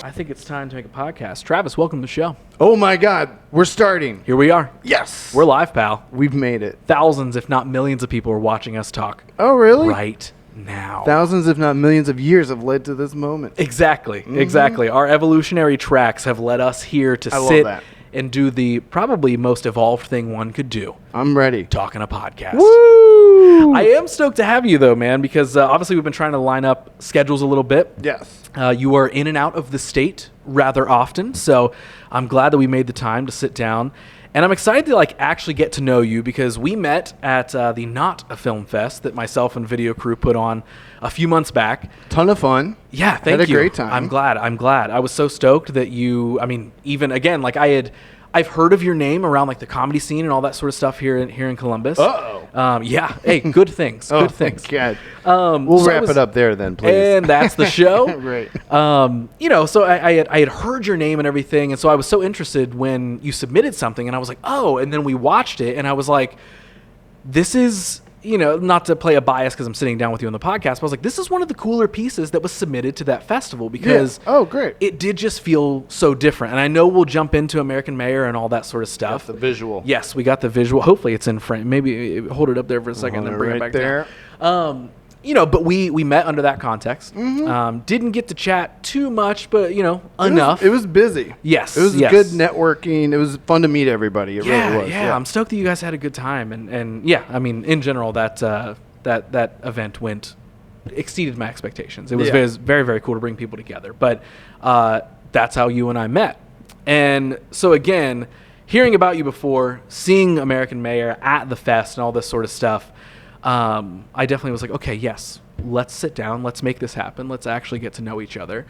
I think it's time to make a podcast. Travis, welcome to the show. Oh my God, we're starting. Here we are. Yes. We're live, pal. We've made it. Thousands, if not millions of people are watching us talk. Oh, really? Right now. Thousands, if not millions of years have led to this moment. Exactly. Exactly. Our evolutionary tracks have led us here to sit and do the probably most evolved thing one could do. I'm ready. Talking a podcast. Woo! I am stoked to have you, though, man, because obviously we've been trying to line up schedules a little bit. Yes. You are in and out of the state rather often, so I'm glad that we made the time to sit down. And I'm excited to actually get to know you because we met at the Not a Film Fest that myself and video crew put on a few months back. Ton of fun. Yeah, thank you. Had a great time. I'm glad. I was so stoked that you, even again, I've heard of your name around the comedy scene and all that sort of stuff here in Columbus. Uh-oh. Yeah. Hey, good things. Good things. God. We'll wrap it up there then, please. And that's the show. Right. So I had heard your name and everything, and so I was so interested when you submitted something, and I was like, oh, and then we watched it, and I was like, this is, not to play a bias because I'm sitting down with you on the podcast, but I was like, this is one of the cooler pieces that was submitted to that festival because great. It did just feel so different. And I know we'll jump into American Mayor and all that sort of stuff. Got the visual. Yes, we got the visual. Hopefully it's in frame. Maybe hold it up there for a second and then bring it back there. down. But we met under that context. Didn't get to chat too much, but, enough. It was busy. Yes. It was good networking. It was fun to meet everybody. It really was. Yeah, I'm stoked that you guys had a good time. And in general, that event exceeded my expectations. It was very, very cool to bring people together. But that's how you and I met. And so, again, hearing about you before, seeing American Mayor at the fest and all this sort of stuff, I definitely was like, okay, yes, let's sit down. Let's make this happen. Let's actually get to know each other.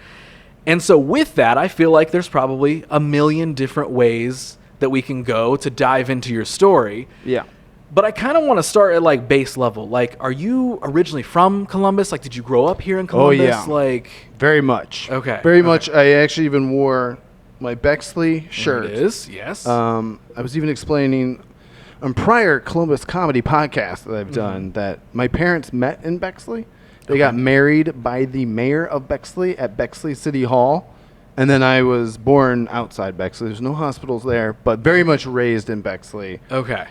And so with that, I feel like there's probably a million different ways that we can go to dive into your story. Yeah. But I kind of want to start at base level. Are you originally from Columbus? Did you grow up here in Columbus? Oh, yeah. Very much. Okay. Very much. I actually even wore my Bexley shirt. It is, yes. I was even explaining on prior Columbus comedy podcasts that I've done that my parents met in Bexley. They got married by the Mayor of Bexley at Bexley City Hall. And then I was born outside Bexley. There's no hospitals there, but very much raised in Bexley. Okay.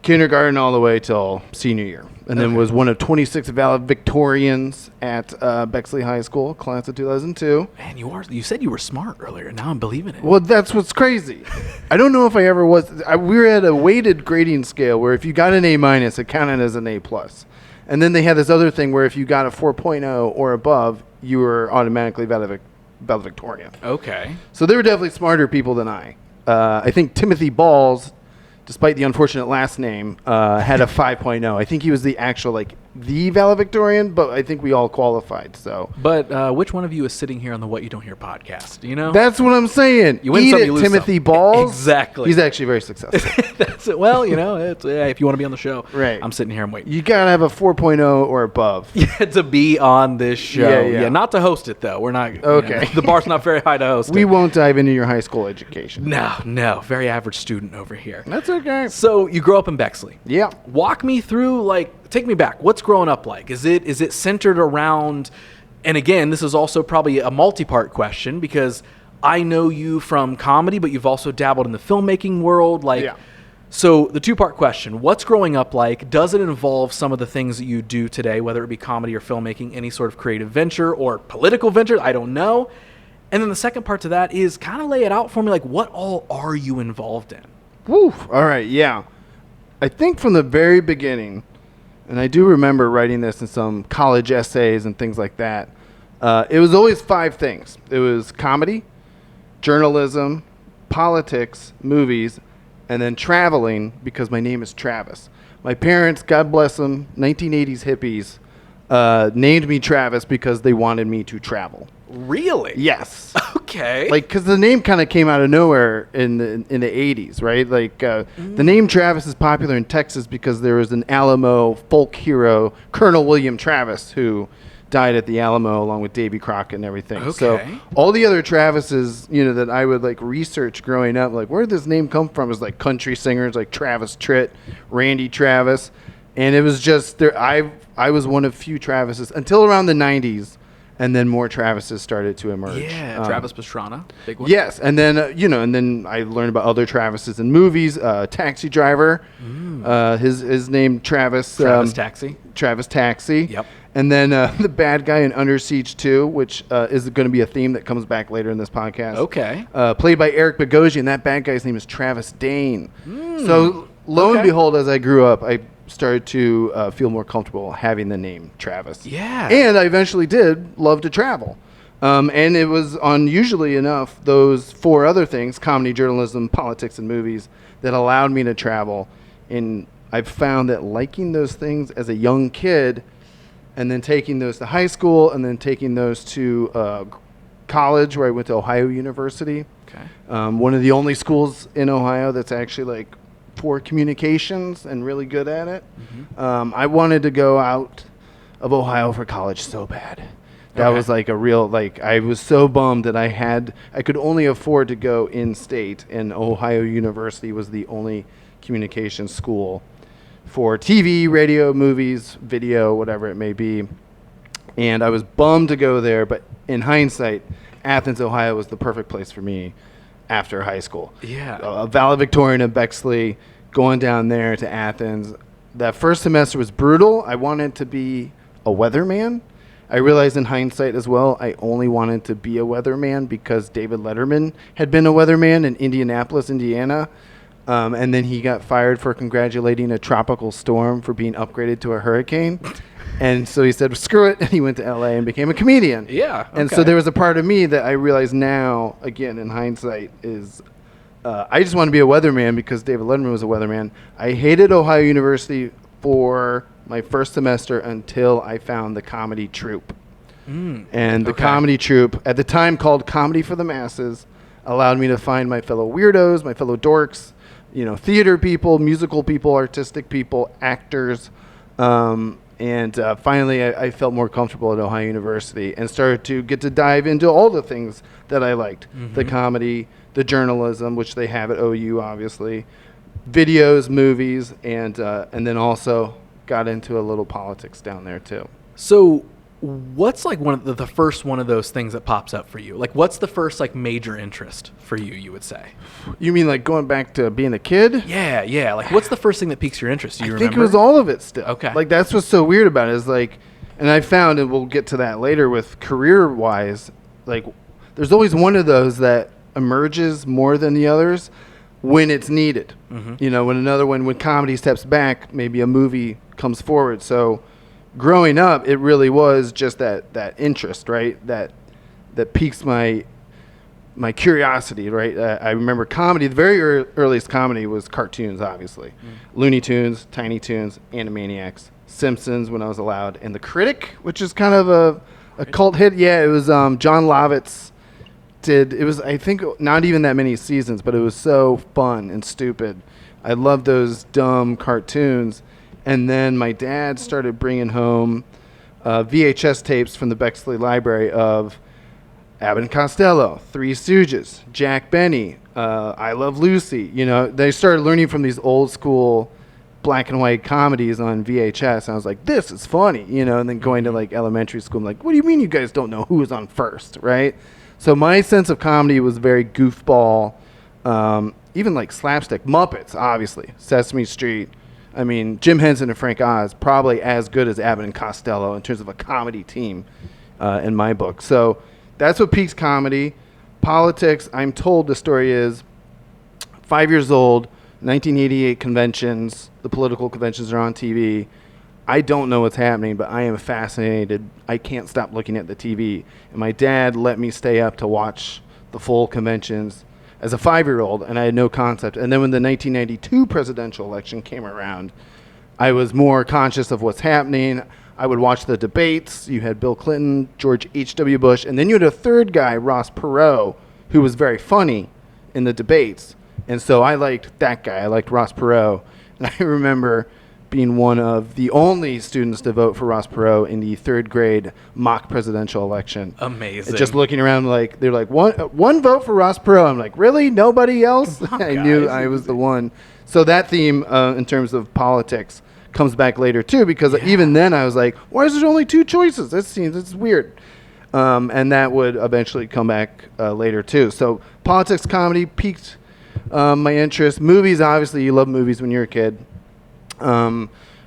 Kindergarten all the way till senior year. And then was one of 26 valedictorians at Bexley High School, class of 2002. Man, you said you were smart earlier. Now I'm believing it. Well, that's what's crazy. I don't know if I ever was. We were at a weighted grading scale where if you got an A-, it counted as an A+. And then they had this other thing where if you got a 4.0 or above, you were automatically valedictorian. Okay. So they were definitely smarter people than I. I think Timothy Balls, despite the unfortunate last name, had a 5.0. I think he was the actual, the valedictorian, but I think we all qualified, so. But which one of you is sitting here on the What You Don't Hear podcast, That's what I'm saying. You win Eat some, it, you lose Timothy some. Balls. Exactly. He's actually very successful. That's it. Well, it's, if you want to be on the show, right. I'm sitting here and waiting. You got to have a 4.0 or above. To be on this show. Yeah. Not to host it, though. We're not. Okay. The bar's not very high to host We it. won't dive into your high school education. No. Very average student over here. That's okay. So you grew up in Bexley. Yeah. Walk me through, take me back. What's growing up like? Is it centered around, and again, this is also probably a multi-part question because I know you from comedy, but you've also dabbled in the filmmaking world. So the two-part question, what's growing up like? Does it involve some of the things that you do today, whether it be comedy or filmmaking, any sort of creative venture or political venture? I don't know. And then the second part to that is kind of lay it out for me, what all are you involved in? Woo. All right, yeah. I think from the very beginning, and I do remember writing this in some college essays and things like that, it was always 5 things. It was comedy, journalism, politics, movies, and then traveling because my name is Travis. My parents, God bless them, 1980s hippies, named me Travis because they wanted me to travel. Really? Yes. Okay. Because the name kind of came out of nowhere in the 80s, right? The name Travis is popular in Texas because there was an Alamo folk hero, Colonel William Travis, who died at the Alamo along with Davy Crockett and everything. Okay. So all the other Travises, that I would research growing up, where did this name come from? Is country singers like Travis Tritt, Randy Travis, and it was just there. I was one of few Travises until around the 90s. and then more Travises started to emerge. Yeah, Travis Pastrana, big one. Yes, and then and then I learned about other Travises in movies. Taxi Driver, his name Travis. Travis Taxi. Yep. And then the bad guy in Under Siege 2, which is going to be a theme that comes back later in this podcast. Okay. Played by Eric Bogosian. That bad guy's name is Travis Dane. So lo and behold, as I grew up, I started to feel more comfortable having the name Travis. Yeah. And I eventually did love to travel. And it was unusually enough those 4 other things, comedy, journalism, politics, and movies, that allowed me to travel. And I've found that liking those things as a young kid and then taking those to high school and then taking those to college, where I went to Ohio University. Okay. One of the only schools in Ohio that's actually like for communications and really good at it. I wanted to go out of Ohio for college so bad. That was like a real, like, I was so bummed that I could only afford to go in state, and Ohio University was the only communications school for TV, radio, movies, video, whatever it may be. And I was bummed to go there, but in hindsight, Athens, Ohio was the perfect place for me after high school. Yeah. Valedictorian of Bexley, going down there to Athens. That first semester was brutal. I wanted to be a weatherman. I realized in hindsight as well, I only wanted to be a weatherman because David Letterman had been a weatherman in Indianapolis, Indiana. And then he got fired for congratulating a tropical storm for being upgraded to a hurricane. And so he said, screw it. And he went to LA and became a comedian. Yeah. Okay. And so there was a part of me that I realize now, again, in hindsight, is I just want to be a weatherman because David Letterman was a weatherman. I hated Ohio University for my first semester until I found the comedy troupe. And the comedy troupe, at the time called Comedy for the Masses, allowed me to find my fellow weirdos, my fellow dorks, theater people, musical people, artistic people, actors. And finally, I felt more comfortable at Ohio University and started to get to dive into all the things that I liked. The comedy, the journalism, which they have at OU, obviously, videos, movies, and then also got into a little politics down there, too. So what's like one of the first one of those things that pops up for you? Like, what's the first like major interest for you would say? You mean like going back to being a kid? Yeah. Like, what's the first thing that piques your interest? Do you remember? I think it was all of it still. Okay. Like, that's what's so weird about it is like, and I found, and we'll get to that later with career-wise, like, there's always one of those that emerges more than the others when it's needed. When comedy steps back, maybe a movie comes forward. So growing up, it really was just that interest, right? That piques my curiosity, right? I remember comedy. The very earliest comedy was cartoons, obviously. Looney Tunes, Tiny Toons, Animaniacs, Simpsons when I was allowed, and The Critic, which is kind of a cult hit. Yeah, it was John Lovitz did. It was, I think, not even that many seasons, but it was so fun and stupid. I loved those dumb cartoons. And then my dad started bringing home VHS tapes from the Bexley Library of Abbott and Costello, Three Stooges, Jack Benny, I Love Lucy. They started learning from these old school black and white comedies on VHS. And I was like, this is funny, and then going to like elementary school, I'm like, what do you mean you guys don't know who was on first, right? So my sense of comedy was very goofball, even like slapstick. Muppets, obviously, Sesame Street. I mean, Jim Henson and Frank Oz, probably as good as Abbott and Costello in terms of a comedy team in my book. So that's what piques comedy. Politics, I'm told the story is 5 years old, 1988 conventions, the political conventions are on TV. I don't know what's happening, but I am fascinated. I can't stop looking at the TV. And my dad let me stay up to watch the full conventions as a 5-year-old, and I had no concept. And then when the 1992 presidential election came around, I was more conscious of what's happening. I would watch the debates. You had Bill Clinton, George H.W. Bush, and then you had a third guy, Ross Perot, who was very funny in the debates. And so I liked that guy. I liked Ross Perot. And I remember being one of the only students to vote for Ross Perot in the third grade mock presidential election. Amazing. And just looking around, like, they're like, one vote for Ross Perot. I'm like, really? Nobody else? I knew I was the one. So that theme, in terms of politics, comes back later too, because even then I was like, why is there only 2 choices? It's weird. And that would eventually come back later too. So politics, comedy piqued my interest. Movies, obviously, you love movies when you're a kid.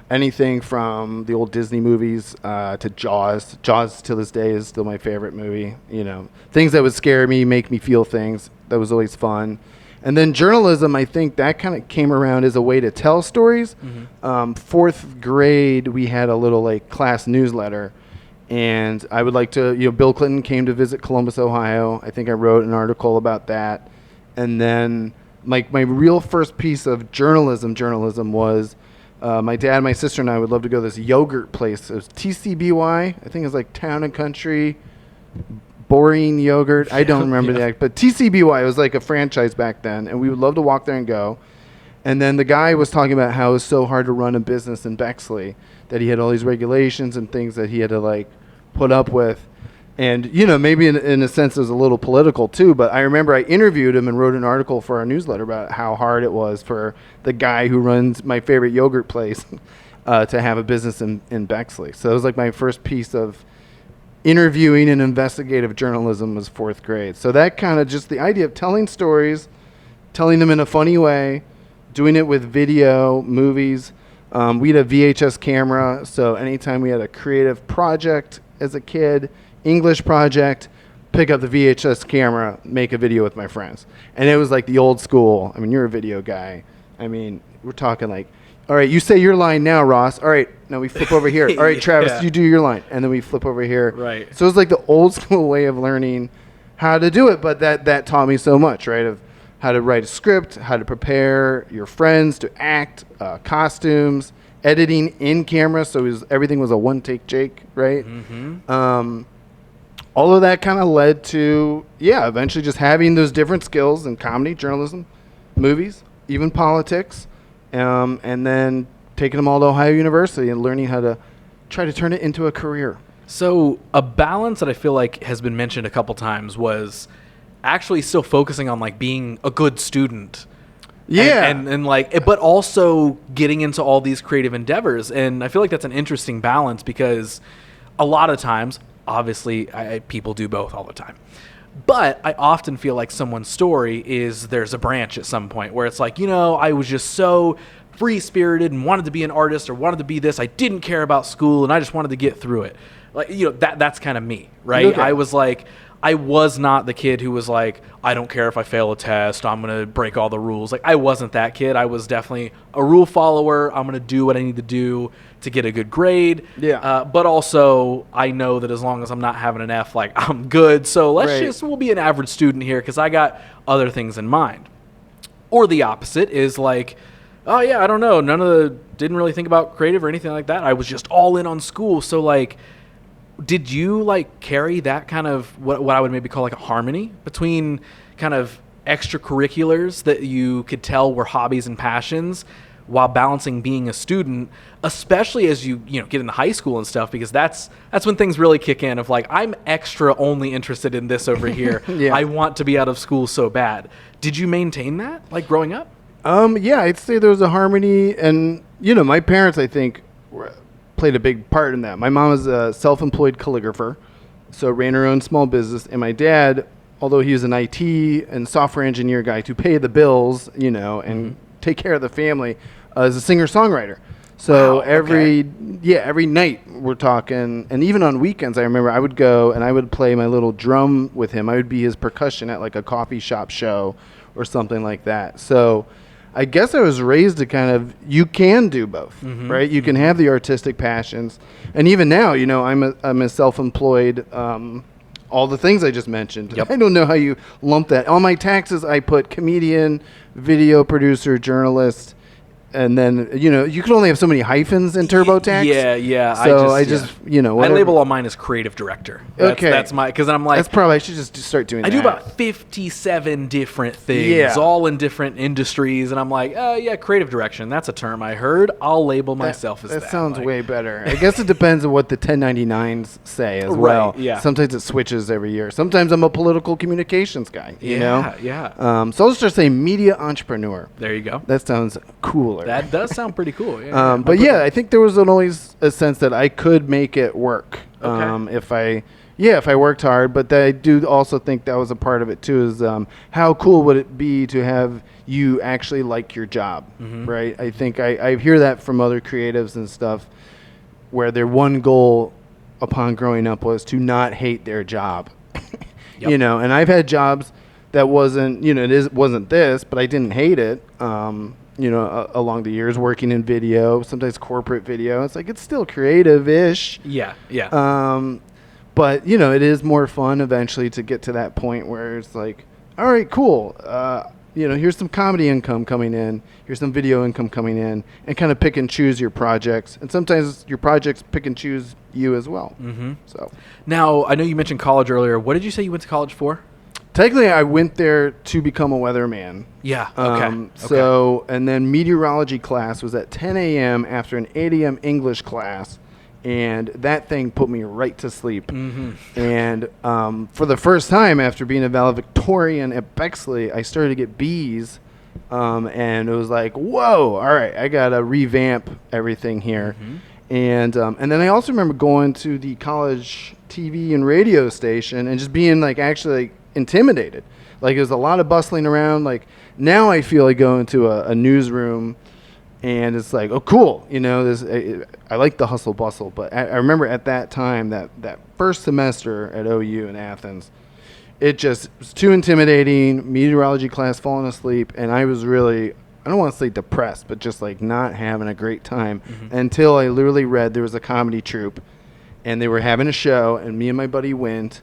Anything from the old Disney movies to Jaws. Jaws to this day is still my favorite movie. You know, things that would scare me, make me feel things. That was always fun. And then journalism, I think that kind of came around as a way to tell stories. Fourth grade, we had a little like class newsletter. And I would like to, Bill Clinton came to visit Columbus, Ohio. I think I wrote an article about that. And then my real first piece of journalism was my dad, my sister, and I would love to go to this yogurt place. It was TCBY. I think it was like Town and Country, Boring Yogurt. I don't remember the act, but TCBY was like a franchise back then. And we would love to walk there and go. And then the guy was talking about how it was so hard to run a business in Bexley, that he had all these regulations and things that he had to like put up with. And, maybe in a sense it was a little political too, but I remember I interviewed him and wrote an article for our newsletter about how hard it was for the guy who runs my favorite yogurt place to have a business in Bexley. So it was like my first piece of interviewing and investigative journalism was fourth grade. So that kind of just the idea of telling stories, telling them in a funny way, doing it with video, movies. We had a VHS camera, so anytime we had a creative project as a kid, English project, pick up the VHS camera, make a video with my friends. And it was like the old school. I mean, you're a video guy. I mean, we're talking like, all right, you say your line now, Ross. All right, now we flip over here. All right, Travis, you do your line. And then we flip over here. Right. So it was like the old school way of learning how to do it, but that taught me so much, right, of how to write a script, how to prepare your friends to act, costumes, editing in camera. So everything was a one-take Jake, right? All of that kind of led to, eventually just having those different skills in comedy, journalism, movies, even politics, and then taking them all to Ohio University and learning how to try to turn it into a career. So a balance that I feel like has been mentioned a couple times was actually still focusing on like being a good student. And like, but also getting into all these creative endeavors. And I feel like that's an interesting balance because a lot of times, obviously, people do both all the time. But I often feel like someone's story is there's a branch at some point where it's like, I was just so free-spirited and wanted to be an artist or wanted to be this. I didn't care about school and I just wanted to get through it. Like, that's kind of me, right? Okay. I was not the kid who was like, I don't care if I fail a test, I'm going to break all the rules. Like, I wasn't that kid. I was definitely a rule follower. I'm going to do what I need to do to get a good grade. Yeah. But also, I know that as long as I'm not having an F, like, I'm good. So we'll be an average student here because I got other things in mind. Or the opposite is like, oh, yeah, I don't know. Didn't really think about creative or anything like that. I was just all in on school. So, like, did you like carry that kind of what I would maybe call like a harmony between kind of extracurriculars that you could tell were hobbies and passions while balancing being a student, especially as you get into high school and stuff, because that's when things really kick in of like, I'm extra only interested in this over here. Yeah. I want to be out of school so bad. Did you maintain that like growing up? I'd say there was a harmony, and my parents, I think, played a big part in that. My mom was a self-employed calligrapher, so ran her own small business. And my dad, although he was an IT and software engineer guy to pay the bills, and take care of the family, is a singer-songwriter. So wow, every night we're talking, and even on weekends, I remember I would go and I would play my little drum with him. I would be his percussion at like a coffee shop show or something like that. So I guess I was raised to kind of, you can do both, right? You can have the artistic passions. And even now, I'm a self-employed, all the things I just mentioned. Yep. I don't know how you lump that. On my taxes, I put comedian, video producer, journalist, and then, you can only have so many hyphens in TurboTax. Yeah. So I just whatever. I label all mine as creative director. That's my, because I'm like, that's probably, I should just start doing that. I do about 57 different things, all in different industries. And I'm like, creative direction. That's a term I heard. I'll label myself as that. That sounds way better. I guess it depends on what the 1099s say as well. Yeah. Sometimes it switches every year. Sometimes I'm a political communications guy, you know? Yeah. So I'll just say media entrepreneur. There you go. That sounds cooler. That does sound pretty cool. But I think there was always a sense that I could make it work if I Yeah, if I worked hard, but I do also think that was a part of it too. Is how cool would it be to have you actually like your job, right? I think I hear that from other creatives and stuff, where their one goal upon growing up was to not hate their job, Yep. And I've had jobs that wasn't, wasn't this, but I didn't hate it. Along the years working in video, sometimes corporate video, it's like it's still creative-ish. Yeah. But, it is more fun eventually to get to that point where it's like, all right, cool. Here's some comedy income coming in. Here's some video income coming in, and kind of pick and choose your projects. And sometimes your projects pick and choose you as well. Mm-hmm. So now, I know you mentioned college earlier. What did you say you went to college for? technically I went there to become a weatherman. Yeah. Okay. So, and then meteorology class was at 10 a.m. after an 8 a.m. English class. And that thing put me right to sleep. Mm-hmm. And for the first time after being a valedictorian at Bexley, I started to get B's. And it was like, whoa, all right, I got to revamp everything here. Mm-hmm. And then I also remember going to the college TV and radio station and just being like actually like intimidated. Like it was a lot of bustling around. Like now I feel like going to a newsroom and it's like, oh, cool. You know, I like the hustle bustle. But I remember at that time, that first semester at OU in Athens, it just was too intimidating. Meteorology class, falling asleep. And I was really, I don't want to say depressed, but just like not having a great time until I literally read there was a comedy troupe and they were having a show and me and my buddy went.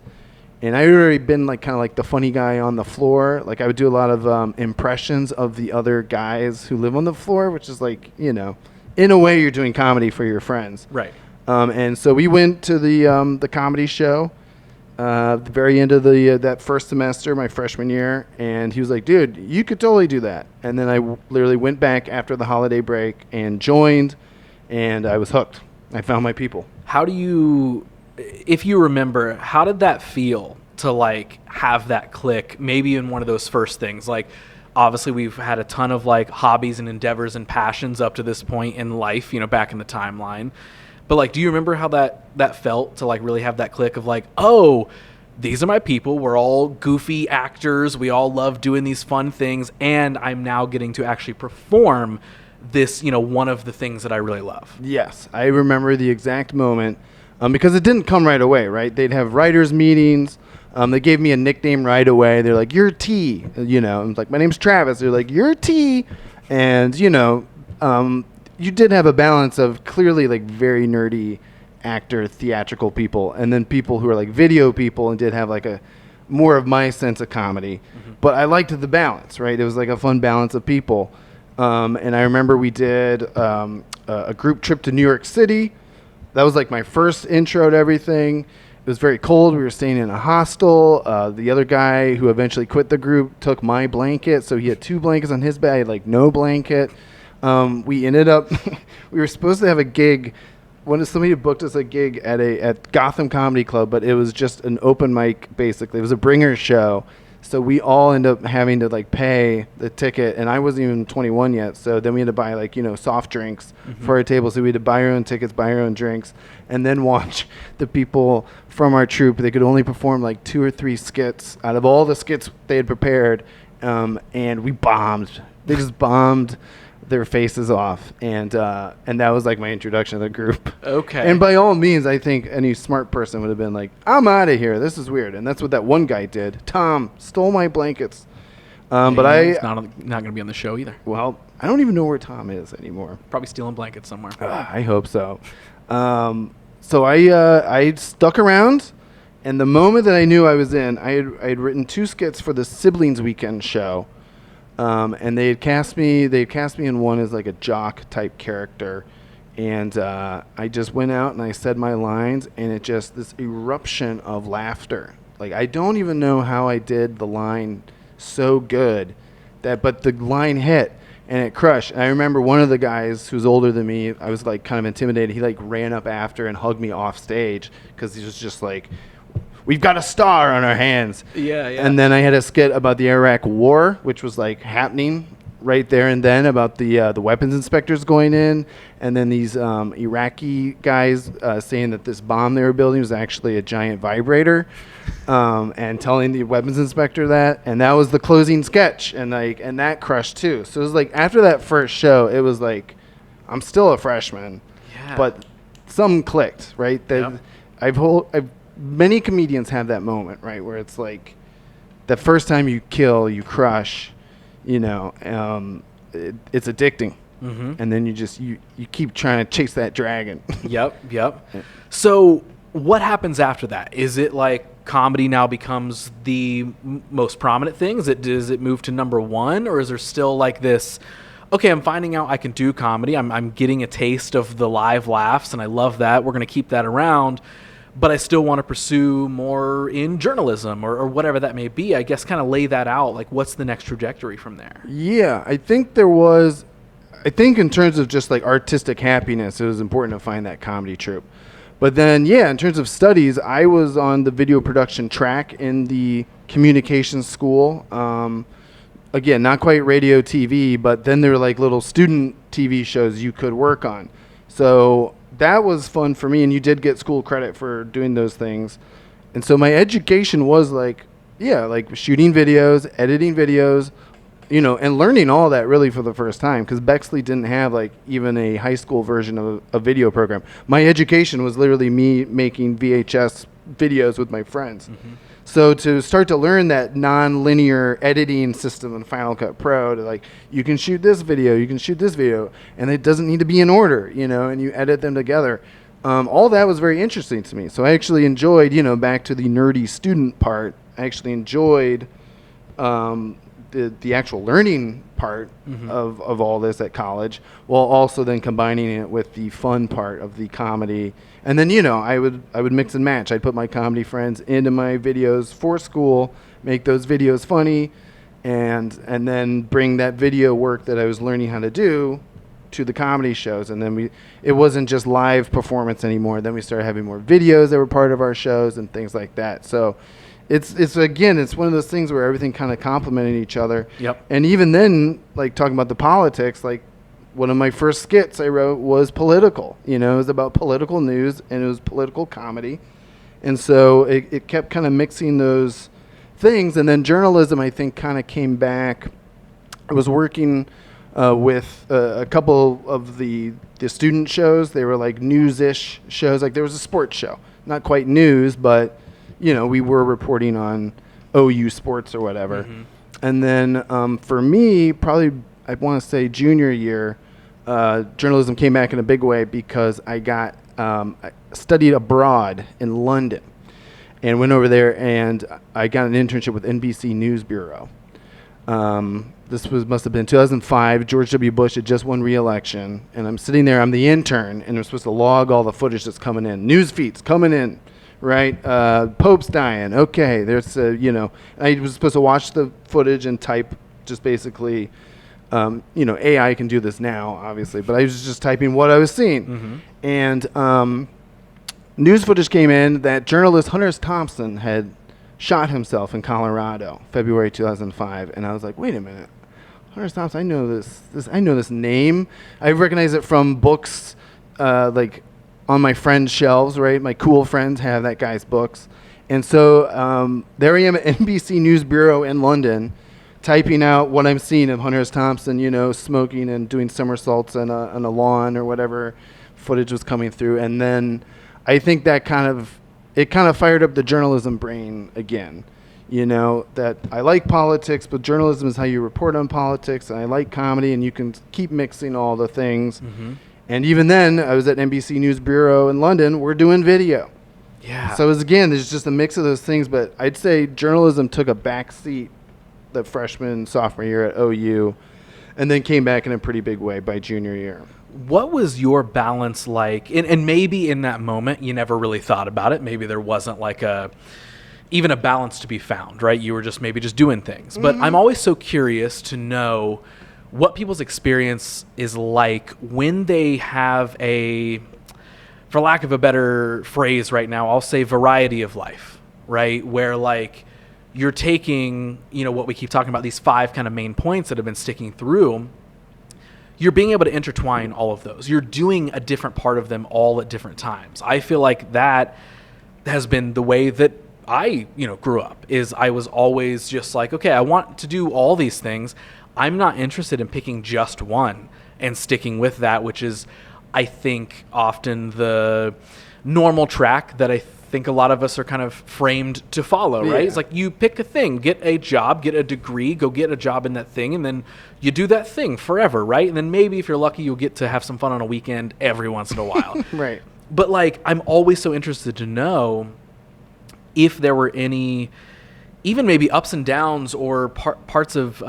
And I had already been like kind of like the funny guy on the floor. Like I would do a lot of impressions of the other guys who live on the floor, which is like, you know, in a way you're doing comedy for your friends. Right. And so we went to the comedy show at the very end of that first semester, my freshman year. And he was like, dude, you could totally do that. And then I literally went back after the holiday break and joined, and I was hooked. I found my people. How do you... If you remember, how did that feel to like have that click maybe in one of those first things? Like obviously we've had a ton of like hobbies and endeavors and passions up to this point in life, you know, back in the timeline. But like, do you remember how that felt to like really have that click of like, oh, these are my people. We're all goofy actors. We all love doing these fun things. And I'm now getting to actually perform this, you know, one of the things that I really love. Yes. I remember the exact moment. Because it didn't come right away, right? They'd have writers' meetings. They gave me a nickname right away. They're like, you're T, you know. I'm like, my name's Travis. They're like, you're T. And, you know, you did have a balance of clearly like very nerdy actor, theatrical people, and then people who are like video people and did have like a more of my sense of comedy. Mm-hmm. But I liked the balance, right? It was like a fun balance of people. And I remember we did a group trip to New York City. That was like my first intro to everything. It was very cold. We were staying in a hostel. The other guy who eventually quit the group took my blanket. So he had 2 blankets on his bed. I had like no blanket. We ended up, we were supposed to have a gig. Somebody booked us a gig at Gotham Comedy Club, but it was just an open mic basically. It was a bringer show. So we all ended up having to like pay the ticket, and I wasn't even 21 yet. So then we had to buy like, you know, soft drinks for our table. So we had to buy our own tickets, buy our own drinks, and then watch the people from our troupe. They could only perform like 2 or 3 skits out of all the skits they had prepared, and we bombed. They just bombed their faces off, and that was like my introduction to the group. Okay. And by all means, I think any smart person would have been like, I'm out of here. This is weird. And that's what that one guy did. Tom stole my blankets. But he's not going to be on the show either. Well, I don't even know where Tom is anymore. Probably stealing blankets somewhere. I hope so. So I stuck around, and the moment that I knew I was in, I had written 2 skits for the Siblings Weekend show. And they had cast me in one as like a jock type character. And I just went out and I said my lines, and it just, this eruption of laughter. Like, I don't even know how I did the line so good, but the line hit and it crushed. And I remember one of the guys who's older than me, I was like kind of intimidated. He like ran up after and hugged me off stage because he was just like, we've got a star on our hands. Yeah. And then I had a skit about the Iraq War, which was like happening right there and then about the weapons inspectors going in, and then these Iraqi guys saying that this bomb they were building was actually a giant vibrator, and telling the weapons inspector that, and that was the closing sketch, and that crushed too. So it was like after that first show, it was like I'm still a freshman, but something clicked, right? Many comedians have that moment, right, where it's like the first time you kill, you crush. It's addicting. Mm-hmm. And then you keep trying to chase that dragon. Yep. So what happens after that? Is it like comedy now becomes the most prominent thing? Does it move to number one, or is there still like this, okay, I'm finding out I can do comedy. I'm getting a taste of the live laughs, and I love that. We're going to keep that around. But I still want to pursue more in journalism or whatever that may be. I guess kind of lay that out. Like, what's the next trajectory from there? Yeah, I think in terms of just like artistic happiness, it was important to find that comedy troupe. But then, in terms of studies, I was on the video production track in the communications school. Again, not quite radio TV, but then there were like little student TV shows you could work on. So that was fun for me, and you did get school credit for doing those things. And so my education was like shooting videos, editing videos, and learning all that really for the first time, because Bexley didn't have like even a high school version of a video program. My education was literally me making VHS videos with my friends. Mm-hmm. So to start to learn that non-linear editing system in Final Cut Pro, to like, you can shoot this video, and it doesn't need to be in order, and you edit them together. All that was very interesting to me. So I actually enjoyed, back to the nerdy student part, I actually enjoyed the actual learning part mm-hmm. of all this at college, while also then combining it with the fun part of the comedy. And then, I would mix and match. I'd put my comedy friends into my videos for school, make those videos funny, and then bring that video work that I was learning how to do to the comedy shows. And then it wasn't just live performance anymore. Then we started having more videos that were part of our shows and things like that. So it's one of those things where everything kind of complemented each other. Yep. And even then, like talking about the politics, like one of my first skits I wrote was political. It was about political news, and it was political comedy. And so it kept kind of mixing those things. And then journalism, I think, kind of came back. I was working with a couple of the student shows. They were like news-ish shows. Like there was a sports show, not quite news, but we were reporting on OU sports or whatever. Mm-hmm. And then for me, probably I want to say junior year, journalism came back in a big way, because I studied abroad in London and went over there, and I got an internship with NBC News Bureau. This must have been 2005. George W. Bush had just won re-election, and I'm sitting there. I'm the intern, and I'm supposed to log all the footage that's coming in, news feeds coming in. Right, Pope's dying. Okay, there's I was supposed to watch the footage and type just basically. AI can do this now, obviously, but I was just typing what I was seeing, mm-hmm. and news footage came in that journalist Hunter S. Thompson had shot himself in Colorado, February 2005, and I was like, wait a minute, Hunter S. Thompson, I know this name. I recognize it from books, like. On my friends' shelves, right? My cool friends have that guy's books. And so there I am at NBC News Bureau in London, typing out what I'm seeing of Hunter S. Thompson, smoking and doing somersaults on a lawn or whatever footage was coming through. And then I think that kind of fired up the journalism brain again. That I like politics, but journalism is how you report on politics. And I like comedy, and you can keep mixing all the things. Mm-hmm. And even then, I was at NBC News Bureau in London. We're doing video. Yeah. So there's just a mix of those things. But I'd say journalism took a back seat the freshman, sophomore year at OU, and then came back in a pretty big way by junior year. What was your balance like? And maybe in that moment, you never really thought about it. Maybe there wasn't like even a balance to be found, right? You were just doing things. Mm-hmm. But I'm always so curious to know what people's experience is like when they have for lack of a better phrase right now, I'll say variety of life, right? Where like you're taking, what we keep talking about, these 5 kind of main points that have been sticking through. You're being able to intertwine all of those. You're doing a different part of them all at different times. I feel like that has been the way that I, grew up. Is I was always just like, okay, I want to do all these things. I'm not interested in picking just one and sticking with that, which is, I think, often the normal track that I think a lot of us are kind of framed to follow, right? It's like you pick a thing, get a job, get a degree, go get a job in that thing, and then you do that thing forever, right? And then maybe if you're lucky, you'll get to have some fun on a weekend every once in a while. Right. But like, I'm always so interested to know if there were any, even maybe ups and downs or parts of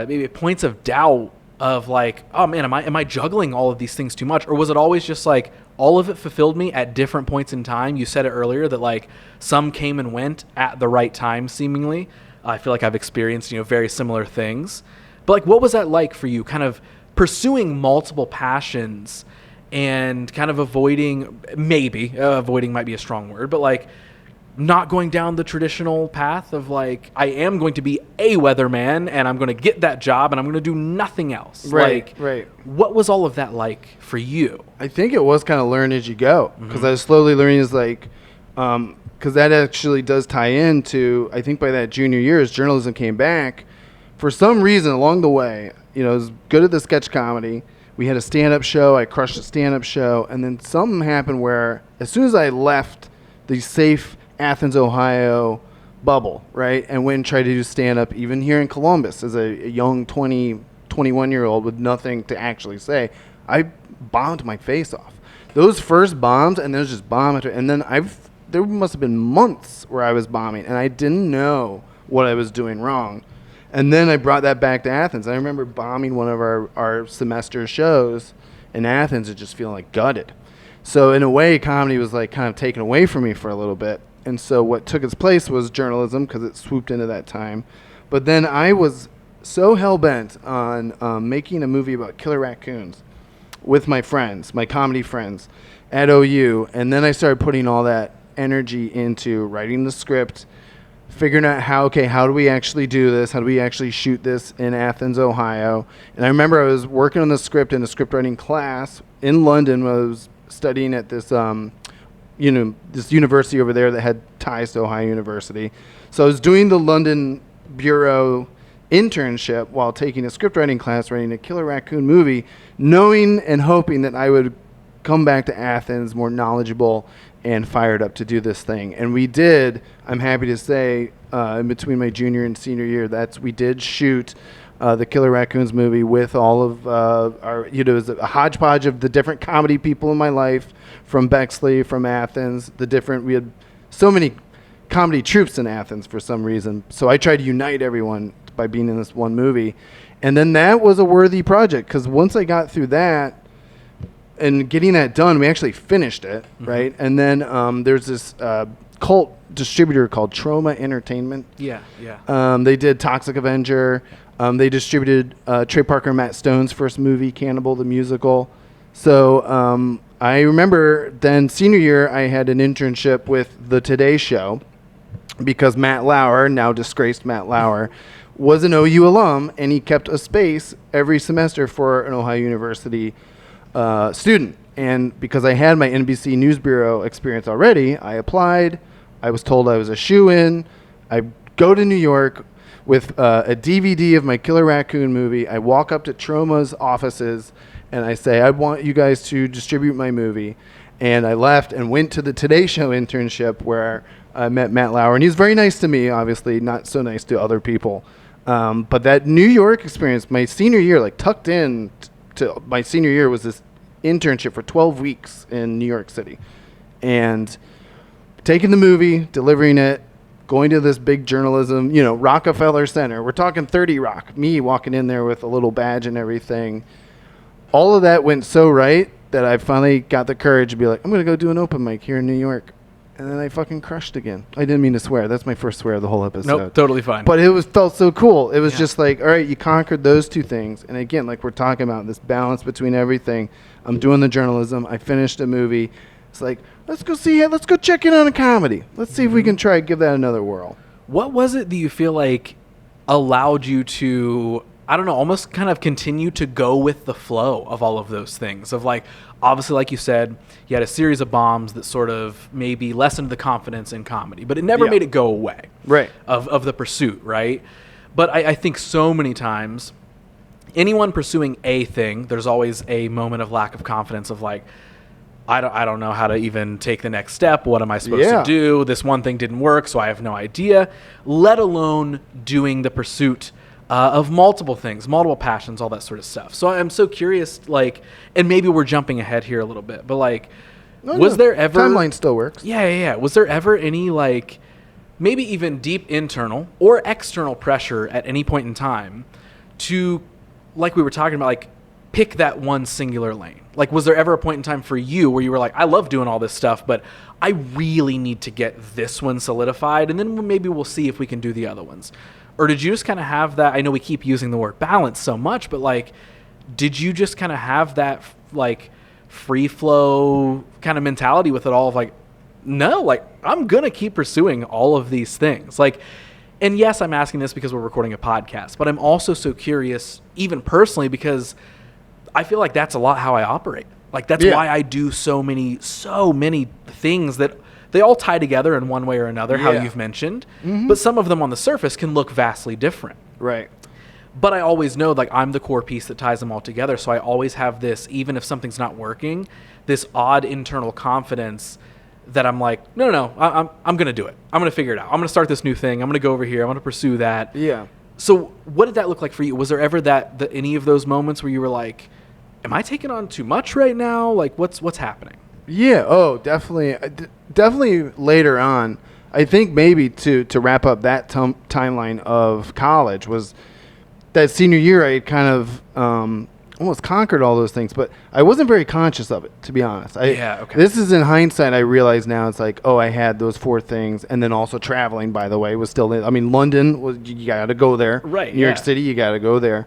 maybe points of doubt of like, oh man, am I juggling all of these things too much? Or was it always just like, all of it fulfilled me at different points in time? You said it earlier that like some came and went at the right time, seemingly. I feel like I've experienced, very similar things. But like, what was that like for you, kind of pursuing multiple passions and kind of avoiding might be a strong word, but like not going down the traditional path of like, I am going to be a weatherman and I'm going to get that job and I'm going to do nothing else. Right. What was all of that like for you? I think it was kind of learn as you go, because I was slowly learning is like, because that actually does tie into, I think by that junior year as journalism came back, for some reason along the way, I was good at the sketch comedy. We had a stand-up show. I crushed a stand-up show. And then something happened where as soon as I left the safe Athens, Ohio bubble, right, and went and tried to do stand-up even here in Columbus as a young 21-year-old with nothing to actually say, I bombed my face off. Those first bombs, and there's just bomb after, and then there must have been months where I was bombing, and I didn't know what I was doing wrong. And then I brought that back to Athens. I remember bombing one of our semester shows in Athens and just feeling like gutted. So in a way, comedy was like kind of taken away from me for a little bit. And so what took its place was journalism, because it swooped into that time. But then I was so hell-bent on making a movie about killer raccoons with my friends, my comedy friends at OU. And then I started putting all that energy into writing the script, figuring out how do we actually do this? How do we actually shoot this in Athens, Ohio? And I remember I was working on the script in a script writing class in London when I was studying at this this university over there that had ties to Ohio University. So I was doing the London Bureau internship while taking a script writing class, writing a killer raccoon movie, knowing and hoping that I would come back to Athens more knowledgeable and fired up to do this thing. And we did, I'm happy to say, in between my junior and senior year, we did shoot the Killer Raccoons movie with all of it was a hodgepodge of the different comedy people in my life, from Bexley, from Athens, we had so many comedy troupes in Athens for some reason. So I tried to unite everyone by being in this one movie. And then that was a worthy project, because once I got through that and getting that done, we actually finished it, right? And then there's this cult distributor called Trauma Entertainment. Yeah. They did Toxic Avenger. They distributed Trey Parker and Matt Stone's first movie, Cannibal the Musical. So I remember then senior year, I had an internship with the Today Show, because Matt Lauer, now disgraced Matt Lauer, was an OU alum, and he kept a space every semester for an Ohio University student. And because I had my NBC News Bureau experience already, I applied. I was told I was a shoo-in. I go to New York with a DVD of my Killer Raccoon movie. I walk up to Trauma's offices, and I say, I want you guys to distribute my movie. And I left and went to the Today Show internship, where I met Matt Lauer. And he was very nice to me, obviously, not so nice to other people. But that New York experience, my senior year, like tucked in to my senior year, was this internship for 12 weeks in New York City. And taking the movie, delivering it, going to this big journalism, Rockefeller Center. We're talking 30 Rock. Me walking in there with a little badge and everything. All of that went so right that I finally got the courage to be like, I'm going to go do an open mic here in New York. And then I fucking crushed again. I didn't mean to swear. That's my first swear of the whole episode. Nope, totally fine. But felt so cool. It was just like, all right, you conquered those two things. And again, like we're talking about, this balance between everything. I'm doing the journalism. I finished a movie. It's like, let's go check in on a comedy. Let's see if we can try and give that another whirl. What was it that you feel like allowed you to, I don't know, almost kind of continue to go with the flow of all of those things? Of like, obviously, like you said, you had a series of bombs that sort of maybe lessened the confidence in comedy, but it never made it go away. Right. Of the pursuit, right? But I think so many times, anyone pursuing a thing, there's always a moment of lack of confidence of like, I don't know how to even take the next step. What am I supposed to do? This one thing didn't work, so I have no idea, let alone doing the pursuit of multiple things, multiple passions, all that sort of stuff. So I'm so curious, like, and maybe we're jumping ahead here a little bit, but like, was there ever... Timeline still works. Yeah. Was there ever any, like, maybe even deep internal or external pressure at any point in time to, like we were talking about, like, pick that one singular lane? Like, was there ever a point in time for you where you were like, I love doing all this stuff, but I really need to get this one solidified, and then maybe we'll see if we can do the other ones? Or did you just kind of have that, I know we keep using the word balance so much, but like, did you just kind of have that like free flow kind of mentality with it all of like, no, like, I'm going to keep pursuing all of these things? Like, and yes, I'm asking this because we're recording a podcast, but I'm also so curious, even personally, because I feel like that's a lot how I operate. Like, that's why I do so many things that they all tie together in one way or another, how you've mentioned, but some of them on the surface can look vastly different. Right. But I always know, like, I'm the core piece that ties them all together. So I always have this, even if something's not working, this odd internal confidence that I'm like, no, I'm going to do it. I'm going to figure it out. I'm going to start this new thing. I'm going to go over here. I'm going to pursue that. Yeah. So what did that look like for you? Was there ever any of those moments where you were like, am I taking on too much right now? Like, what's happening? Yeah. Oh, definitely. Definitely later on. I think maybe to wrap up that timeline of college was that senior year. I kind of almost conquered all those things, but I wasn't very conscious of it, to be honest. This is in hindsight. I realize now it's like, oh, I had those 4 things, and then also traveling. By the way, was still. I mean, London was, you got to go there. Right. New York City, you got to go there.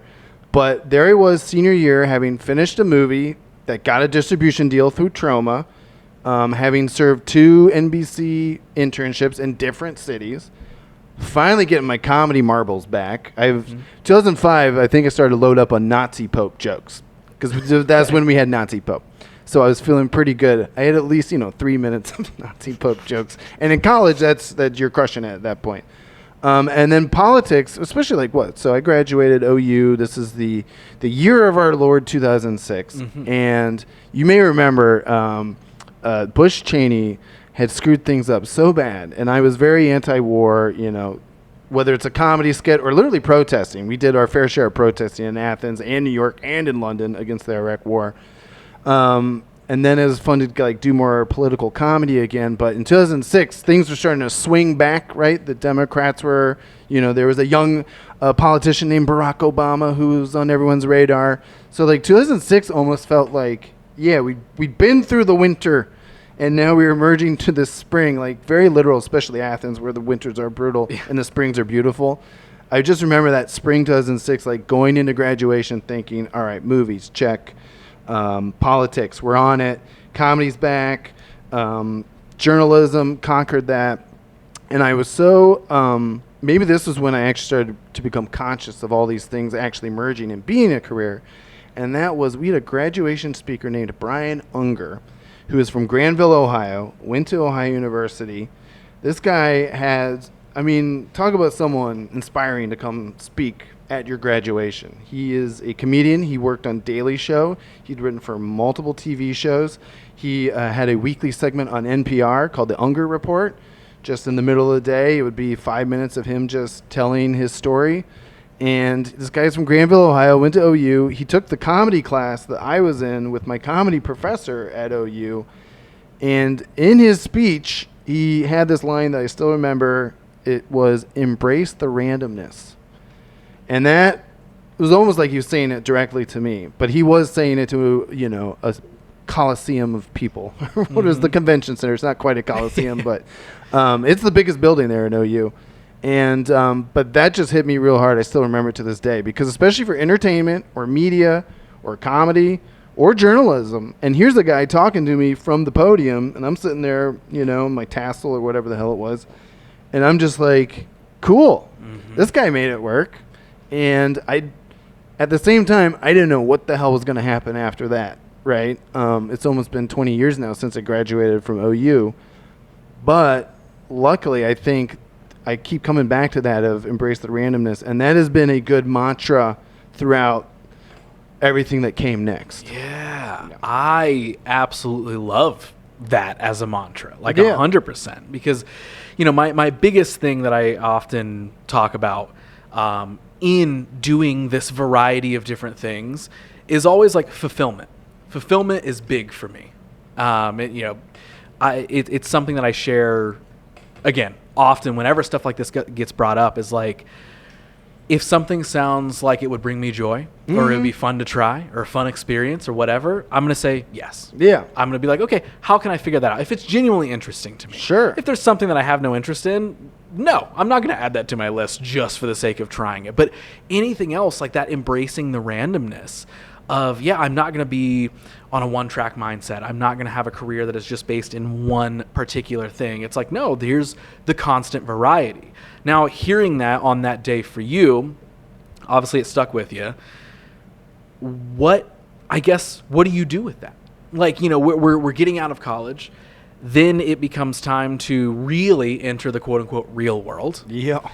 But there I was, senior year, having finished a movie that got a distribution deal through Troma, having served 2 NBC internships in different cities, finally getting my comedy marbles back. 2005, I think I started to load up on Nazi Pope jokes, because that's when we had Nazi Pope. So I was feeling pretty good. I had at least 3 minutes of Nazi Pope jokes, and in college, that you're crushing it at that point. And then politics, especially like what? So I graduated OU. This is the year of our Lord 2006. And you may remember Bush Cheney had screwed things up so bad. And I was very anti-war, whether it's a comedy skit or literally protesting. We did our fair share of protesting in Athens and New York and in London against the Iraq War. And then it was fun to like do more political comedy again. But in 2006, things were starting to swing back, right? The Democrats were, there was a young politician named Barack Obama who was on everyone's radar. So like 2006 almost felt like, we'd been through the winter, and now we were emerging to the spring, like very literal, especially Athens, where the winters are brutal and the springs are beautiful. I just remember that spring 2006, like going into graduation thinking, all right, movies, check. Politics, we're on it. Comedy's back. Journalism, conquered that. And I was so, maybe this was when I actually started to become conscious of all these things actually merging and being a career. And that was, we had a graduation speaker named Brian Unger, who is from Granville, Ohio, went to Ohio University. This guy has, talk about someone inspiring to come speak at your graduation. He is a comedian. He worked on Daily Show. He'd written for multiple TV shows. He had a weekly segment on NPR called The Unger Report. Just in the middle of the day, it would be 5 minutes of him just telling his story. And this guy's from Granville, Ohio, went to OU. He took the comedy class that I was in with my comedy professor at OU. And in his speech, he had this line that I still remember. It was, "Embrace the randomness." And that was almost like he was saying it directly to me, but he was saying it to, a coliseum of people. What is the convention center? It's not quite a coliseum, but it's the biggest building there in OU. And but that just hit me real hard. I still remember it to this day, because especially for entertainment or media or comedy or journalism, and here's a guy talking to me from the podium, and I'm sitting there, in my tassel or whatever the hell it was, and I'm just like, cool. This guy made it work. And at the same time, I didn't know what the hell was going to happen after that, right? It's almost been 20 years now since I graduated from OU. But luckily, I think I keep coming back to that of embrace the randomness. And that has been a good mantra throughout everything that came next. Yeah. I absolutely love that as a mantra, like 100%. Because, my biggest thing that I often talk about in doing this variety of different things is always like fulfillment. Fulfillment is big for me. It's something that I share, again, often whenever stuff like this gets brought up, is like, if something sounds like it would bring me joy or it would be fun to try or a fun experience or whatever, I'm going to say yes. Yeah. I'm going to be like, okay, how can I figure that out? If it's genuinely interesting to me. Sure. If there's something that I have no interest in, no, I'm not going to add that to my list just for the sake of trying it. But anything else like that, embracing the randomness of, I'm not going to be on a one-track mindset. I'm not going to have a career that is just based in one particular thing. It's like, no, there's the constant variety. Now, hearing that on that day for you, obviously it stuck with you. What do you do with that? Like, we're getting out of college. Then it becomes time to really enter the quote-unquote real world. Yeah.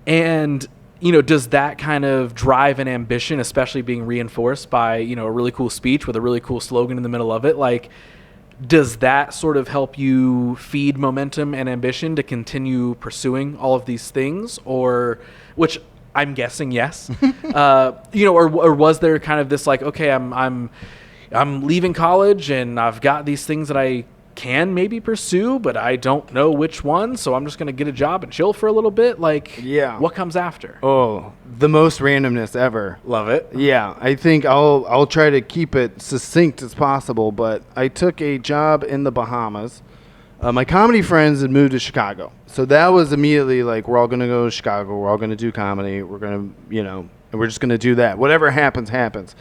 And does that kind of drive an ambition, especially being reinforced by, a really cool speech with a really cool slogan in the middle of it? Like, does that sort of help you feed momentum and ambition to continue pursuing all of these things? Or, which I'm guessing yes. Or was there kind of this like, okay, I'm leaving college and I've got these things that I can maybe pursue, but I don't know which one, so I'm just going to get a job and chill for a little bit? Like, what comes after? Oh, the most randomness ever. Love it. Yeah, I think I'll try to keep it succinct as possible, but I took a job in the Bahamas. My comedy friends had moved to Chicago, so that was immediately like, we're all going to go to Chicago, we're all going to do comedy, we're going to, and we're just going to do that. Whatever happens, happens.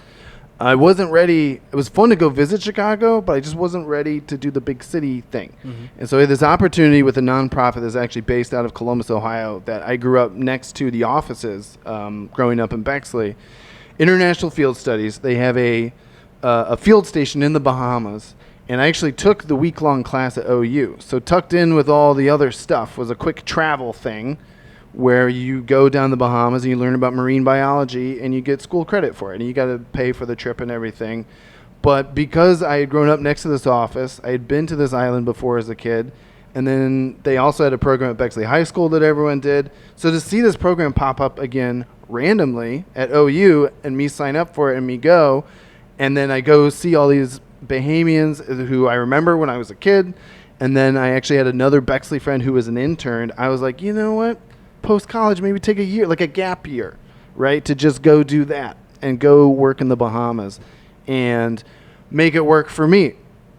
I wasn't ready. It was fun to go visit Chicago, but I just wasn't ready to do the big city thing. And so I had this opportunity with a nonprofit that's actually based out of Columbus, Ohio, that I grew up next to the offices growing up in Bexley. International Field Studies. They have a field station in the Bahamas, and I actually took the week-long class at OU. So tucked in with all the other stuff was a quick travel thing where you go down the Bahamas and you learn about marine biology and you get school credit for it. And you got to pay for the trip and everything. But because I had grown up next to this office, I had been to this island before as a kid. And then they also had a program at Bexley High School that everyone did. So to see this program pop up again randomly at OU and me sign up for it and me go, and then I go see all these Bahamians who I remember when I was a kid. And then I actually had another Bexley friend who was an intern. I was like, you know what? Post-college, maybe take a year, like a gap year, right, to just go do that and go work in the Bahamas and make it work for me.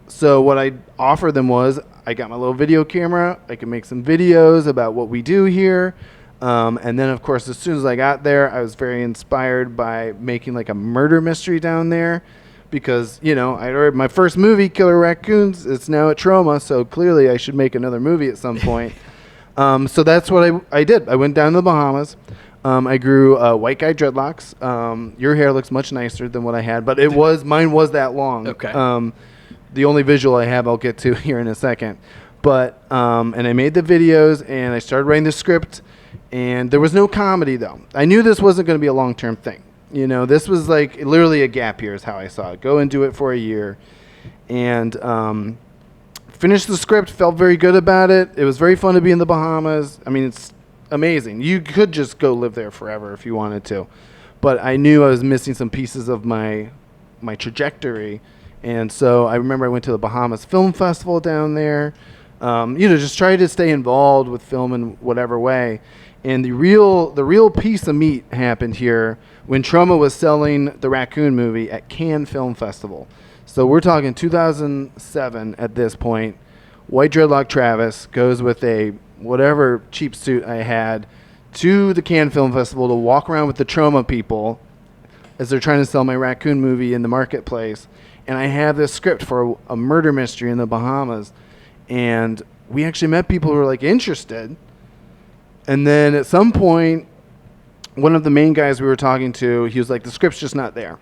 So what I offered them was, I got my little video camera, I can make some videos about what we do here, and then of course as soon as I got there, I was very inspired by making like a murder mystery down there, because I ordered my first movie, Killer Raccoons. It's now at Trauma, so clearly I should make another movie at some point. So that's what I did. I went down to the Bahamas. I grew white guy dreadlocks. Your hair looks much nicer than what I had, but mine was that long. Okay. The only visual I have I'll get to here in a second. But and I made the videos and I started writing the script, and there was no comedy though. I knew this wasn't going to be a long-term thing. This was like literally a gap year is how I saw it. Go and do it for a year, and finished the script, felt very good about it. It was very fun to be in the Bahamas. I mean, it's amazing. You could just go live there forever if you wanted to. But I knew I was missing some pieces of my trajectory. And so I remember I went to the Bahamas Film Festival down there. Just try to stay involved with film in whatever way. And the real piece of meat happened here when Trauma was selling the Raccoon movie at Cannes Film Festival. So we're talking 2007 at this point. White dreadlock Travis goes with a whatever cheap suit I had to the Cannes Film Festival to walk around with the Trauma people as they're trying to sell my Raccoon movie in the marketplace. And I have this script for a murder mystery in the Bahamas. And we actually met people who were like interested. And then at some point, one of the main guys we were talking to, he was like, the script's just not there.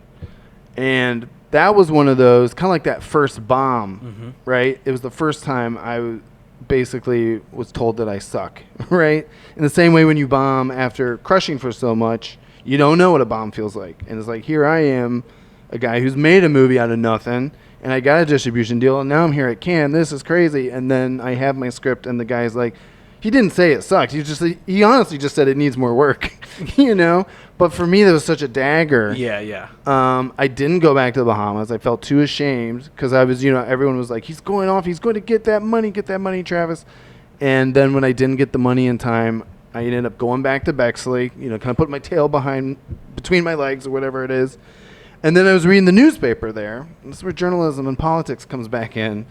And that was one of those, kind of like that first bomb, right? It was the first time I basically was told that I suck, right? In the same way when you bomb after crushing for so much, you don't know what a bomb feels like. And it's like, here I am, a guy who's made a movie out of nothing, and I got a distribution deal, and now I'm here at Cannes. This is crazy. And then I have my script, and the guy's like, he didn't say it sucked. He honestly just said it needs more work, you know? But for me, that was such a dagger. Yeah. I didn't go back to the Bahamas. I felt too ashamed because I was, everyone was like, he's going off. He's going to get that money, Travis. And then when I didn't get the money in time, I ended up going back to Bexley, kind of put my tail between my legs or whatever it is. And then I was reading the newspaper there. This is where journalism and politics comes back in.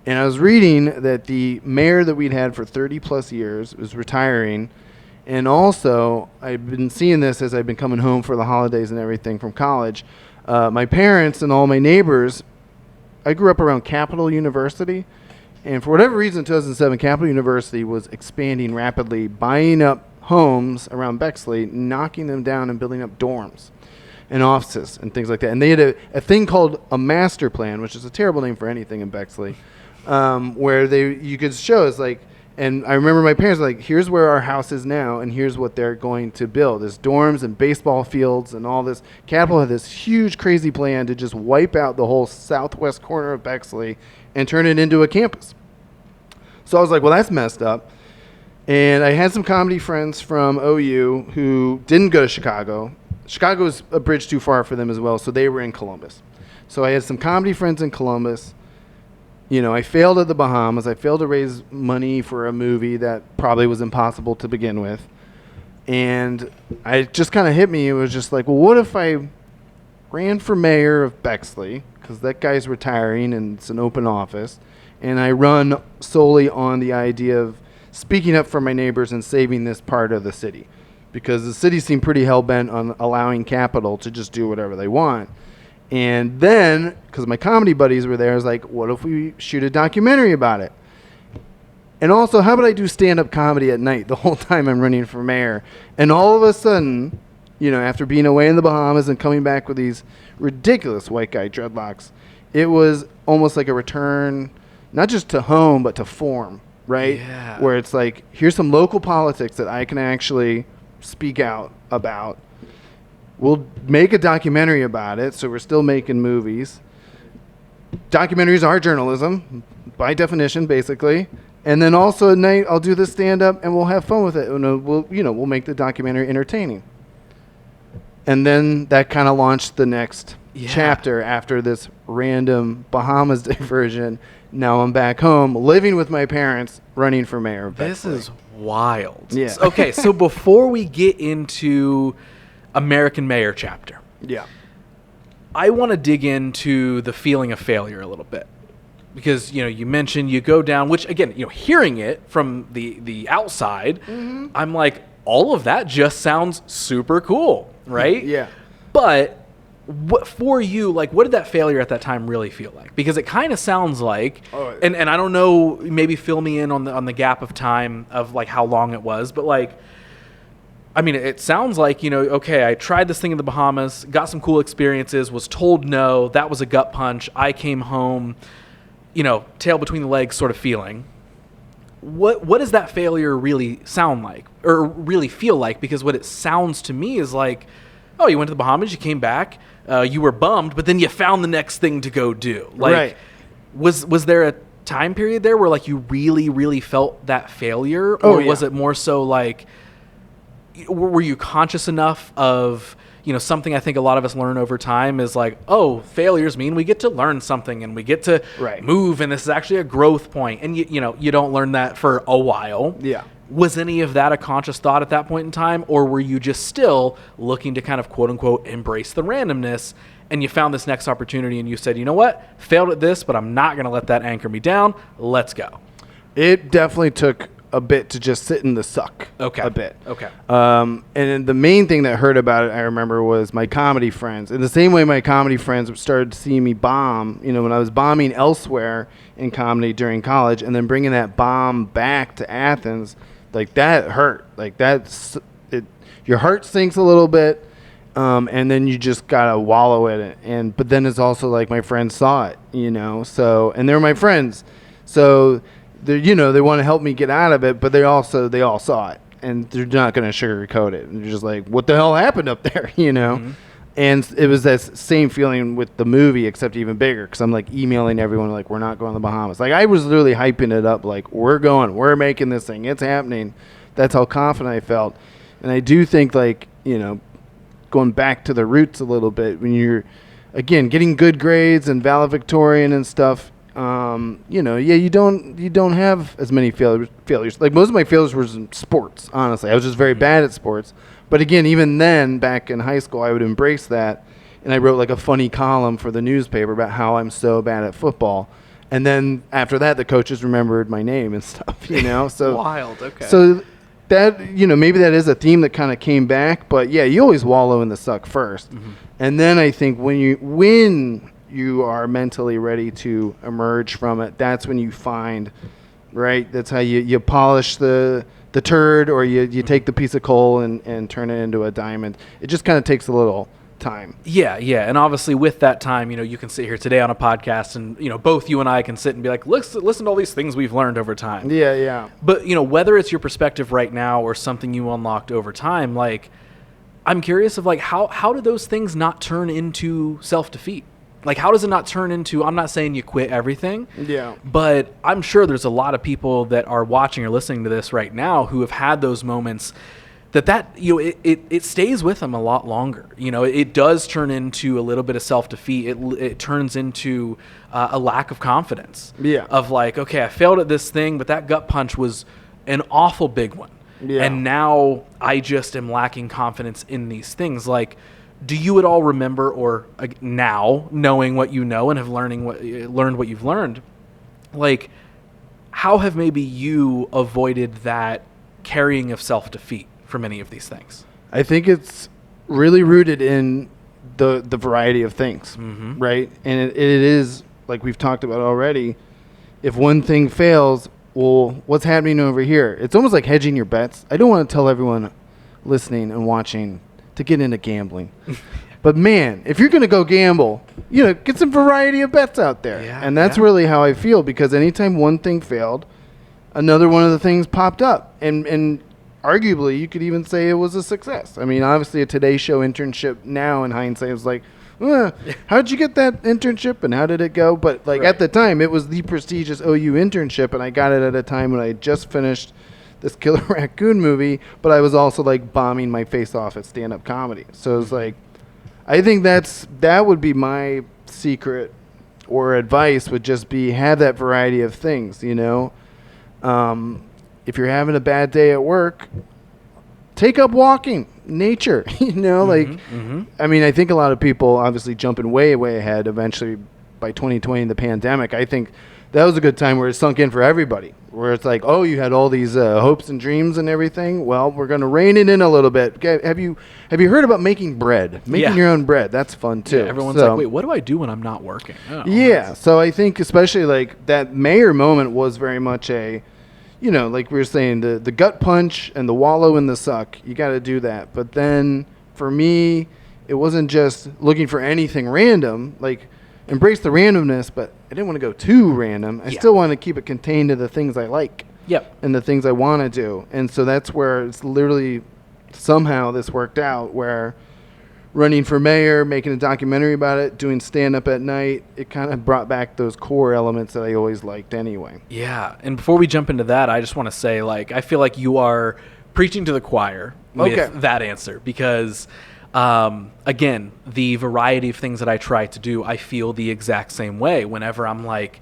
And I was reading that the mayor that we'd had for 30 plus years was retiring. And also, I've been seeing this as I've been coming home for the holidays and everything from college. My parents and all my neighbors, I grew up around Capital University. And for whatever reason, in 2007, Capital University was expanding rapidly, buying up homes around Bexley, knocking them down and building up dorms and offices and things like that. And they had a thing called a master plan, which is a terrible name for anything in Bexley, where you could show us like, and I remember my parents were like, here's where our house is now, and here's what they're going to build. There's dorms and baseball fields and all this. Capital had this huge, crazy plan to just wipe out the whole southwest corner of Bexley and turn it into a campus. So I was like, well, that's messed up. And I had some comedy friends from OU who didn't go to Chicago. Chicago was a bridge too far for them as well, so they were in Columbus. So I had some comedy friends in Columbus. I failed at the Bahamas. I failed to raise money for a movie that probably was impossible to begin with. And it just kind of hit me. It was just like, well, what if I ran for mayor of Bexley, because that guy's retiring and it's an open office, and I run solely on the idea of speaking up for my neighbors and saving this part of the city. Because the city seemed pretty hell-bent on allowing capital to just do whatever they want. And then, because my comedy buddies were there, I was like, what if we shoot a documentary about it? And also, how about I do stand-up comedy at night the whole time I'm running for mayor? And all of a sudden, after being away in the Bahamas and coming back with these ridiculous white guy dreadlocks, it was almost like a return, not just to home, but to form, right? Yeah. Where it's like, here's some local politics that I can actually speak out about. We'll make a documentary about it, so we're still making movies. Documentaries are journalism, by definition, basically. And then also at night, I'll do the stand-up, and we'll have fun with it. And we'll make the documentary entertaining. And then that kind of launched the next chapter after this random Bahamas diversion. Now I'm back home, living with my parents, running for mayor of Bexley. This is wild. Yeah. Okay, so before we get into American Mayor chapter. Yeah. I want to dig into the feeling of failure a little bit. Because, you mentioned you go down, which again, hearing it from the outside, I'm like, all of that just sounds super cool, right? Yeah. But for you, like, what did that failure at that time really feel like? Because it kind of sounds like, and I don't know, maybe fill me in on the gap of time of like how long it was, but like, I mean, it sounds like, okay, I tried this thing in the Bahamas, got some cool experiences, was told no, that was a gut punch. I came home, tail between the legs sort of feeling. What does that failure really sound like or really feel like? Because what it sounds to me is like, oh, you went to the Bahamas, you came back, you were bummed, but then you found the next thing to go do. Like, right. Was there a time period there where like you really, really felt that failure? Or was it more so like, were you conscious enough of, something I think a lot of us learn over time is like, oh, failures mean we get to learn something and we get to move, and this is actually a growth point. And you don't learn that for a while. Yeah. Was any of that a conscious thought at that point in time, or were you just still looking to kind of quote unquote embrace the randomness, and you found this next opportunity and you said, you know what, failed at this, but I'm not going to let that anchor me down. Let's go. It definitely took a bit to just sit in the suck. Okay. A bit. Okay. And then the main thing that hurt about it, I remember, was my comedy friends. In the same way my comedy friends started seeing me bomb, when I was bombing elsewhere in comedy during college and then bringing that bomb back to Athens, Like that hurt. Like that's it. Your heart sinks a little bit, and then you just gotta wallow in it. But then it's also like my friends saw it, you know. So and they're my friends, so they they want to help me get out of it. But they all saw it, and they're not gonna sugarcoat it. And they're just like, what the hell happened up there, you know? Mm-hmm. And it was that same feeling with the movie, except even bigger, because I'm like emailing everyone like, we're not going to the Bahamas. Like I was literally hyping it up, like we're making this thing, it's happening. That's how confident I felt. And I do think like going back to the roots a little bit, when you're again getting good grades and valedictorian and stuff, you don't have as many failures. Like most of my failures were in sports. Honestly, I was just very bad at sports. But again, even then, back in high school, I would embrace that, and I wrote like a funny column for the newspaper about how I'm so bad at football. And then after that, the coaches remembered my name and stuff, So wild, okay. So that maybe that is a theme that kind of came back. But yeah, you always wallow in the suck first, and then I think when you are mentally ready to emerge from it, that's when you find, right? That's how you polish the turd, or you take the piece of coal and turn it into a diamond. It just kind of takes a little time. Yeah. And obviously with that time, you can sit here today on a podcast and, both you and I can sit and be like, listen to all these things we've learned over time. Yeah. But, whether it's your perspective right now or something you unlocked over time, like, I'm curious of like, how do those things not turn into self-defeat? Like, how does it not turn into, I'm not saying you quit everything, but I'm sure there's a lot of people that are watching or listening to this right now who have had those moments it stays with them a lot longer. It does turn into a little bit of self-defeat. It turns into a lack of confidence. Yeah. Of like, okay, I failed at this thing, but that gut punch was an awful big one. Yeah. And now I just am lacking confidence in these things. Like, do you at all remember, or now knowing what you know and have learned what you've learned, like how have maybe you avoided that carrying of self-defeat from any of these things? I think it's really rooted in the variety of things, right? And it is, like we've talked about already, if one thing fails, well, what's happening over here? It's almost like hedging your bets. I don't want to tell everyone listening and watching to get into gambling. But man, if you're going to go gamble, get some variety of bets out there. Yeah, and that's really how I feel, because anytime one thing failed, another one of the things popped up. And arguably, you could even say it was a success. I mean, obviously a Today Show internship now in hindsight was like, how'd you get that internship and how did it go? But like at the time, it was the prestigious OU internship, and I got it at a time when I had just finished this killer raccoon movie, but I was also like bombing my face off at stand-up comedy. So it was like, I think that would be my secret or advice, would just be have that variety of things, If you're having a bad day at work, take up walking, nature, I mean, I think a lot of people obviously jumping way, way ahead eventually by 2020, the pandemic, I think that was a good time where it sunk in for everybody, where it's like, oh, you had all these hopes and dreams and everything. Well, we're going to rein it in a little bit. Okay, have you heard about making bread? Making your own bread. That's fun too. Yeah, everyone's like, wait, what do I do when I'm not working? Oh, yeah. So I think especially like that Mayor moment was very much a, like we were saying, the gut punch and the wallow in the suck. You got to do that. But then for me, it wasn't just looking for anything random, like embrace the randomness, but I didn't want to go too random. I still want to keep it contained to the things I like. Yep. And the things I want to do. And so that's where it's literally somehow this worked out, where running for mayor, making a documentary about it, doing stand-up at night, it kind of brought back those core elements that I always liked anyway. Yeah. And before we jump into that, I just want to say, like, I feel like you are preaching to the choir with that answer, because again, the variety of things that I try to do, I feel the exact same way. Whenever I'm like,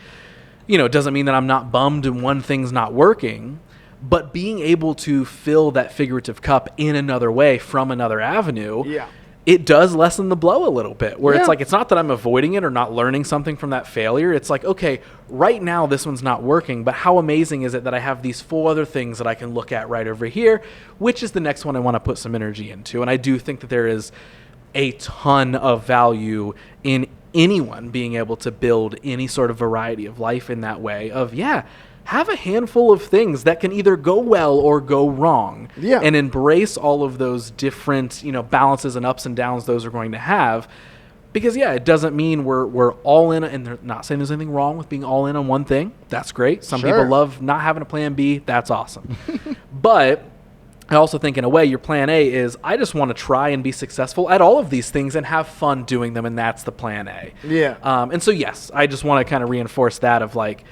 it doesn't mean that I'm not bummed and one thing's not working, but being able to fill that figurative cup in another way from another avenue, it does lessen the blow a little bit, where it's like, it's not that I'm avoiding it or not learning something from that failure. It's like, okay, right now this one's not working, but how amazing is it that I have these 4 other things that I can look at right over here, which is the next one I want to put some energy into. And I do think that there is a ton of value in anyone being able to build any sort of variety of life in that way of, have a handful of things that can either go well or go wrong. Yeah. And embrace all of those different, balances and ups and downs those are going to have. Because, it doesn't mean we're all in, and they're not saying there's anything wrong with being all in on one thing. That's great. Some people love not having a plan B. That's awesome. But I also think, in a way, your plan A is, I just want to try and be successful at all of these things and have fun doing them, and that's the plan A. Yeah. And so, yes, I just want to kind of reinforce that of, like,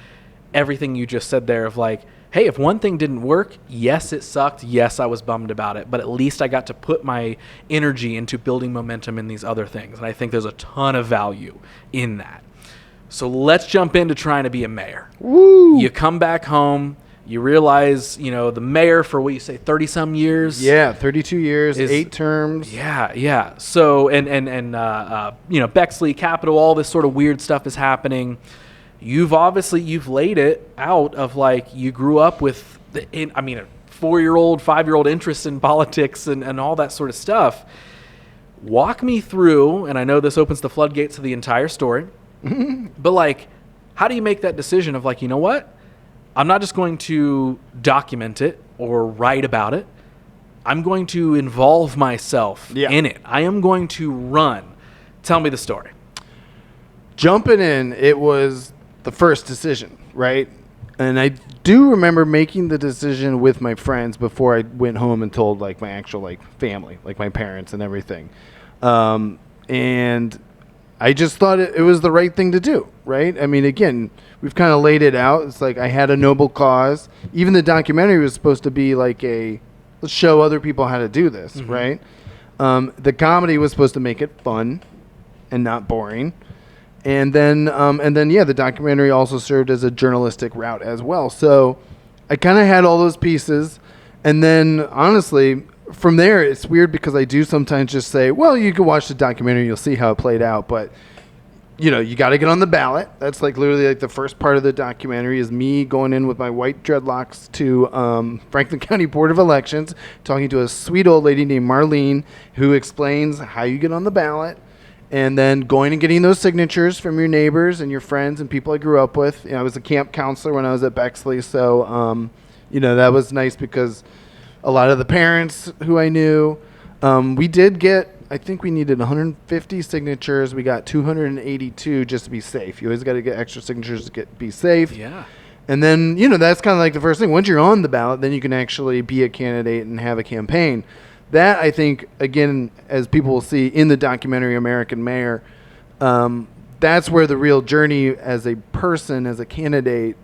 everything you just said there of, like, hey, if one thing didn't work, yes, it sucked. Yes, I was bummed about it. But at least I got to put my energy into building momentum in these other things. And I think there's a ton of value in that. So let's jump into trying to be a mayor. Woo! You come back home. You realize, the mayor for, 30-some years? Yeah, 32 years, 8 terms. Yeah. So, and Bexley, Capital, all this sort of weird stuff is happening. You've laid it out of, like, you grew up with, a 4-year-old, 5-year-old interest in politics and all that sort of stuff. Walk me through, and I know this opens the floodgates to the entire story, but, like, how do you make that decision of, like, you know what? I'm not just going to document it or write about it. I'm going to involve myself in it. I am going to run. Tell me the story. Jumping in, it was the first decision, right? And I do remember making the decision with my friends before I went home and told, like, my actual, like, family, like my parents and everything. And I just thought it was the right thing to do, right? I mean, again, we've kind of laid it out. It's like I had a noble cause. Even the documentary was supposed to be like let's show other people how to do this, right? The comedy was supposed to make it fun and not boring. And then, the documentary also served as a journalistic route as well. So I kind of had all those pieces. And then, honestly, from there, it's weird because I do sometimes just say, well, you can watch the documentary, you'll see how it played out. But, you got to get on the ballot. That's like literally like the first part of the documentary is me going in with my white dreadlocks to Franklin County Board of Elections, talking to a sweet old lady named Marlene who explains how you get on the ballot. And then going and getting those signatures from your neighbors and your friends and people I grew up with. I was a camp counselor when I was at Bexley, so that was nice because a lot of the parents who I knew, we did get, I think we needed 150 signatures. We got 282 just to be safe. You always got to get extra signatures to be safe. Yeah. And then, that's kind of like the first thing. Once you're on the ballot, then you can actually be a candidate and have a campaign. That, I think, again, as people will see in the documentary American Mayor, that's where the real journey as a person, as a candidate,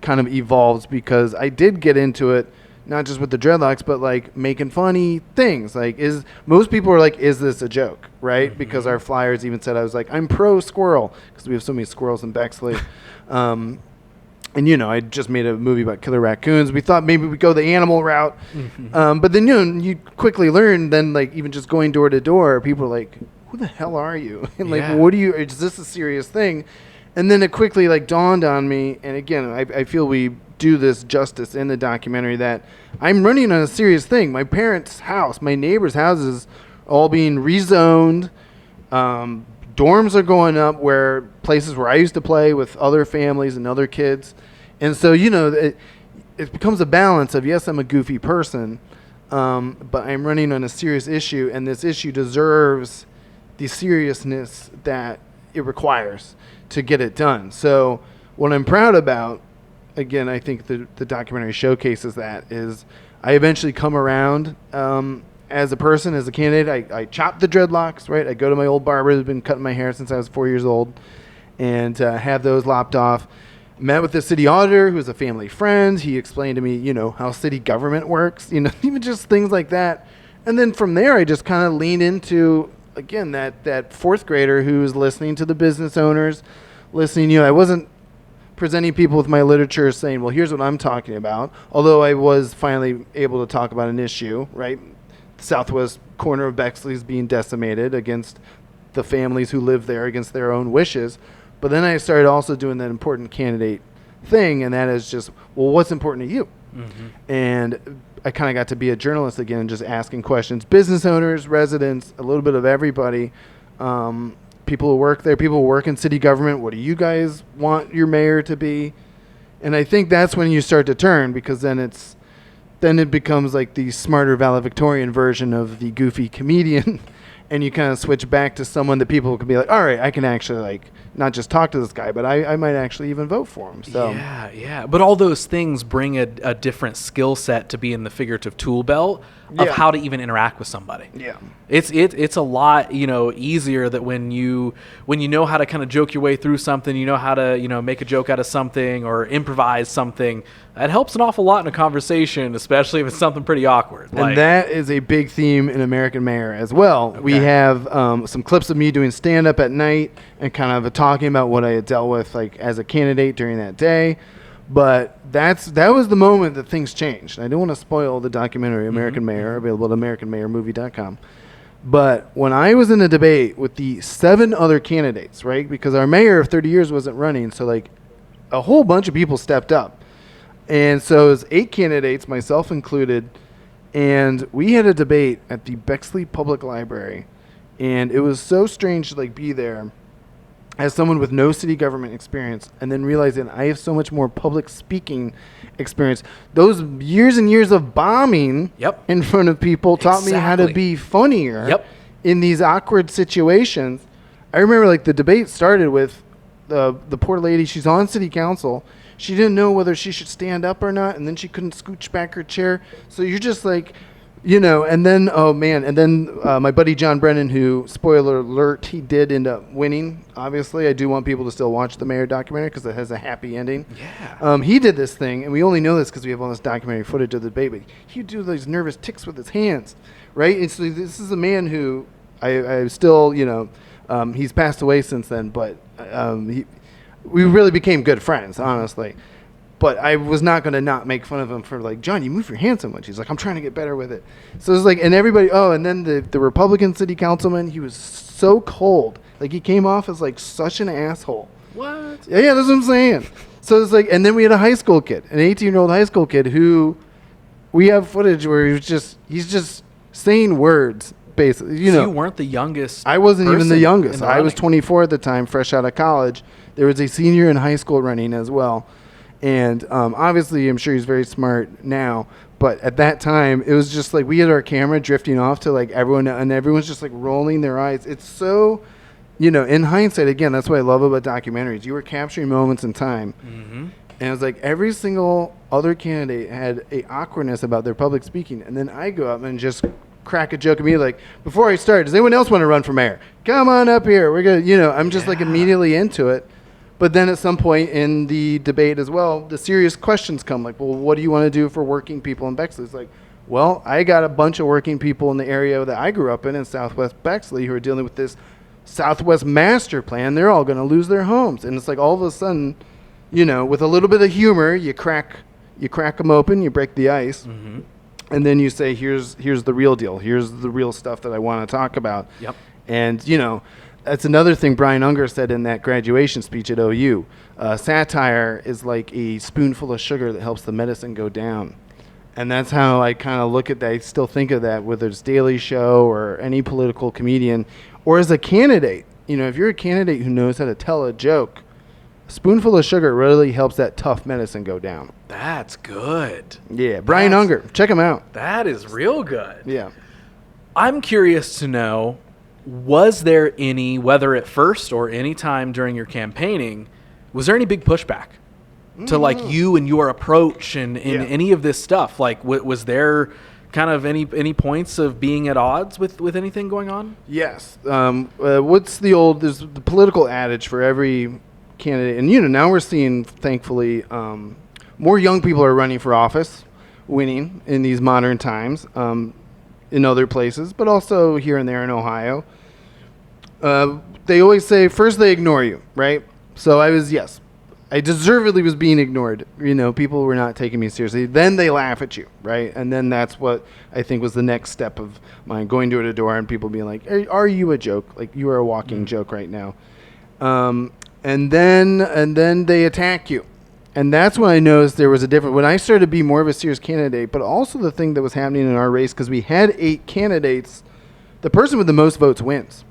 kind of evolves because I did get into it, not just with the dreadlocks, but, like, making funny things. Like, most people are like, is this a joke, right? Because our flyers even said, I was like, I'm pro-squirrel because we have so many squirrels in Bexley. And, I just made a movie about killer raccoons. We thought maybe we'd go the animal route. But then, you quickly learn then, like, even just going door to door, people are like, who the hell are you? And, like, is this a serious thing? And then it quickly, like, dawned on me. And, again, I feel we do this justice in the documentary that I'm running on a serious thing. My parents' house, my neighbors' houses all being rezoned. Dorms are going up where places where I used to play with other families and other kids. And so, it becomes a balance of, yes, I'm a goofy person, but I'm running on a serious issue, and this issue deserves the seriousness that it requires to get it done. So what I'm proud about, again, I think the documentary showcases that, is I eventually come around as a person, as a candidate. I chop the dreadlocks, right? I go to my old barber who's been cutting my hair since I was 4 years old and have those lopped off. Met with the city auditor, who's a family friend. He explained to me, how city government works, even just things like that. And then from there, I just kind of leaned into, again, that fourth grader who's listening to the business owners, listening, I wasn't presenting people with my literature saying, well, here's what I'm talking about. Although I was finally able to talk about an issue, right? The southwest corner of Bexley is being decimated against the families who live there, against their own wishes. But then I started also doing that important candidate thing, and that is just, well, what's important to you? And I kind of got to be a journalist again, just asking questions. Business owners, residents, a little bit of everybody. People who work there, people who work in city government. What do you guys want your mayor to be? And I think that's when you start to turn, because then it becomes like the smarter valedictorian version of the goofy comedian. And you kind of switch back to someone that people can be like, all right, I can actually like not just talk to this guy, but I might actually even vote for him. So yeah. But all those things bring a different skill set to be in the figurative tool belt of how to even interact with somebody. Yeah. It's a lot, easier that when you know how to kind of joke your way through something, you know how to, make a joke out of something or improvise something. That helps an awful lot in a conversation, especially if it's something pretty awkward. And that is a big theme in American Mayor as well. Okay. We have some clips of me doing stand-up at night and kind of talking about what I had dealt with like as a candidate during that day. But that was the moment that things changed. I don't want to spoil the documentary American Mayor, available at AmericanMayorMovie.com. But when I was in a debate with the 7 other candidates, right, because our mayor of 30 years wasn't running, so like a whole bunch of people stepped up. And so it was 8 candidates, myself included, and we had a debate at the Bexley Public Library. And it was so strange to like be there as someone with no city government experience, and then realizing I have so much more public speaking experience. Those years and years of bombing in front of people taught me how to be funnier in these awkward situations. I remember like the debate started with the poor lady. She's on city council. She didn't know whether she should stand up or not, and then she couldn't scooch back her chair. So you're just like, and then, my buddy John Brennan, who, spoiler alert, he did end up winning. Obviously, I do want people to still watch the Mayor documentary because it has a happy ending. Yeah. He did this thing, and we only know this because we have all this documentary footage of the debate, but he would do these nervous ticks with his hands, right? And so this is a man who I still, he's passed away since then, but we really became good friends, honestly. But I was not going to not make fun of him for like, John, you move your hand so much. He's like, I'm trying to get better with it. So it's like, and everybody, and then the Republican city councilman, he was so cold. Like he came off as like such an asshole. What? Yeah, that's what I'm saying. So it's like, and then we had a high school kid, an 18-year-old high school kid who we have footage where he's just saying words, basically. So you weren't the youngest. I wasn't even the youngest. I was 24 at the time, fresh out of college. There was a senior in high school running as well. And obviously, I'm sure he's very smart now. But at that time, it was just like we had our camera drifting off to like everyone, and everyone's just like rolling their eyes. It's so, in hindsight, again, that's what I love about documentaries. You were capturing moments in time. Mm-hmm. And it was like every single other candidate had a awkwardness about their public speaking. And then I go up and just crack a joke at me like, before I start, does anyone else want to run for mayor? Come on up here. We're going to, I'm just like immediately into it. But then at some point in the debate as well, the serious questions come like, well, what do you want to do for working people in Bexley? It's like, well, I got a bunch of working people in the area that I grew up in Southwest Bexley, who are dealing with this Southwest master plan. They're all going to lose their homes. And it's like all of a sudden, with a little bit of humor, you crack them open, you break the ice. Mm-hmm. And then you say, here's the real deal. Here's the real stuff that I want to talk about. Yep. And, that's another thing Brian Unger said in that graduation speech at OU. Satire is like a spoonful of sugar that helps the medicine go down. And that's how I kind of look at that. I still think of that, whether it's Daily Show or any political comedian. Or as a candidate, if you're a candidate who knows how to tell a joke, a spoonful of sugar really helps that tough medicine go down. That's good. Yeah, Brian Unger. Check him out. That is real good. Yeah. I'm curious to know, was there any, whether at first or any time during your campaigning, was there any big pushback to like you and your approach and any of this stuff? Like, was there kind of any points of being at odds with anything going on? Yes. There's the political adage for every candidate. And, now we're seeing, thankfully, more young people are running for office, winning in these modern times. In other places, but also here and there in Ohio. They always say, first they ignore you, right? So I deservedly was being ignored. People were not taking me seriously. Then they laugh at you, right? And then that's what I think was the next step of mine, going door to door and people being like, are you a joke? Like, you are a walking joke right now. And then they attack you. And that's when I noticed there was a difference. When I started to be more of a serious candidate, but also the thing that was happening in our race, because we had 8 candidates, the person with the most votes wins.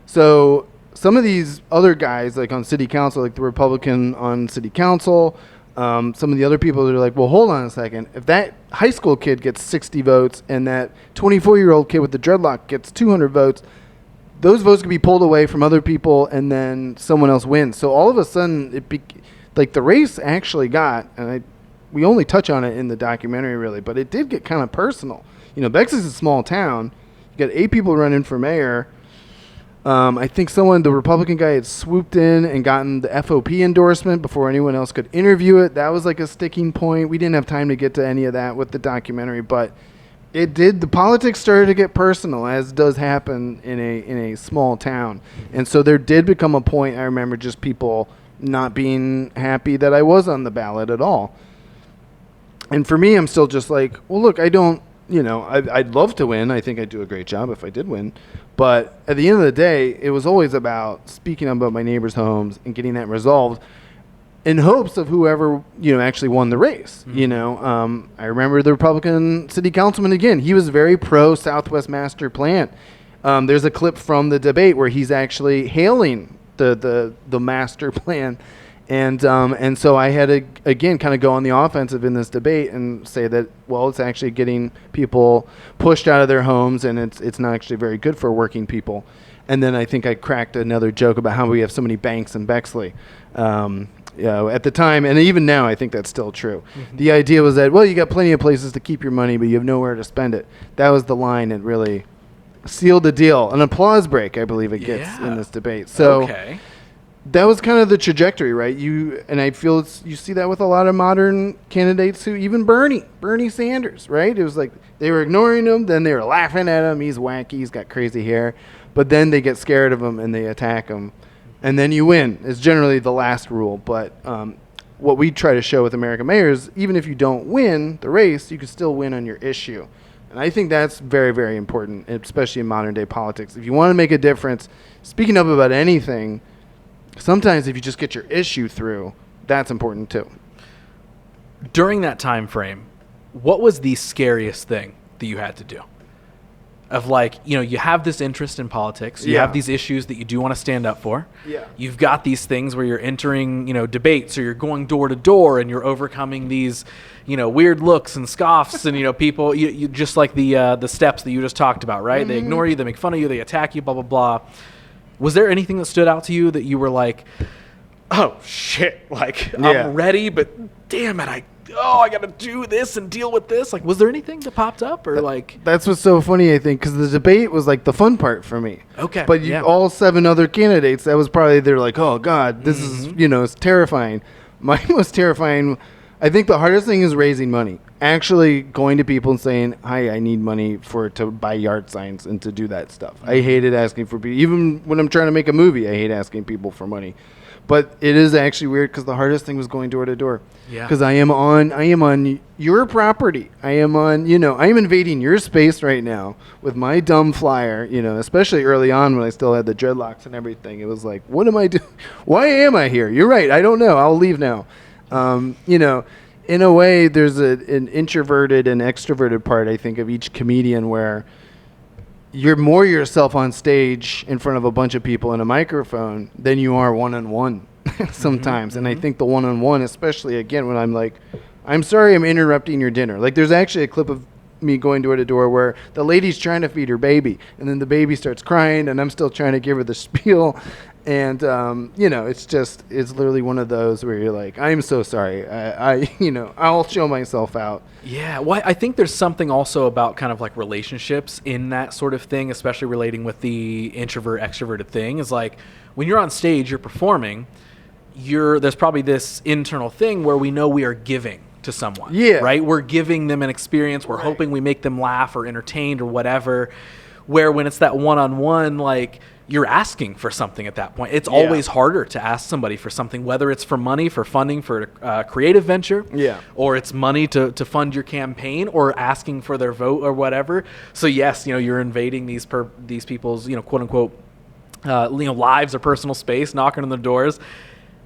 So some of these other guys, like on city council, like the Republican on city council, Some of the other people that are like, well, hold on a second. If that high school kid gets 60 votes and that 24-year-old kid with the dreadlock gets 200 votes, those votes could be pulled away from other people and then someone else wins. So all of a sudden, the race actually got, and we only touch on it in the documentary really, but it did get kind of personal. Bexley's a small town. You got 8 people running for mayor. I think the Republican guy had swooped in and gotten the FOP endorsement before anyone else could interview it. That was like a sticking point. We didn't have time to get to any of that with the documentary, but the politics started to get personal, as does happen in a small town. And so there did become a point, I remember, just people not being happy that I was on the ballot at all. And for me, I'm still just like, well, look, I'd love to win. I think I'd do a great job if I did win. But at the end of the day, it was always about speaking about my neighbors' homes and getting that resolved in hopes of whoever, actually won the race. Mm-hmm. I remember the Republican city councilman again. He was very pro Southwest Master Plan. There's a clip from the debate where he's actually hailing the master plan. And so I had to, again, kind of go on the offensive in this debate and say that, well, it's actually getting people pushed out of their homes, and it's not actually very good for working people. And then I think I cracked another joke about how we have so many banks in Bexley. At the time, and even now, I think that's still true. Mm-hmm. The idea was that, well, you got plenty of places to keep your money, but you have nowhere to spend it. That was the line that really sealed the deal. An applause break, I believe it gets in this debate. So. Okay. That was kind of the trajectory, right? And I feel you see that with a lot of modern candidates who, even Bernie Sanders, right? It was like they were ignoring him, then they were laughing at him. He's wacky, he's got crazy hair, but then they get scared of him and they attack him, and then you win. It's generally the last rule. But what we try to show with American mayors, even if you don't win the race, you can still win on your issue. And I think that's very, very important, especially in modern day politics. If you want to make a difference, speaking up about anything, sometimes if you just get your issue through, that's important too. During that time frame, what was the scariest thing that you had to do? Of you have this interest in politics. You have these issues that you do want to stand up for. Yeah. You've got these things where you're entering, debates, or you're going door to door and you're overcoming these, weird looks and scoffs and, people, you just like the steps that you just talked about, right? Mm-hmm. They ignore you, they make fun of you, they attack you, blah, blah, blah. Was there anything that stood out to you that you were like, oh, shit, I'm ready, but damn it, I got to do this and deal with this? Was there anything that popped up? Or That's what's so funny, I think, because the debate was the fun part for me. Okay. But all 7 other candidates, that was probably, they're like, oh, God, this is, it's terrifying. Mine was terrifying. I think the hardest thing is raising money. Actually going to people and saying, hi, I need money to buy yard signs and to do that stuff. I hated asking for people. Even when I'm trying to make a movie, I hate asking people for money. But it is actually weird because the hardest thing was going door to door. Yeah. Because I am on your property. I am invading your space right now with my dumb flyer, especially early on when I still had the dreadlocks and everything. It was like, what am I doing? Why am I here? You're right. I don't know. I'll leave now. In a way, there's an introverted and extroverted part, I think, of each comedian where you're more yourself on stage in front of a bunch of people in a microphone than you are one-on-one sometimes. Mm-hmm. And I think the one-on-one, especially, again, when I'm like, I'm sorry I'm interrupting your dinner. There's actually a clip of me going door to door where the lady's trying to feed her baby, and then the baby starts crying, and I'm still trying to give her the spiel. And, it's literally one of those where you're like, I'm so sorry. I'll show myself out. Yeah. Well, I think there's something also about kind of relationships in that sort of thing, especially relating with the introvert extroverted thing, is when you're on stage, you're performing, there's probably this internal thing where we know we are giving to someone. Yeah. Right. We're giving them an experience. We're hoping we make them laugh or entertained or whatever, where when it's that one-on-one, you're asking for something at that point. It's always harder to ask somebody for something, whether it's for money, for funding, for a creative venture, or it's money to fund your campaign, or asking for their vote or whatever. So yes, you're invading these people's, quote unquote, lives or personal space, knocking on the doors.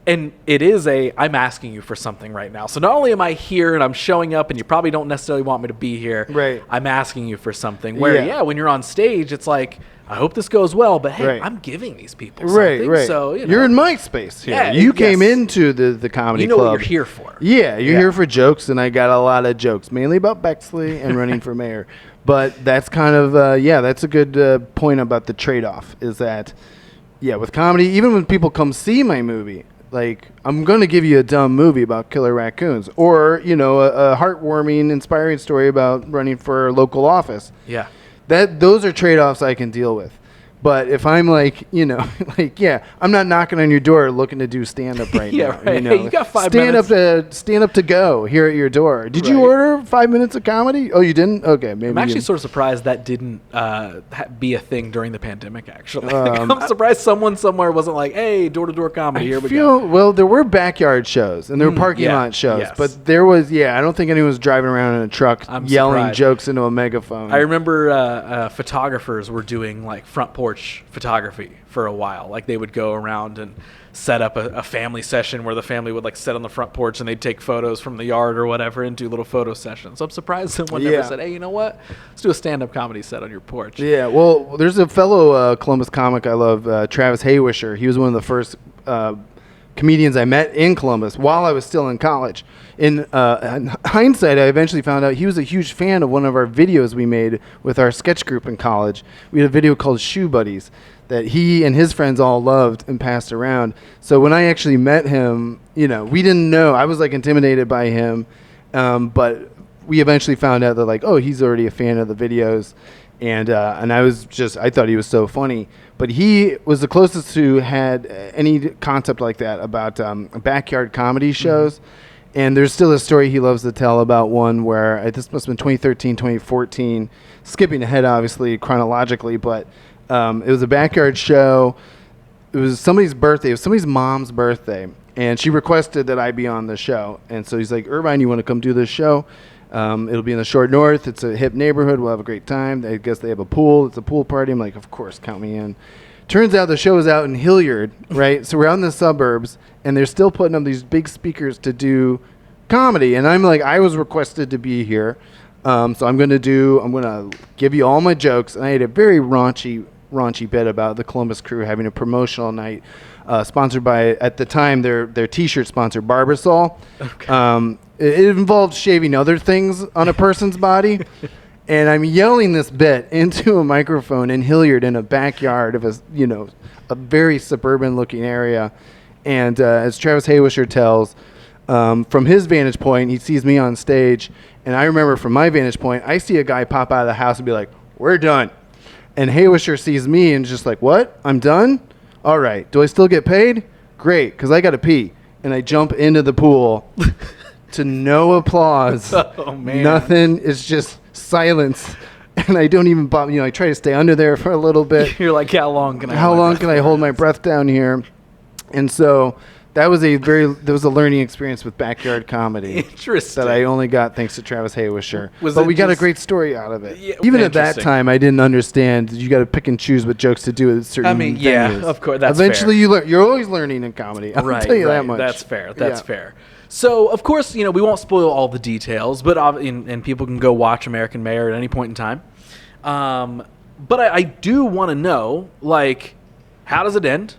And it is I'm asking you for something right now. So not only am I here and I'm showing up and you probably don't necessarily want me to be here. Right. I'm asking you for something. Where, when you're on stage, it's like, I hope this goes well, but hey, I'm giving these people something. Right. So, you're in my space here. Yeah, you came into the comedy club. You know what you're here for. Yeah, you're here for jokes, and I got a lot of jokes, mainly about Bexley and running for mayor. But that's kind of, that's a good point about the trade-off, is that, with comedy, even when people come see my movie, like, I'm going to give you a dumb movie about killer raccoons, or, a heartwarming, inspiring story about running for local office. Yeah. Those are trade-offs I can deal with. But if I'm like, I'm not knocking on your door looking to do stand-up right now. Right. Hey, you got 5 minutes. Stand up to go here at your door. Did you order 5 minutes of comedy? Oh, you didn't? Okay, maybe. I'm actually sort of surprised that didn't be a thing during the pandemic, actually. I'm surprised someone somewhere wasn't like, hey, door-to-door comedy, here we go. Well, there were backyard shows, and there were parking lot shows. Yes. But there was, I don't think anyone was driving around in a truck yelling jokes into a megaphone. I remember photographers were doing, like, front porch photography for a while. Like, they would go around and set up a family session where the family would, like, sit on the front porch and they'd take photos from the yard or whatever and do little photo sessions. So I'm surprised someone never said, hey, you know what? Let's do a stand-up comedy set on your porch. Yeah, well, there's a fellow Columbus comic I love, Travis Haywisher. He was one of the first comedians I met in Columbus while I was still in college. In hindsight, I eventually found out he was a huge fan of one of our videos we made with our sketch group in college. We had a video called Shoe Buddies that he and his friends all loved and passed around. So when I actually met him, we didn't know. I was like intimidated by him, but we eventually found out that, like, oh, he's already a fan of the videos. And I thought he was so funny. But he was the closest who had any concept like that about backyard comedy shows. Mm-hmm. And there's still a story he loves to tell about one where, this must have been 2013, 2014, skipping ahead, obviously, chronologically, but it was a backyard show. It was somebody's birthday. It was somebody's mom's birthday. And she requested that I be on the show. And so he's like, Irvine, you want to come do this show? It'll be in the Short North. It's a hip neighborhood. We'll have a great time. I guess they have a pool. It's a pool party. I'm like, of course, count me in. Turns out the show is out in Hilliard, right? So we're out in the suburbs, and they're still putting up these big speakers to do comedy. And I'm like, I was requested to be here. So I'm going to give you all my jokes. And I had a very raunchy bit about the Columbus Crew having a promotional night sponsored by, at the time, their T-shirt sponsor, Barbasol. Okay. It involved shaving other things on a person's body. And I'm yelling this bit into a microphone in Hilliard in a backyard of a very suburban-looking area. And as Travis Haywisher tells, from his vantage point, he sees me on stage. And I remember from my vantage point, I see a guy pop out of the house and be like, we're done. And Haywisher sees me and just like, what? I'm done? All right. Do I still get paid? Great, because I got to pee. And I jump into the pool to no applause. Oh, man. Nothing. It's just silence. And I don't even bother. I try to stay under there for a little bit. You're like, how long can I hold my breath down here? And so that was a learning experience with backyard comedy. Interesting. That I only got thanks to Travis Haywisher. But we got a great story out of it. Yeah, even at that time, I didn't understand you got to pick and choose what jokes to do at certain venues. Yeah, of course. That's Eventually, fair. you learn. You're always learning in comedy. I'll tell you that much. That's fair. That's fair. So, of course, we won't spoil all the details, but and people can go watch American Mayor at any point in time. But I do want to know, like, how does it end?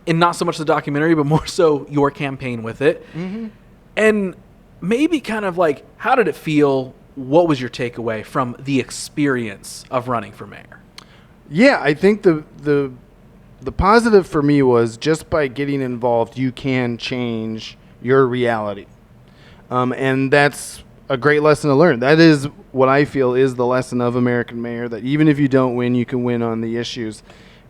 And not so much the documentary, but more so your campaign with it. Mm-hmm. And maybe kind of like, how did it feel? What was your takeaway from the experience of running for mayor? Yeah, I think the positive for me was just by getting involved, you can change your reality. And that's a great lesson to learn. That is what I feel is the lesson of American Mayor, that even if you don't win, you can win on the issues.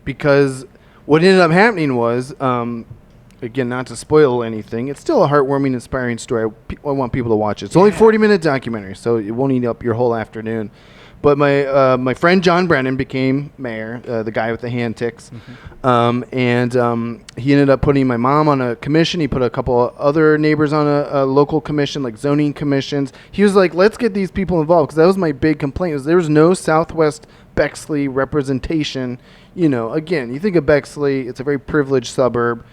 Because what ended up happening was, again, not to spoil anything, it's still a heartwarming, inspiring story. I want people to watch it. It's only a 40-minute documentary, so it won't eat up your whole afternoon. But my friend John Brennan became mayor, the guy with the hand ticks. Mm-hmm. And he ended up putting my mom on a commission. He put a couple of other neighbors on a local commission, like zoning commissions. He was like, let's get these people involved, because that was my big complaint, was there was no Southwest Bexley representation. Again, you think of Bexley, it's a very privileged suburb.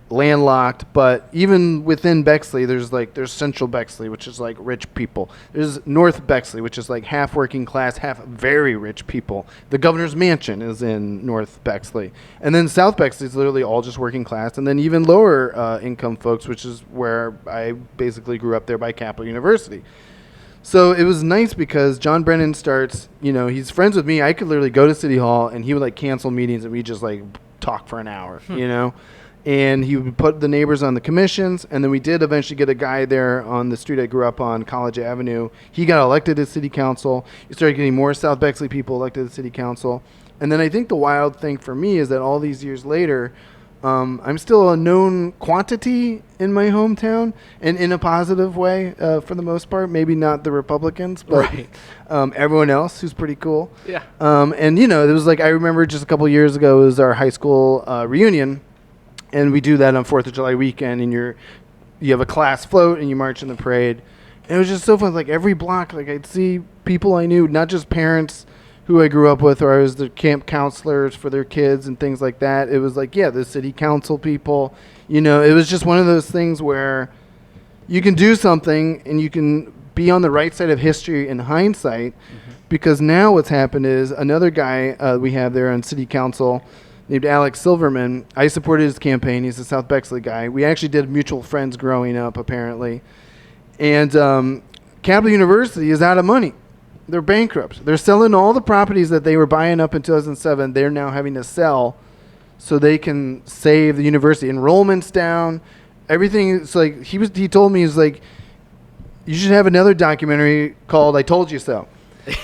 landlocked, but even within Bexley, there's Central Bexley, which is like rich people. There's North Bexley, which is like half working class, half very rich people. The governor's mansion is in North Bexley. And then South Bexley is literally all just working class. And then even lower income folks, which is where I basically grew up there by Capital University. So it was nice because John Brennan starts, he's friends with me. I could literally go to City Hall and he would like cancel meetings and we just like talk for an hour, And he would put the neighbors on the commissions, and then we did eventually get a guy there on the street I grew up on, College Avenue. He got elected to city council. You started getting more South Bexley people elected to city council. And then I think the wild thing for me is that all these years later, I'm still a known quantity in my hometown, and in a positive way for the most part. Maybe not the Republicans, but everyone else who's pretty cool. Yeah. And, it was like I remember just a couple years ago, it was our high school reunion. And we do that on 4th of July weekend, and you have a class float, and you march in the parade. And it was just so fun. Like, every block, like, I'd see people I knew, not just parents who I grew up with, or I was the camp counselors for their kids and things like that. It was like, the city council people. It was just one of those things where you can do something, and you can be on the right side of history in hindsight, because now what's happened is another guy we have there on city council named Alex Silverman. I supported his campaign. He's a South Bexley guy. We actually did mutual friends growing up, apparently. And Capital University is out of money. They're bankrupt. They're selling all the properties that they were buying up in 2007. They're now having to sell so they can save the university. Enrollment's down. Everything is like, he told me, he's like, you should have another documentary called I Told You So.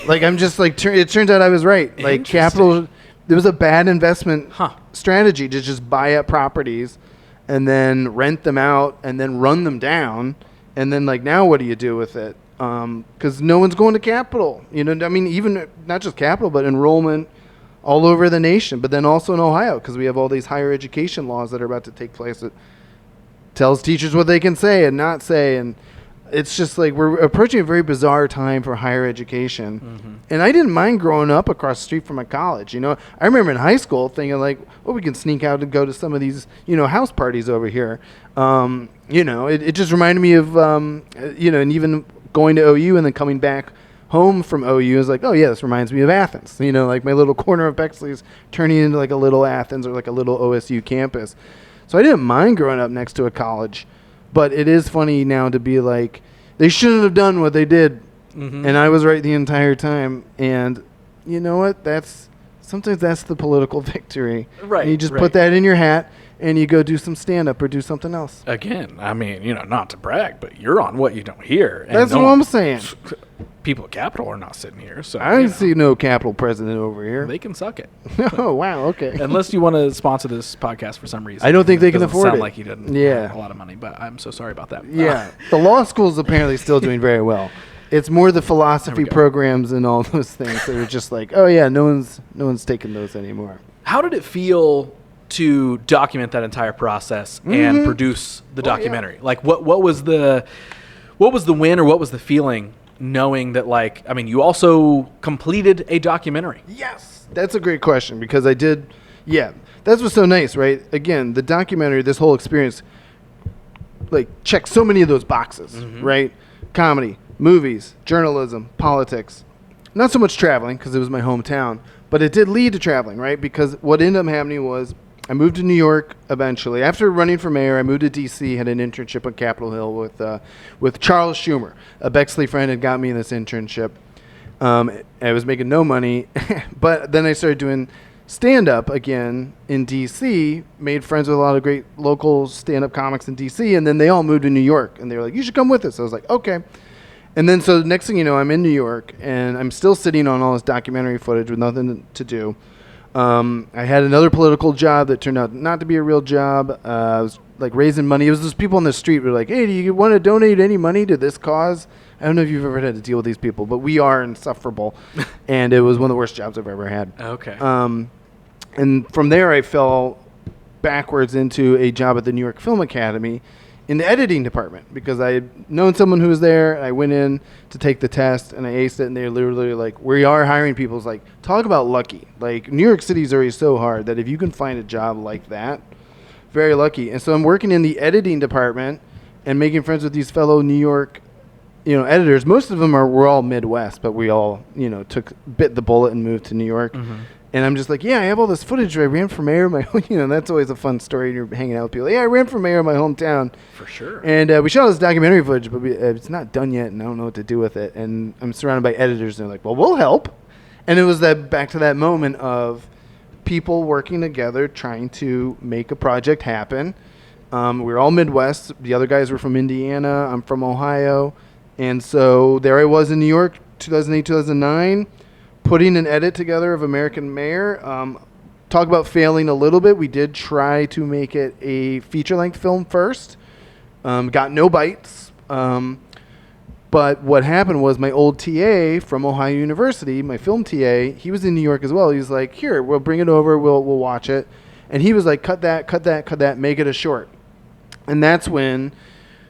Like, I'm just like, it turns out I was right. Like, Capital... It was a bad investment strategy to just buy up properties and then rent them out and then run them down. And then, like, now what do you do with it? Because no one's going to Capital. Even not just Capital, but enrollment all over the nation. But then also in Ohio, because we have all these higher education laws that are about to take place that tells teachers what they can say and not say. And it's just like we're approaching a very bizarre time for higher education. And I didn't mind growing up across the street from a college. I remember in high school thinking like, well, we can sneak out and go to some of these, house parties over here. It just reminded me of, and even going to OU and then coming back home from OU is like, oh, yeah, this reminds me of Athens. Like my little corner of Bexley is turning into like a little Athens or like a little OSU campus. So I didn't mind growing up next to a college. But it is funny now to be like, they shouldn't have done what they did. And I was right the entire time. And you know what? Sometimes that's the political victory. Right. And you just put that in your hat and you go do some stand-up or do something else. Again, not to brag, but you're on what you don't hear. And that's what I'm saying. People at Capitol are not sitting here. So I didn't see no Capitol president over here. They can suck it. Oh, wow, okay. Unless you want to sponsor this podcast for some reason. I don't think they can afford it. Sound like you didn't have a lot of money, but I'm so sorry about that. Yeah. The law school is apparently still doing very well. It's more the philosophy programs and all those things that are just like, oh, yeah, no one's taking those anymore. How did it feel to document that entire process and produce the documentary? Yeah. Like, what was the win or what was the feeling knowing that, like, you also completed a documentary? Yes. That's a great question because I did. Yeah. That's what's so nice, right? Again, the documentary, this whole experience, like, checks so many of those boxes, right? Comedy, movies, journalism, politics. Not so much traveling because it was my hometown, but it did lead to traveling, right? Because what ended up happening was I moved to New York eventually. After running for mayor, I moved to D.C., had an internship on Capitol Hill with Charles Schumer. A Bexley friend had got me in this internship. I was making no money, but then I started doing stand-up again in D.C., made friends with a lot of great local stand-up comics in D.C., and then they all moved to New York, and they were like, you should come with us. I was like, okay. And then so next thing you know, I'm in New York, and I'm still sitting on all this documentary footage with nothing to do. I had another political job that turned out not to be a real job. I was like raising money. It was those people on the street who were like, hey, do you want to donate any money to this cause? I don't know if you've ever had to deal with these people, but we are insufferable. And it was one of the worst jobs I've ever had. Okay. And from there, I fell backwards into a job at the New York Film Academy in the editing department because I had known someone who was there. And I went in to take the test and I aced it. And they're literally like, we are hiring people. It's like, talk about lucky. Like, New York City is already so hard that if you can find a job like that, very lucky. And so I'm working in the editing department and making friends with these fellow New York, editors. Most of them we're all Midwest, but we all, bit the bullet and moved to New York. Mm-hmm. And I'm just like, I have all this footage. I ran for mayor of my, that's always a fun story. You're hanging out with people. Yeah, I ran for mayor of my hometown. For sure. And we shot this documentary footage, but it's not done yet, and I don't know what to do with it. And I'm surrounded by editors, and they're like, well, we'll help. And it was back to that moment of people working together, trying to make a project happen. We were all Midwest. The other guys were from Indiana. I'm from Ohio. And so there I was in New York, 2008, 2009. Putting an edit together of American Mayor. Talk about failing a little bit. We did try to make it a feature-length film first. Got no bites. But what happened was my old TA from Ohio University, my film TA, he was in New York as well. He was like, here, we'll bring it over. We'll watch it. And he was like, cut that, make it a short. And that's when...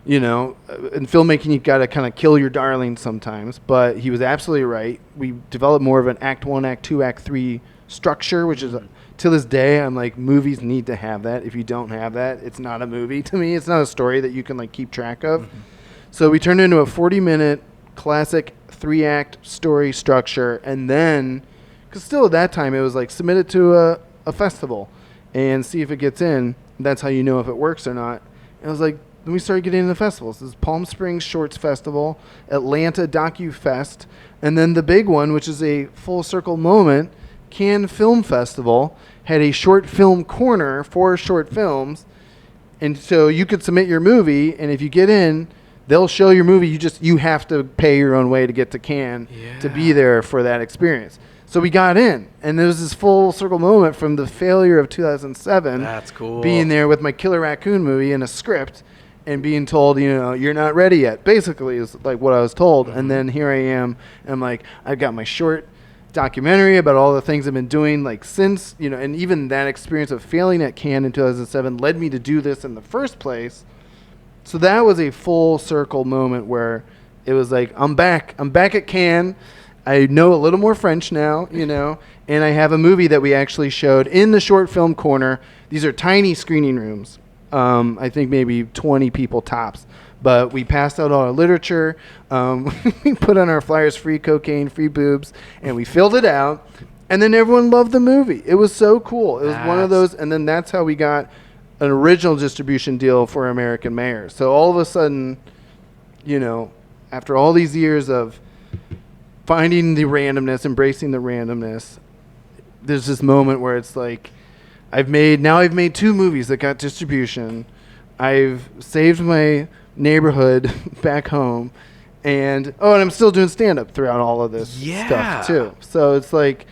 in filmmaking, you've got to kind of kill your darlings sometimes. But he was absolutely right. We developed more of an Act 1, Act 2, Act 3 structure, which is, to this day, I'm like, movies need to have that. If you don't have that, it's not a movie to me. It's not a story that you can, keep track of. Mm-hmm. So we turned it into a 40-minute classic 3-act story structure. And then, because still at that time, it was submit it to a festival and see if it gets in. That's how you know if it works or not. And I was like, then we started getting into festivals. This is Palm Springs Shorts Festival, Atlanta Docu Fest, and then the big one, which is a full circle moment, Cannes Film Festival, had a short film corner for short films. And so you could submit your movie, and if you get in, they'll show your movie. You have to pay your own way to get to Cannes to be there for that experience. So we got in, and there was this full circle moment from the failure of 2007. That's cool. Being there with my Killer Raccoon movie and a script. And being told, you're not ready yet, basically is what I was told. Mm-hmm. And then here I am. And I'm like, I've got my short documentary about all the things I've been doing since, and even that experience of failing at Cannes in 2007 led me to do this in the first place. So that was a full circle moment where it was like, I'm back at Cannes. I know a little more French now, and I have a movie that we actually showed in the short film corner. These are tiny screening rooms. I think maybe 20 people tops. But we passed out all our literature. We put on our flyers, free cocaine, free boobs, and we filled it out. And then everyone loved the movie. It was so cool. It was one of those. And then that's how we got an original distribution deal for American Mayor. So all of a sudden, after all these years of finding the randomness, embracing the randomness, there's this moment where it's like, I've made 2 movies that got distribution. I've saved my neighborhood back home, and I'm still doing stand-up throughout all of this stuff too. So it's like,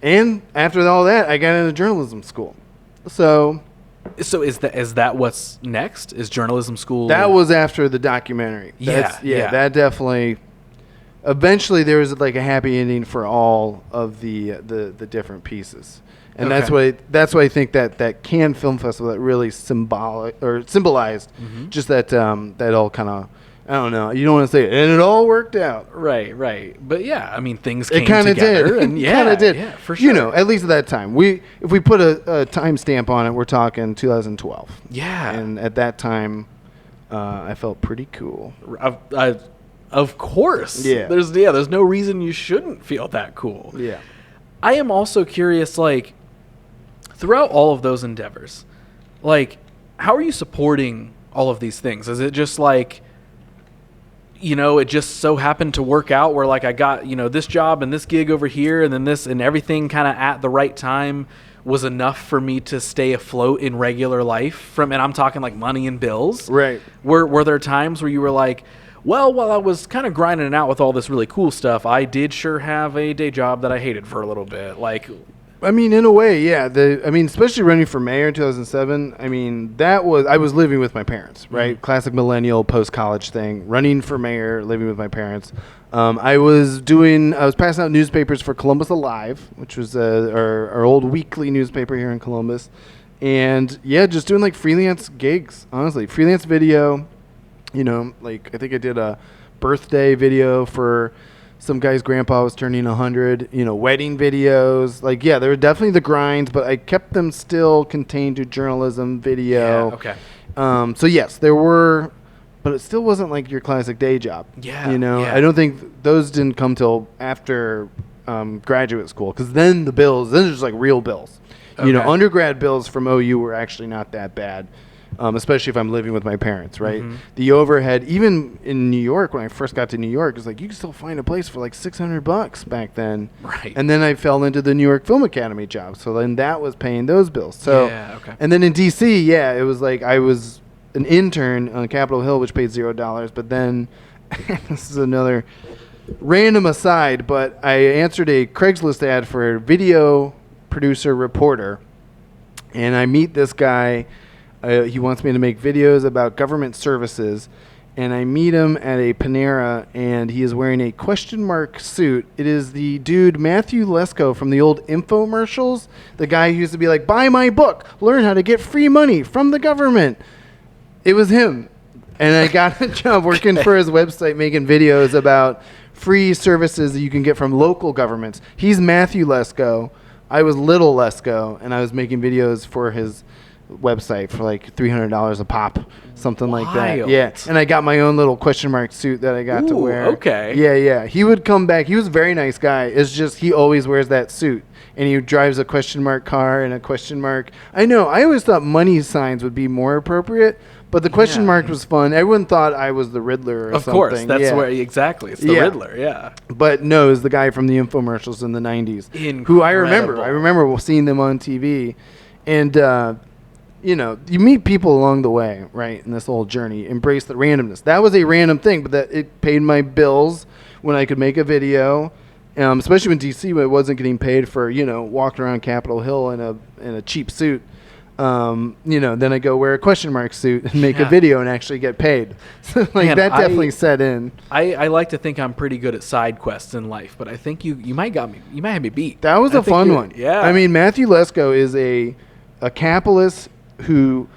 and after all that, I got into journalism school. So is that what's next? Is journalism school? That was after the documentary. That definitely. Eventually, there was a happy ending for all of the different pieces. And that's why I think that Cannes Film Festival that really symbolized just that all kind of, I don't know, you don't want to say it, and it all worked out. Right. But yeah, I mean, things came together. It kind of did. Yeah, for sure. At least at that time. If we put a timestamp on it, we're talking 2012. Yeah. And at that time, I felt pretty cool. Of course. Yeah. There's no reason you shouldn't feel that cool. Yeah. I am also curious, throughout all of those endeavors, how are you supporting all of these things? Is it just it just so happened to work out where I got, this job and this gig over here and then this and everything kind of at the right time was enough for me to stay afloat in regular life and I'm talking money and bills. Right. Were there times where you were well, while I was kind of grinding it out with all this really cool stuff, I did sure have a day job that I hated for a little bit. In a way, yeah. Especially running for mayor in 2007. I was living with my parents, right? Mm-hmm. Classic millennial post-college thing. Running for mayor, living with my parents. I was passing out newspapers for Columbus Alive, which was our old weekly newspaper here in Columbus. And yeah, just doing freelance gigs, honestly. Freelance video, I think I did a birthday video for some guy's grandpa was turning 100, wedding videos. Like, yeah, there were definitely the grinds, but I kept them still contained to journalism, video. Yeah, okay. So, yes, there were, but it still wasn't like your classic day job. Yeah. I don't think those didn't come till after graduate school, because then there's just like real bills. Okay. Undergrad bills from OU were actually not that bad. Especially if I'm living with my parents, right? Mm-hmm. The overhead, even in New York, when I first got to New York, it was like, you can still find a place for like $600 back then. Right. And then I fell into the New York Film Academy job. So then that was paying those bills. So, yeah, okay. And then in DC, it was like I was an intern on Capitol Hill, which paid $0. But then, this is another random aside, but I answered a Craigslist ad for a video producer reporter. And I meet this guy. He wants me to make videos about government services, and I meet him at a Panera, and he is wearing a question mark suit. It is the dude Matthew Lesko from the old infomercials, the guy who used to be like, buy my book, learn how to get free money from the government. It was him, and I got a job working for his website making videos about free services that you can get from local governments. He's Matthew Lesko. I was Little Lesko, and I was making videos for his website for like $300 a pop, something like that. Wild. Yeah, and I got my own little question mark suit that I got to wear. Okay. Yeah. He would come back. He was a very nice guy. It's just he always wears that suit, and he drives a question mark car and a question mark. I know. I always thought money signs would be more appropriate, but the question mark was fun. Everyone thought I was the Riddler or something. Of course, that's where exactly. It's the Riddler. Yeah. But no, it was the guy from the infomercials in the 90s. Who I remember. I remember seeing them on TV, and. You meet people along the way, right, in this whole journey. Embrace the randomness. That was a random thing, but that it paid my bills when I could make a video, especially when DC wasn't getting paid for, walking around Capitol Hill in a cheap suit. Then I go wear a question mark suit and make a video and actually get paid. So that definitely set in. I like to think I'm pretty good at side quests in life, but I think you might have me beat. That was a fun one. Yeah. I mean, Matthew Lesko is a capitalist who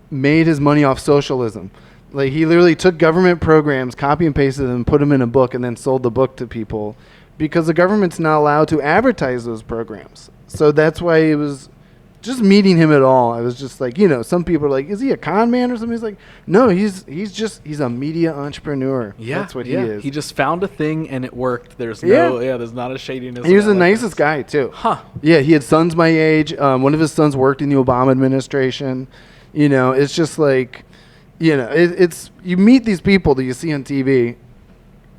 made his money off socialism. Like, he literally took government programs, copy and pasted them, put them in a book, and then sold the book to people because the government's not allowed to advertise those programs. So that's why it was just meeting him at all. I was just like, some people are like, is he a con man or something? He's like, no, he's a media entrepreneur. Yeah, that's what he is. He just found a thing and it worked. There's there's not a shadiness. He was the nicest guy too. Huh. Yeah, he had sons my age. One of his sons worked in the Obama administration. It's just like, it's you meet these people that you see on TV.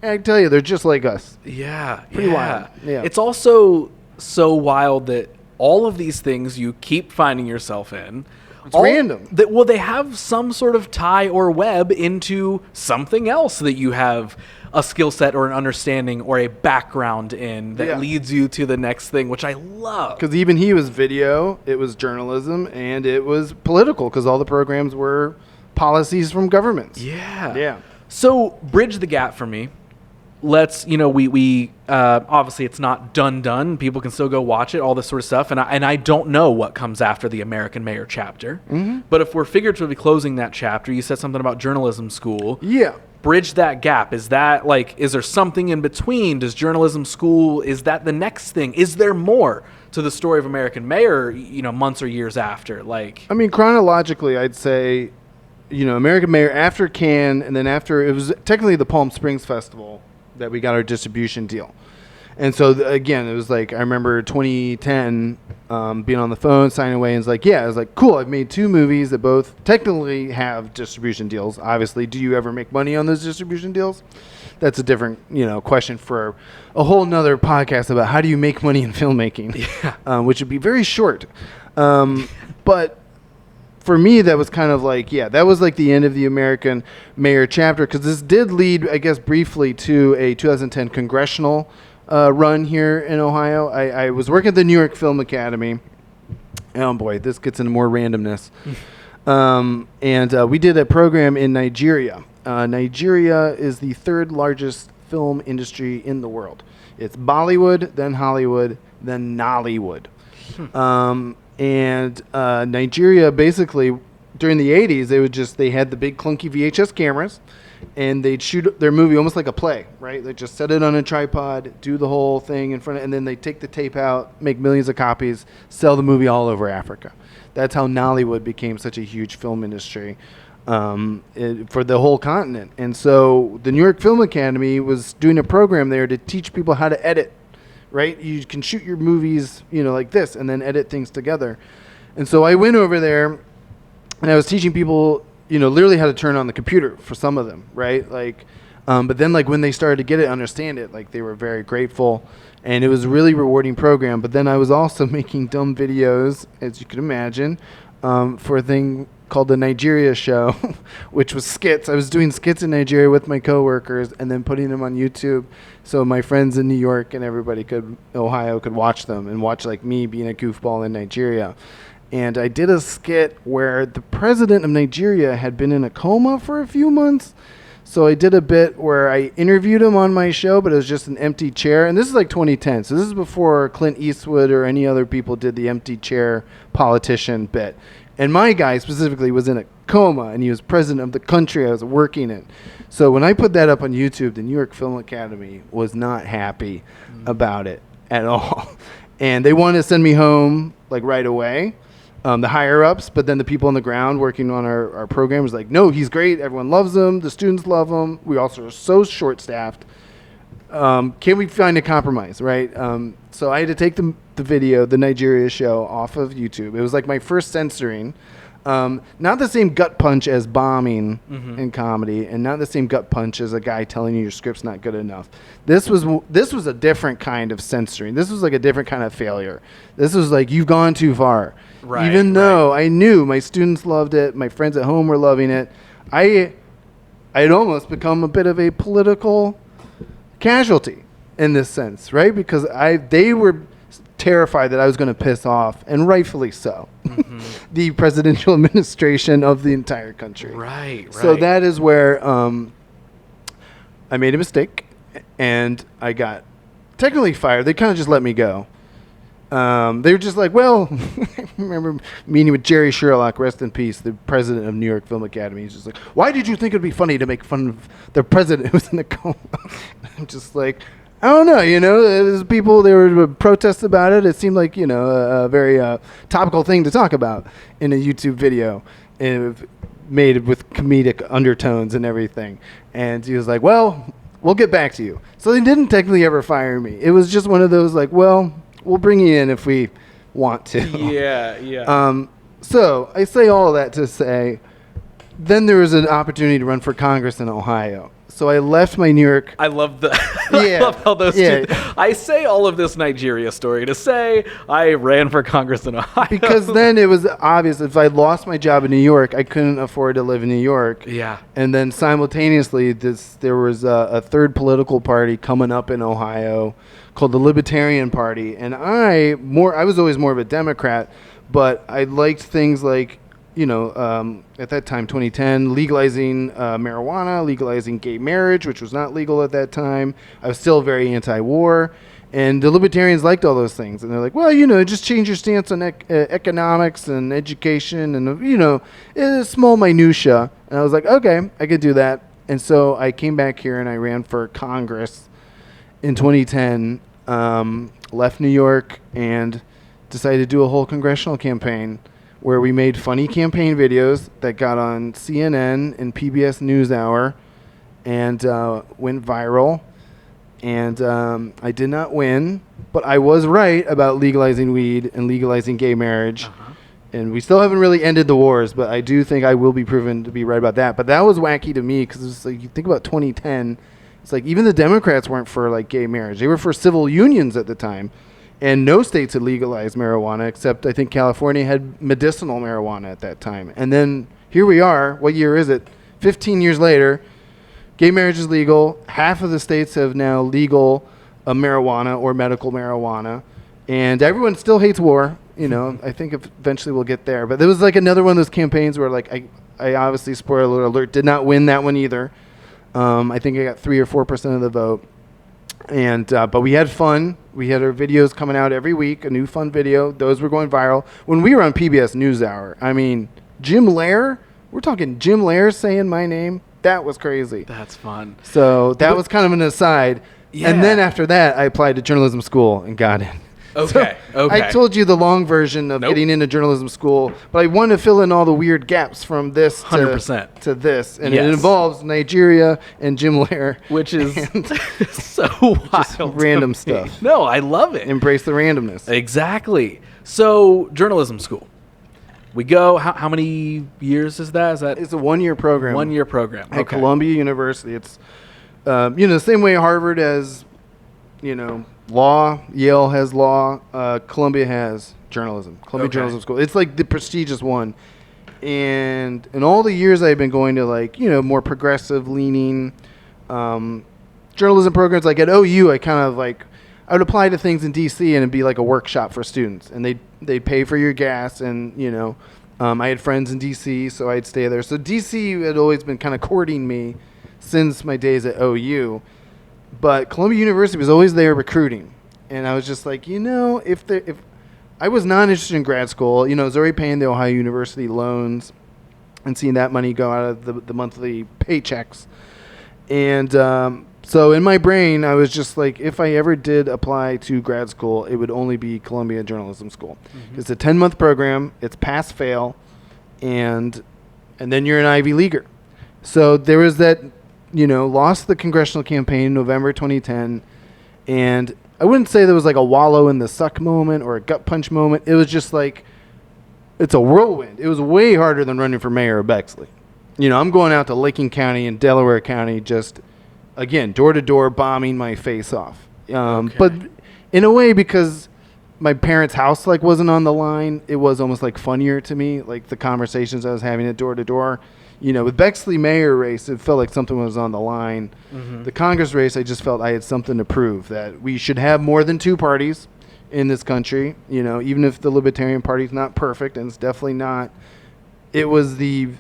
And I tell you, they're just like us. Yeah. Pretty wild. Yeah. It's also so wild that all of these things you keep finding yourself in. It's random. They have some sort of tie or web into something else that you have a skill set or an understanding or a background in that leads you to the next thing, which I love. Because even he was video, it was journalism, and it was political because all the programs were policies from governments. Yeah. Yeah. So bridge the gap for me. Let's, we obviously it's not done. People can still go watch it, all this sort of stuff. And I don't know what comes after the American Mayor chapter. Mm-hmm. But if we're figuratively closing that chapter, you said something about journalism school. Yeah. Bridge that gap. Is that is there something in between? Does journalism school, is that the next thing? Is there more to the story of American Mayor, months or years after? I mean, chronologically, I'd say, American Mayor after Cannes, and then after, it was technically the Palm Springs Festival that we got our distribution deal. And so, again, it was I remember 2010 being on the phone, signing away, and it's I was like, cool, I've made 2 movies that both technically have distribution deals. Obviously, do you ever make money on those distribution deals? That's a different, question for a whole nother podcast about how do you make money in filmmaking, which would be very short. But for me, that was kind of that was the end of the American Mayor chapter, because this did lead, I guess, briefly to a 2010 congressional run here in Ohio. I was working at the New York Film Academy. Oh boy, this gets into more randomness. And we did a program in Nigeria. Nigeria is the 3rd largest film industry in the world. It's Bollywood, then Hollywood, then Nollywood. And Nigeria basically during the 80s, they had the big clunky VHS cameras, and they'd shoot their movie almost like a play, right? They just set it on a tripod, do the whole thing in front of, and then they take the tape out, make millions of copies, sell the movie all over Africa. That's how Nollywood became such a huge film industry for the whole continent. And so the New York Film Academy was doing a program there to teach people how to edit, right? You can shoot your movies, like this, and then edit things together. And so I went over there, and I was teaching people, literally how to turn on the computer for some of them, right? But then when they started to get it, understand it, they were very grateful, and it was a really rewarding program. But then I was also making dumb videos, as you can imagine, for a thing called the Nigeria Show, which was skits. I was doing skits in Nigeria with my coworkers and then putting them on YouTube so my friends in New York and everybody Ohio could watch them and watch me being a goofball in Nigeria. And I did a skit where the president of Nigeria had been in a coma for a few months. So I did a bit where I interviewed him on my show, but it was just an empty chair. And this is 2010. So this is before Clint Eastwood or any other people did the empty chair politician bit. And my guy specifically was in a coma, and he was president of the country I was working in. So when I put that up on YouTube, the New York Film Academy was not happy about it at all. And they wanted to send me home right away. The higher-ups, but then the people on the ground working on our program was no, he's great. Everyone loves him. The students love him. We also are so short-staffed. Can we find a compromise, right? So I had to take the video, the Nigeria Show, off of YouTube. It was my first censoring. Not the same gut punch as bombing in comedy, and not the same gut punch as a guy telling you your script's not good enough. This was a different kind of censoring. This was a different kind of failure. This was you've gone too far. Right, Even though I knew my students loved it, my friends at home were loving it, I had almost become a bit of a political casualty in this sense, right? Because they were terrified that I was going to piss off, and rightfully so, the presidential administration of the entire country. Right. So that is where I made a mistake, and I got technically fired. They kind of just let me go. They were just well, I remember meeting with Jerry Sherlock, rest in peace, the president of New York Film Academy. He's just why did you think it would be funny to make fun of the president who was in the coma? I'm just I don't know, there's people, there were protests about it. It seemed like, a very topical thing to talk about in a YouTube video, made with comedic undertones and everything. And he was well, we'll get back to you. So they didn't technically ever fire me. It was just one of those well, we'll bring you in if we want to. Yeah. So I say all of that to say, then there was an opportunity to run for Congress in Ohio. So I left my New York. I love the. I love how those two. I say all of this Nigeria story to say I ran for Congress in Ohio. Because then it was obvious if I lost my job in New York, I couldn't afford to live in New York. Yeah. And then simultaneously, there was a third political party coming up in Ohio called the Libertarian Party, and I was always more of a Democrat, but I liked things at that time, 2010, legalizing marijuana, legalizing gay marriage, which was not legal at that time. I was still very anti-war, and the libertarians liked all those things. And they're well, just change your stance on economics and education and, it's small minutia. And I was okay, I could do that. And so I came back here and I ran for Congress in 2010, left New York and decided to do a whole congressional campaign where we made funny campaign videos that got on CNN and PBS NewsHour and went viral. And I did not win, but I was right about legalizing weed and legalizing gay marriage. And we still haven't really ended the wars, but I do think I will be proven to be right about that. But that was wacky to me because it's you think about 2010, it's even the Democrats weren't for gay marriage. They were for civil unions at the time. And no states had legalized marijuana, except I think California had medicinal marijuana at that time. And then here we are. What year is it? 15 years later, gay marriage is legal. Half of the states have now legal marijuana or medical marijuana. And everyone still hates war. I think eventually we'll get there. But there was another one of those campaigns where I obviously, spoiler alert, did not win that one either. I think I got 3 or 4% of the vote. And but we had fun. We had our videos coming out every week, a new fun video. Those were going viral. When we were on PBS NewsHour, Jim Lair, we're talking Jim Lair saying my name. That was crazy. That's fun. So that was kind of an aside. Yeah. And then after that, I applied to journalism school and got in. Okay. Okay. I told you the long version of getting into journalism school, but I wanted to fill in all the weird gaps from this 100% to this. And it involves Nigeria and Jim Lair. Which is so wild. Random stuff. No, I love it. Embrace the randomness. Exactly. So, journalism school. We go, how many years is that? It's a 1-year program. 1-year program. At Columbia University. It's, the same way Harvard has, law, Yale has law, Columbia has journalism. Columbia Journalism School. It's like the prestigious one. And in all the years I've been going to more progressive leaning journalism programs, like at OU, I would apply to things in DC and it'd be like a workshop for students, and they'd pay for your gas, and I had friends in DC, so I'd stay there. So DC had always been kind of courting me since my days at OU. But Columbia University was always there recruiting. And I was just like, if I was not interested in grad school, I was already paying the Ohio University loans and seeing that money go out of the monthly paychecks. And so in my brain, I was just like, if I ever did apply to grad school, it would only be Columbia Journalism School. Mm-hmm. It's a 10-month program. It's pass-fail. And then you're an Ivy Leaguer. So there was that... lost the congressional campaign in November 2010, and I wouldn't say there was like a wallow in the suck moment or a gut punch moment. It was just like, it's a whirlwind. It was way harder than running for mayor of Bexley. I'm going out to Licking County and Delaware County, just, again, door-to-door bombing my face off. But in a way, because my parents' house wasn't on the line, it was almost funnier to me, the conversations I was having at door-to-door. With Bexley mayor race, it felt like something was on the line. Mm-hmm. The Congress race, I just felt I had something to prove, that we should have more than 2 parties in this country. Even if the Libertarian Party is not perfect, and it's definitely not, it was the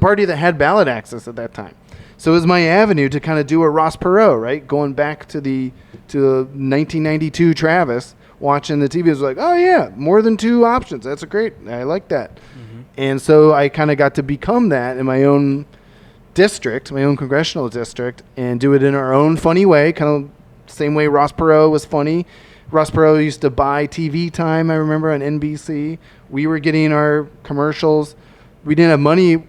party that had ballot access at that time. So it was my avenue to kind of do a Ross Perot, right? Going back to the 1992 Travis, watching the TV, it was like, oh yeah, more than 2 options. That's great. I like that. Mm-hmm. And so I kind of got to become that in my own district, my own congressional district, and do it in our own funny way, kind of same way Ross Perot was funny. Ross Perot used to buy TV time, I remember, on NBC. We were getting our commercials. We didn't have money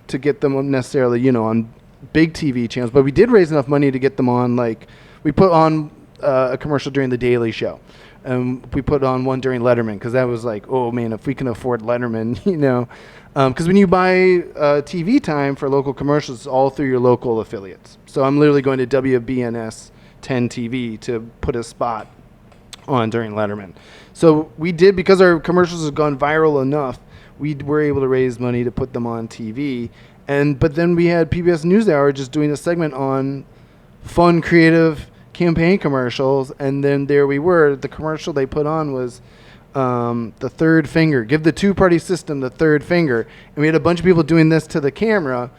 to get them necessarily, on big TV channels, but we did raise enough money to get them on, we put on a commercial during The Daily Show. We put on one during Letterman, because that was oh man, if we can afford Letterman, because when you buy TV time for local commercials, it's all through your local affiliates. So I'm literally going to WBNS 10 TV to put a spot on during Letterman. So we did, because our commercials have gone viral enough, we were able to raise money to put them on TV. But then we had PBS NewsHour just doing a segment on fun, creative campaign commercials, and then there we were. The commercial they put on was the third finger. Give the 2-party system the third finger. And we had a bunch of people doing this to the camera.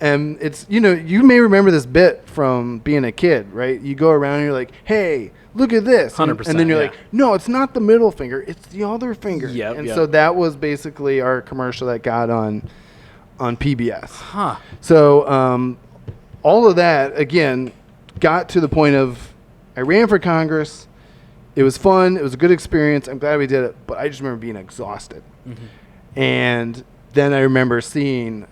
And it's, you may remember this bit from being a kid, right? You go around and you're like, hey, look at this. 100%. And then you're like, no, it's not the middle finger. It's the other finger. Yep, so that was basically our commercial that got on PBS. Huh. So all of that, again, got to the point of, I ran for Congress. It was fun. It was a good experience. I'm glad we did it. But I just remember being exhausted. Mm-hmm. And then I remember seeing,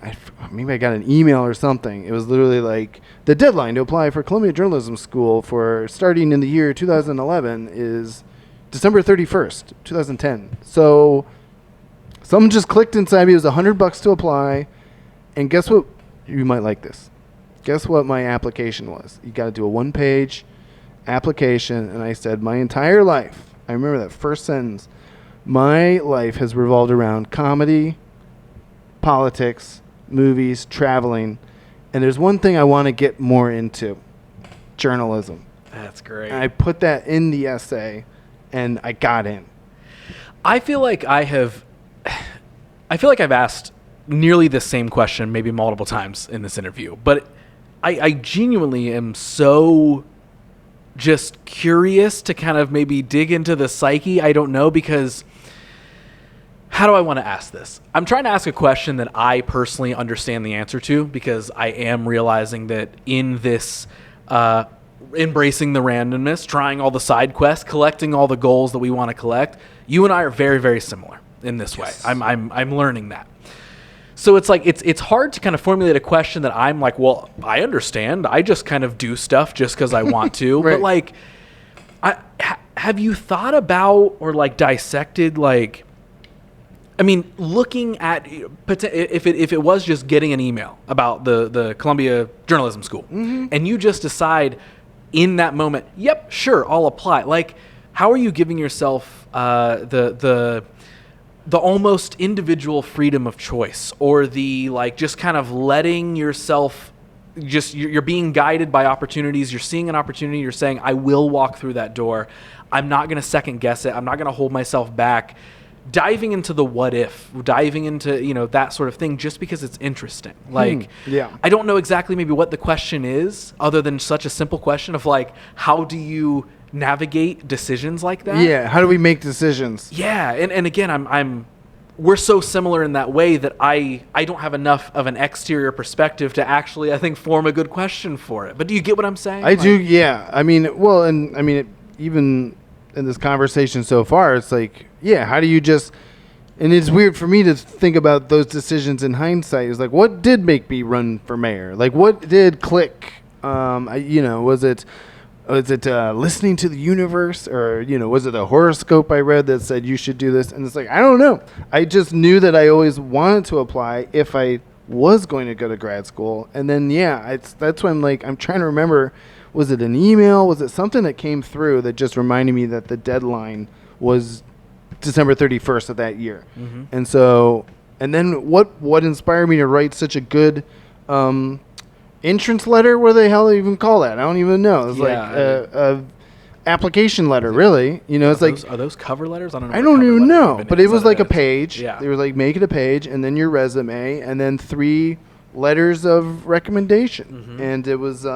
maybe I got an email or something. It was literally the deadline to apply for Columbia Journalism School for starting in the year 2011 is December 31st, 2010. So something just clicked inside me. It was $100 to apply. And guess what? You might like this. Guess what my application was? You got to do a 1-page application. And I said, my entire life, I remember that first sentence, my life has revolved around comedy, politics, movies, traveling. And there's one thing I want to get more into, journalism. That's great. And I put that in the essay, and I got in. I feel like I've asked nearly the same question maybe multiple times in this interview, but I genuinely am so just curious to kind of maybe dig into the psyche. I don't know, because How do I want to ask this? I'm trying to ask a question that I personally understand the answer to, because I am realizing that in this embracing the randomness, trying all the side quests, collecting all the goals that we want to collect, you and I are very, very similar in this way. I'm learning that. So it's like it's hard to kind of formulate a question that I'm like, well, I understand. I just kind of do stuff just because I want to. Right. But like, have you thought about or like dissected like, I mean, looking at if it was just getting an email about the Columbia Journalism School, and you just decide in that moment, yep, sure, I'll apply. Like, how are you giving yourself the almost individual freedom of choice, or the like just kind of letting yourself just you're being guided by opportunities. You're seeing an opportunity. You're saying, I will walk through that door. I'm not going to second guess it. I'm not going to hold myself back. Diving into the what if, diving into, that sort of thing, just because it's interesting. Like, I don't know exactly maybe what the question is, other than such a simple question of like, how do you navigate decisions like that? Yeah. How do we make decisions? Yeah. And again, we're so similar in that way that I don't have enough of an exterior perspective to actually, I think, form a good question for it. But do you get what I'm saying? I do. Yeah. I mean, even in this conversation so far, it's like, yeah, how do you just, and it's weird for me to think about those decisions in hindsight. It's like, what did make me run for mayor? Like, what did click? Was it listening to the universe, or, was it a horoscope I read that said you should do this? And it's like, I don't know. I just knew that I always wanted to apply if I was going to go to grad school. And then, that's when I'm trying to remember, was it an email? Was it something that came through that just reminded me that the deadline was December 31st of that year? Mm-hmm. And so, and then what inspired me to write such a good entrance letter? What the hell do they even call that? I don't even know. It's like a application letter, really. Are those cover letters? I don't know. I don't even know. But it was like a page. Yeah. They were like, make it a page, and then your resume, and then 3 letters of recommendation. Mm-hmm. And it was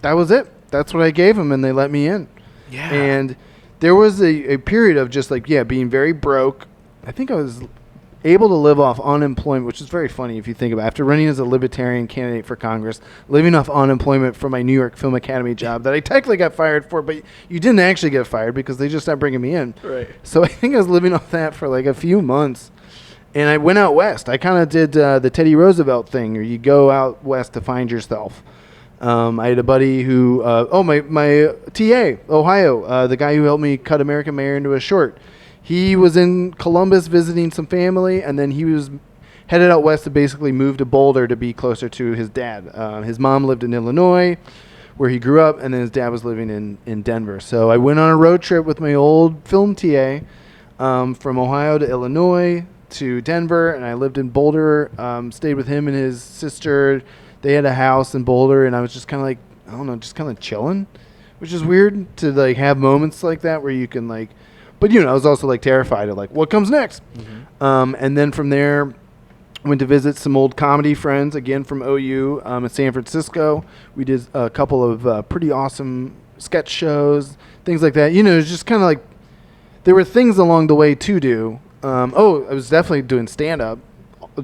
that was it. That's what I gave them, and they let me in. Yeah. And there was a period of just being very broke. I think I was able to live off unemployment, which is very funny if you think about it. After running as a libertarian candidate for Congress, living off unemployment from my New York Film Academy job that I technically got fired for, but you didn't actually get fired because they just stopped bringing me in. Right. So I think I was living off that for a few months. And I went out west. I kind of did the Teddy Roosevelt thing, or you go out west to find yourself. I had a buddy who, my TA, Ohio, the guy who helped me cut American Mayor into a short. He was in Columbus visiting some family, and then he was headed out west to basically move to Boulder to be closer to his dad. His mom lived in Illinois, where he grew up, and then his dad was living in Denver. So I went on a road trip with my old film TA from Ohio to Illinois to Denver, and I lived in Boulder, stayed with him and his sister. They had a house in Boulder, and I was just kind of like, I don't know, just kind of chilling, which is weird to have moments like that where you can but I was also terrified of what comes next. Mm-hmm. And then from there, went to visit some old comedy friends, again from OU in San Francisco. We did a couple of pretty awesome sketch shows, things like that. It was just kind of there were things along the way to do. I was definitely doing stand-up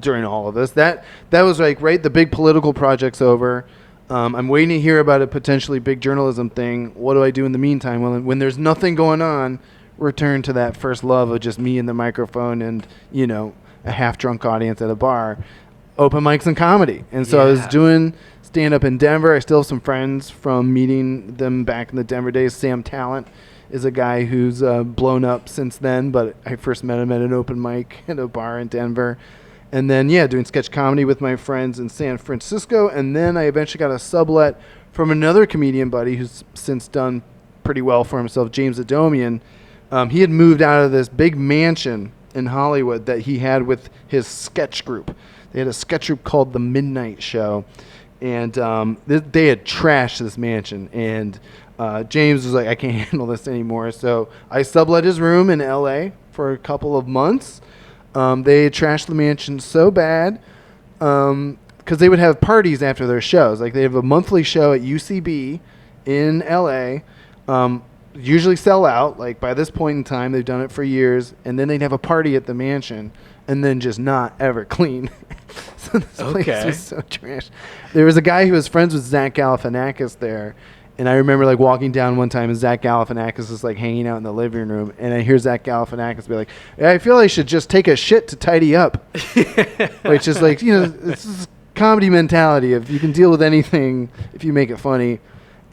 during all of this. That was right, the big political project's over. I'm waiting to hear about a potentially big journalism thing. What do I do in the meantime? When there's nothing going on, return to that first love of just me and the microphone and, a half-drunk audience at a bar, open mics and comedy. And so I was doing stand-up in Denver. I still have some friends from meeting them back in the Denver days. Sam Talent is a guy who's blown up since then, but I first met him at an open mic at a bar in Denver. And then, doing sketch comedy with my friends in San Francisco. And then I eventually got a sublet from another comedian buddy who's since done pretty well for himself, James Adomian. He had moved out of this big mansion in Hollywood that he had with his sketch group. They had a sketch group called The Midnight Show. And they had trashed this mansion. And James was like, I can't handle this anymore. So I sublet his room in L.A. for a couple of months. They trashed the mansion so bad because they would have parties after their shows. They have a monthly show at UCB in LA. usually sell out. Like by this point in time, they've done it for years, and then they'd have a party at the mansion, and then just not ever clean. So this place was so trash. There was a guy who was friends with Zach Galifianakis there, and I remember like walking down one time, and Zach Galifianakis was like hanging out in the living room, and I hear Zach Galifianakis be like, "Yeah, I feel I should just take a shit to tidy up," which is like, this is comedy mentality of you can deal with anything if you make it funny.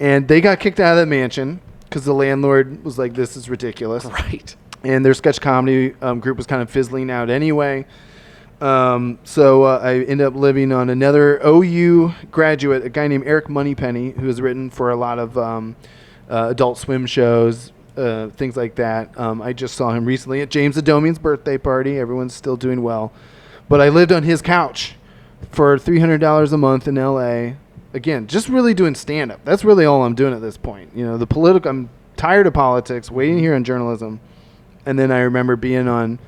And they got kicked out of the mansion because the landlord was like, "This is ridiculous." Right. And their sketch comedy group was kind of fizzling out anyway. So I ended up living on another OU graduate, a guy named Eric Moneypenny, who has written for a lot of Adult Swim shows, things like that. I just saw him recently at James Adomian's birthday party. Everyone's still doing well. But I lived on his couch for $300 a month in L.A., again, just really doing stand-up. That's really all I'm doing at this point. I'm tired of politics, waiting here on journalism. And then I remember being on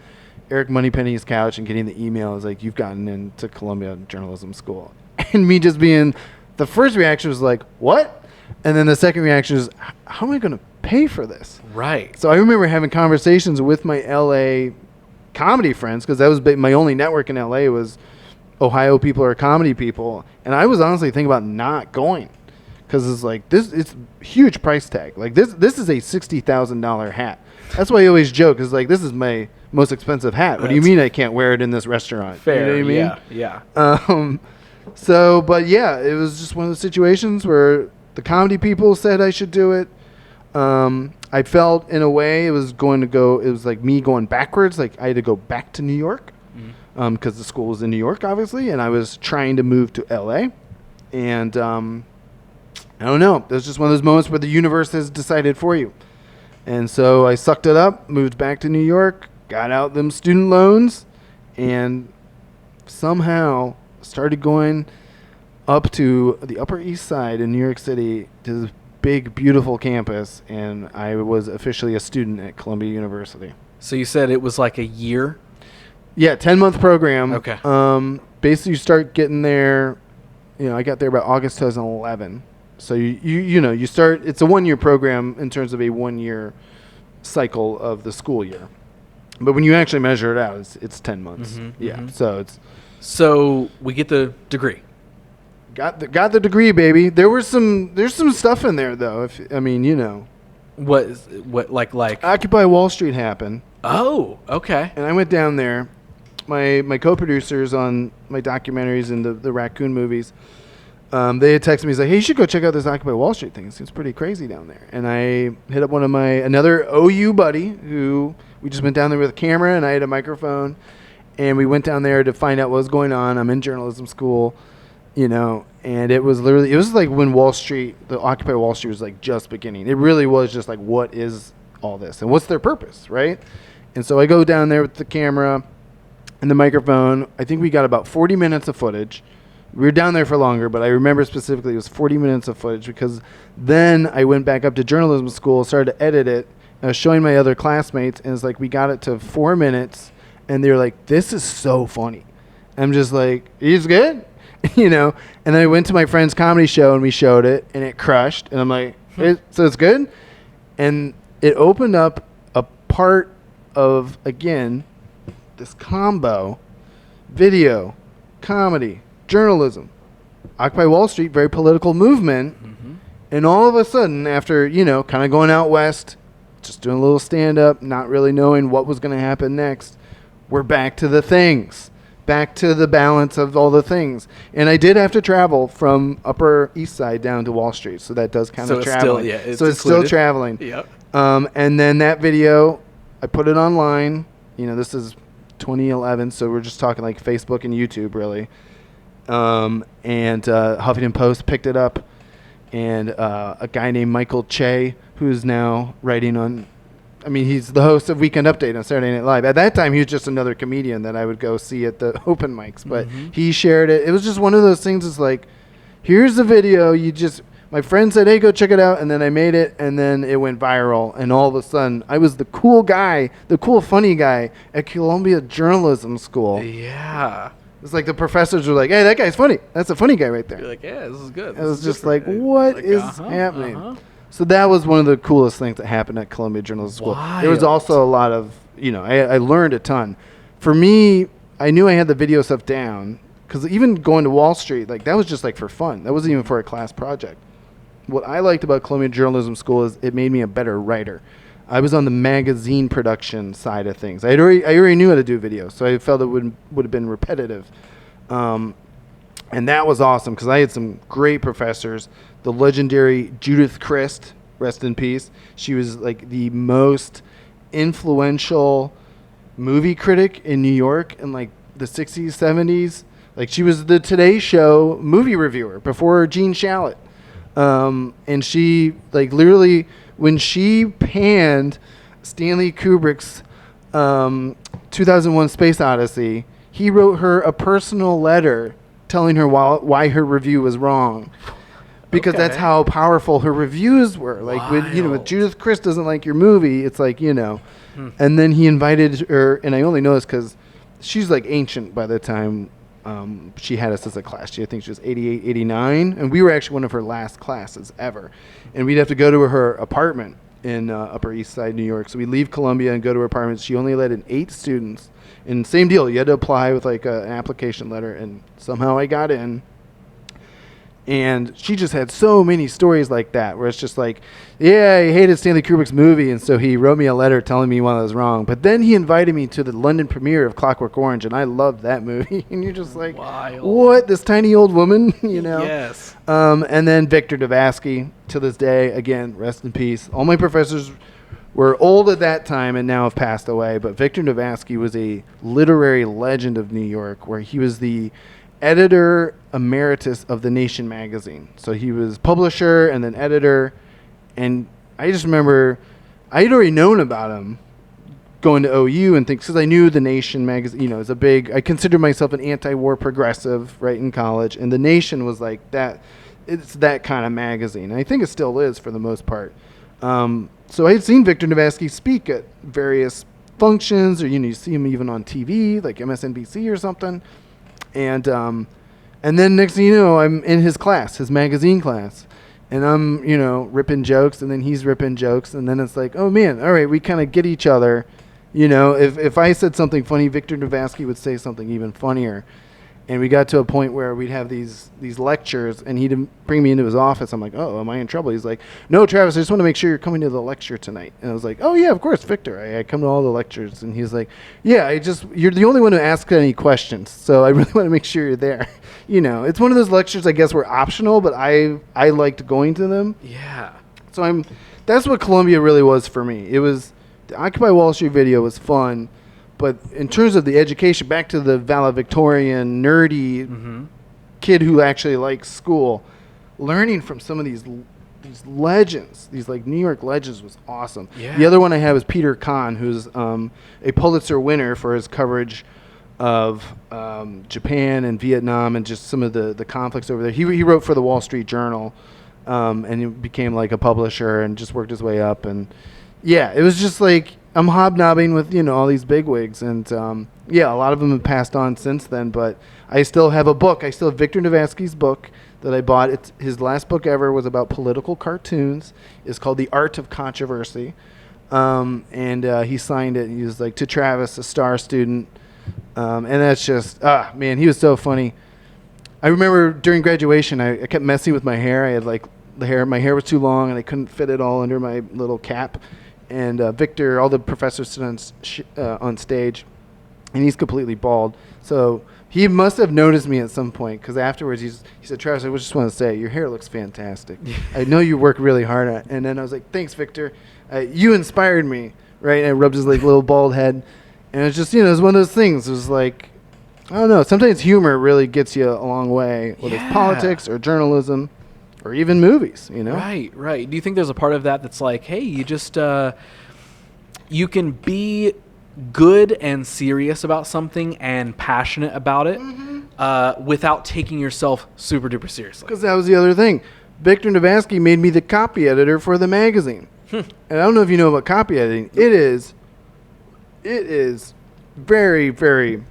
Eric Moneypenny's couch and getting the email. It was like, "You've gotten into Columbia Journalism School." And me just being, the first reaction was like, "What?" And then the second reaction is, "How am I going to pay for this?" Right. So I remember having conversations with my LA comedy friends, because that was my only network in LA was Ohio people or comedy people, and I was honestly thinking about not going, because it's like it's a huge price tag. Like this is a $60,000 hat. That's why I always joke, is like, this is my most expensive hat. What do you mean I can't wear it in this restaurant? Fair. You know what I mean? Yeah. So, but yeah, it was just one of those situations where the comedy people said I should do it. I felt in a way it was like me going backwards. Like I had to go back to New York. Because the school was in New York, obviously, and I was trying to move to LA. And I don't know. It was just one of those moments where the universe has decided for you. And so I sucked it up, moved back to New York, got out them student loans, and somehow started going up to the Upper East Side in New York City to this big, beautiful campus, and I was officially a student at Columbia University. So you said it was like a year? Yeah, 10-month program. Okay. Basically, you start getting there. I got there about August 2011. So you start. It's a 1-year program in terms of a 1-year cycle of the school year. But when you actually measure it out, it's 10 months. Mm-hmm, yeah. Mm-hmm. So we get the degree. Got the degree, baby. There's some stuff in there though. What like Occupy Wall Street happened. Oh, okay. And I went down there. My co-producers on my documentaries and the Raccoon movies, they had texted me, he's like, "Hey, you should go check out this Occupy Wall Street thing. It seems pretty crazy down there." And I hit up another OU buddy who we just went down there with a camera, and I had a microphone, and we went down there to find out what was going on. I'm in journalism school, and it was like when the Occupy Wall Street was like just beginning. It really was just like, what is all this and what's their purpose, right? And so I go down there with the camera and the microphone. I think we got about 40 minutes of footage. We were down there for longer, but I remember specifically it was 40 minutes of footage, because then I went back up to journalism school, started to edit it. I was showing my other classmates, and it's like we got it to 4 minutes, and they were like, "This is so funny." I'm just like, "He's good?" And then I went to my friend's comedy show, and we showed it, and it crushed. And I'm like, "So it's good?" And it opened up a part of, again, this combo: video, comedy, journalism, Occupy Wall Street, very political movement. Mm-hmm. And all of a sudden, after, kind of going out west, just doing a little stand-up, not really knowing what was going to happen next, we're back to the things, back to the balance of all the things. And I did have to travel from Upper East Side down to Wall Street, so that does kind of traveling. It's still traveling. Yep. And then that video, I put it online. This is 2011, so we're just talking like Facebook and YouTube, really. And Huffington Post picked it up, and a guy named Michael Che, who's now writing on, he's the host of Weekend Update on Saturday Night Live. At that time, he was just another comedian that I would go see at the open mics, but he shared it. It was just one of those things. It's like, here's the video. My friend said, "Hey, go check it out," and then I made it, and then it went viral, and all of a sudden, I was the cool guy, the cool, funny guy at Columbia Journalism School. Yeah. It's like the professors were like, "Hey, that guy's funny. That's a funny guy right there." You're like, "Yeah, this is good." It was just like, what is happening? So that was one of the coolest things that happened at Columbia Journalism School. There was also a lot of, I learned a ton. For me, I knew I had the video stuff down, because even going to Wall Street, like, that was just like for fun. That wasn't even for a class project. What I liked about Columbia Journalism School is it made me a better writer. I was on the magazine production side of things. I already knew how to do video, so I felt it would have been repetitive. And that was awesome, because I had some great professors. The legendary Judith Christ, rest in peace. She was like the most influential movie critic in New York in like the 60s, 70s. Like, she was the Today Show movie reviewer before Gene Shalit. And she, like, literally, when she panned Stanley Kubrick's 2001 Space Odyssey, he wrote her a personal letter telling her why her review was wrong. Because that's how powerful her reviews were. Like, with Judith Christ doesn't like your movie, it's like, And then he invited her, and I only know this because she's, like, ancient by the time she had us as a class. I think she was 88, 89, and we were actually one of her last classes ever. And we'd have to go to her apartment in Upper East Side, New York. So we'd leave Columbia and go to her apartment. She only let in 8 students. And same deal. You had to apply with, like, an application letter, and somehow I got in. And she just had so many stories like that, where it's just like, yeah, he hated Stanley Kubrick's movie, and so he wrote me a letter telling me when I was wrong. But then he invited me to the London premiere of Clockwork Orange, and I loved that movie. And you're just like, what? This tiny old woman, Yes. And then Victor Devasky, to this day, again, rest in peace. All my professors were old at that time and now have passed away. But Victor Devasky was a literary legend of New York, where he was the editor emeritus of The Nation magazine. So he was publisher and then editor. And I just remember I had already known about him going to OU and things, because I knew The Nation magazine, is a big, I considered myself an anti-war progressive, right, in college. And The Nation was like that. It's that kind of magazine. And I think it still is for the most part. So I had seen Victor Devasky speak at various functions, or, you see him even on TV, like MSNBC or something. And then next thing you know, I'm in his class, his magazine class, and I'm, ripping jokes, and then he's ripping jokes, and then it's like, oh man, all right, we kind of get each other. If I said something funny, Victor Devasky would say something even funnier. And we got to a point where we'd have these lectures, and he'd bring me into his office. I'm like, oh, am I in trouble? He's like, no, Travis, I just want to make sure you're coming to the lecture tonight. And I was like, oh, yeah, of course, Victor. I come to all the lectures. And he's like, yeah, you're the only one who asks any questions, so I really want to make sure you're there. It's one of those lectures, I guess, were optional, but I liked going to them. Yeah. So that's what Columbia really was for me. It was, the Occupy Wall Street video was fun. But in terms of the education, back to the valedictorian, nerdy kid who actually likes school, learning from some of these legends, these like New York legends, was awesome. Yeah. The other one I have is Peter Kahn, who's a Pulitzer winner for his coverage of Japan and Vietnam and just some of the conflicts over there. He wrote for the Wall Street Journal, and he became like a publisher and just worked his way up. And yeah, it was just like, I'm hobnobbing with, all these bigwigs. And, a lot of them have passed on since then. But I still have a book. I still have Victor Devasky's book that I bought. It's his last book ever was about political cartoons. It's called The Art of Controversy. And he signed it. He was like, to Travis, a star student. And that's just, man, he was so funny. I remember during graduation, I kept messing with my hair. I had like my hair was too long, and I couldn't fit it all under my little cap. And Victor, all the professors stood on stage, and he's completely bald. So he must have noticed me at some point, because afterwards he said, Travis, I just want to say, your hair looks fantastic. I know you work really hard at it. And then I was like, thanks, Victor. You inspired me, right? And I rubbed his like little bald head. And it's just, it was one of those things. It was like, I don't know. Sometimes humor really gets you a long way, whether it's politics or journalism. Or even movies, Right. Do you think there's a part of that that's like, hey, you just, you can be good and serious about something and passionate about it without taking yourself super duper seriously? Because that was the other thing. Victor Devasky made me the copy editor for the magazine. And I don't know if you know about copy editing. It is very, very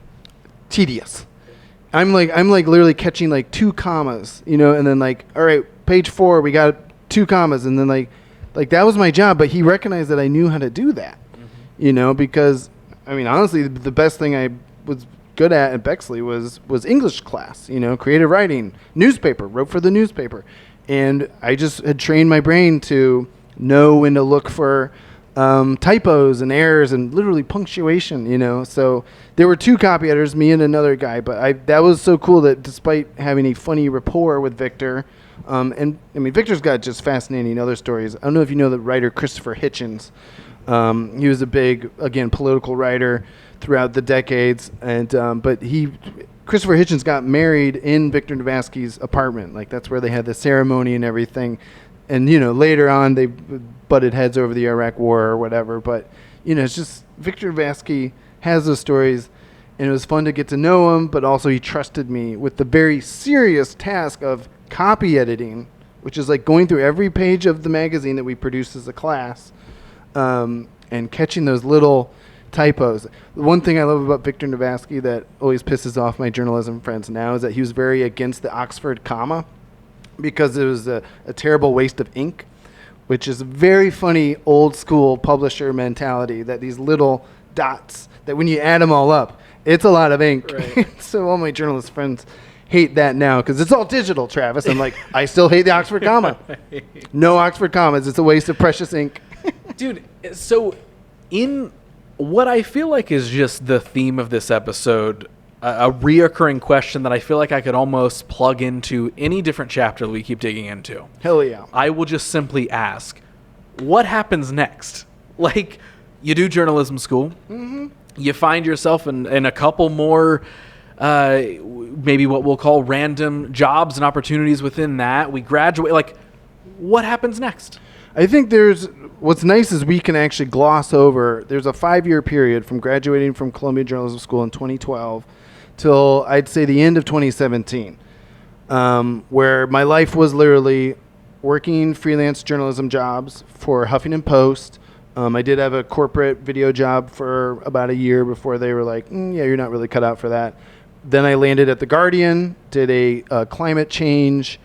tedious. I'm like literally catching like 2 commas, and then like, all right, page 4, we got 2 commas, and then like Like, that was my job, but he recognized that I knew how to do that, because, I mean, honestly, the best thing I was good at Bexley was English class, creative writing, newspaper, wrote for the newspaper. And I just had trained my brain to know when to look for typos and errors and literally punctuation, So there were 2 copy editors, me and another guy, but that was so cool that despite having a funny rapport with Victor, and I mean, Victor's got just fascinating other stories. I don't know if you know the writer Christopher Hitchens. He was a big, again, political writer throughout the decades, and but Christopher Hitchens got married in Victor Navasky's apartment. Like, that's where they had the ceremony and everything. And, later on they butted heads over the Iraq War or whatever. But, it's just Victor Navasky has those stories, and it was fun to get to know him, but also he trusted me with the very serious task of copy editing, which is like going through every page of the magazine that we produce as a class, and catching those little typos. The one thing I love about Victor Navasky that always pisses off my journalism friends now is that he was very against the Oxford comma, because it was a terrible waste of ink, which is a very funny old school publisher mentality, that these little dots, that when you add them all up, it's a lot of ink. Right. So all my journalist friends hate that now because it's all digital, Travis. I'm like, I still hate the Oxford comma. No Oxford commas. It's a waste of precious ink. Dude, so in what I feel like is just the theme of this episode, a reoccurring question that I feel like I could almost plug into any different chapter that we keep digging into. Hell yeah. I will just simply ask, what happens next? Like, you do journalism school. Mm-hmm. You find yourself in a couple more, maybe what we'll call random jobs and opportunities within that. We graduate. Like, what happens next? I think what's nice is we can actually gloss over, there's a 5-year period from graduating from Columbia Journalism School in 2012 till I'd say the end of 2017, where my life was literally working freelance journalism jobs for Huffington Post. I did have a corporate video job for about a year before they were like, yeah, you're not really cut out for that. Then I landed at The Guardian, did a climate change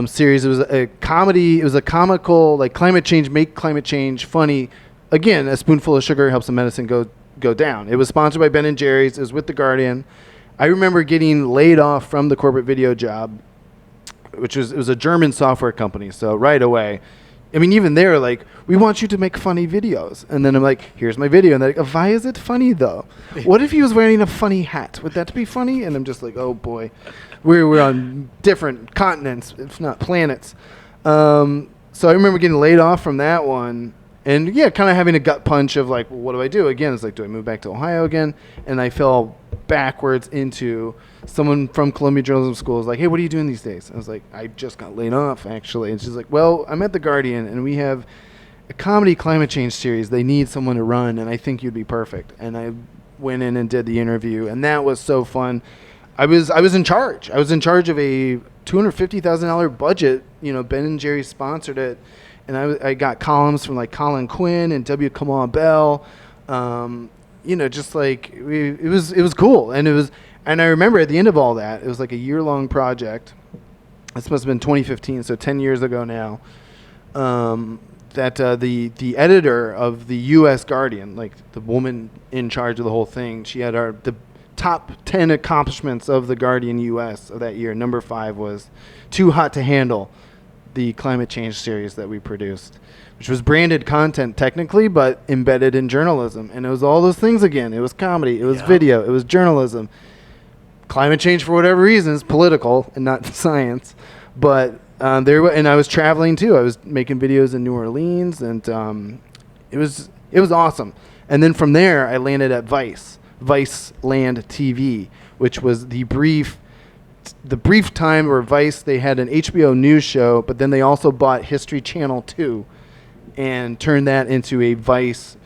series. It was a comedy. It was a comical, like, climate change, make climate change funny. Again, a spoonful of sugar helps the medicine go down. It was sponsored by Ben & Jerry's. It was with The Guardian. I remember getting laid off from the corporate video job, it was a German software company. So right away, I mean, even there, like, we want you to make funny videos. And then I'm like, here's my video. And they're like, why is it funny, though? What if he was wearing a funny hat? Would that be funny? And I'm just like, oh, boy. We're on different continents, if not planets. So I remember getting laid off from that one. And, yeah, kind of having a gut punch of, like, well, what do I do? Again, it's like, do I move back to Ohio again? And I fell backwards into someone from Columbia Journalism School was like, hey, what are you doing these days? I was like, I just got laid off, actually. And she's like, well, I'm at The Guardian, and we have a comedy climate change series. They need someone to run, and I think you'd be perfect. And I went in and did the interview, and that was so fun. I was in charge. I was in charge of a $250,000 budget. Ben & Jerry sponsored it, and I got columns from, like, Colin Quinn and W. Kamau Bell. Just like it was cool, and I remember at the end of all that, it was like a year-long project. This must have been 2015, so 10 years ago now. That the editor of the U.S. Guardian, like the woman in charge of the whole thing, she had the top 10 accomplishments of the Guardian U.S. of that year. Number 5 was Too Hot to Handle, the climate change series that we produced, which was branded content technically, but embedded in journalism. And it was all those things again. It was comedy, it was video, it was journalism. Climate change, for whatever reason, is political and not science. But and I was traveling too. I was making videos in New Orleans, and it was awesome. And then from there, I landed at Vice Land TV, which was the brief time where Vice, they had an HBO news show, but then they also bought History Channel 2 and turned that into a Vice,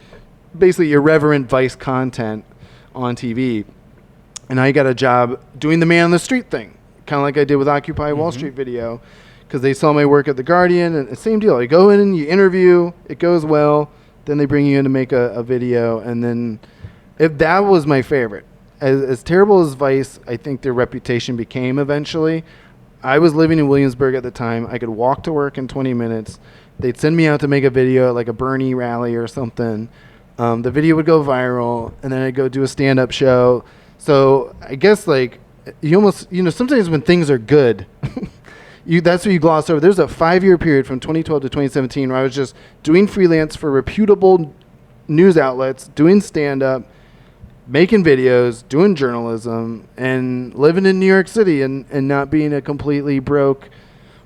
basically irreverent Vice content on TV. And I got a job doing the man on the street thing, kind of like I did with Occupy Wall Street video, because they saw my work at The Guardian, and same deal. You go in and you interview, it goes well, then they bring you in to make a video, and then that was my favorite. As terrible as Vice, I think their reputation became eventually, I was living in Williamsburg at the time. I could walk to work in 20 minutes. They'd send me out to make a video at like a Bernie rally or something. The video would go viral, and then I'd go do a stand-up show. So I guess like you almost, sometimes when things are good, that's what you gloss over. There's a 5-year period from 2012 to 2017 where I was just doing freelance for reputable news outlets, doing stand-up, making videos, doing journalism, and living in New York City and not being a completely broke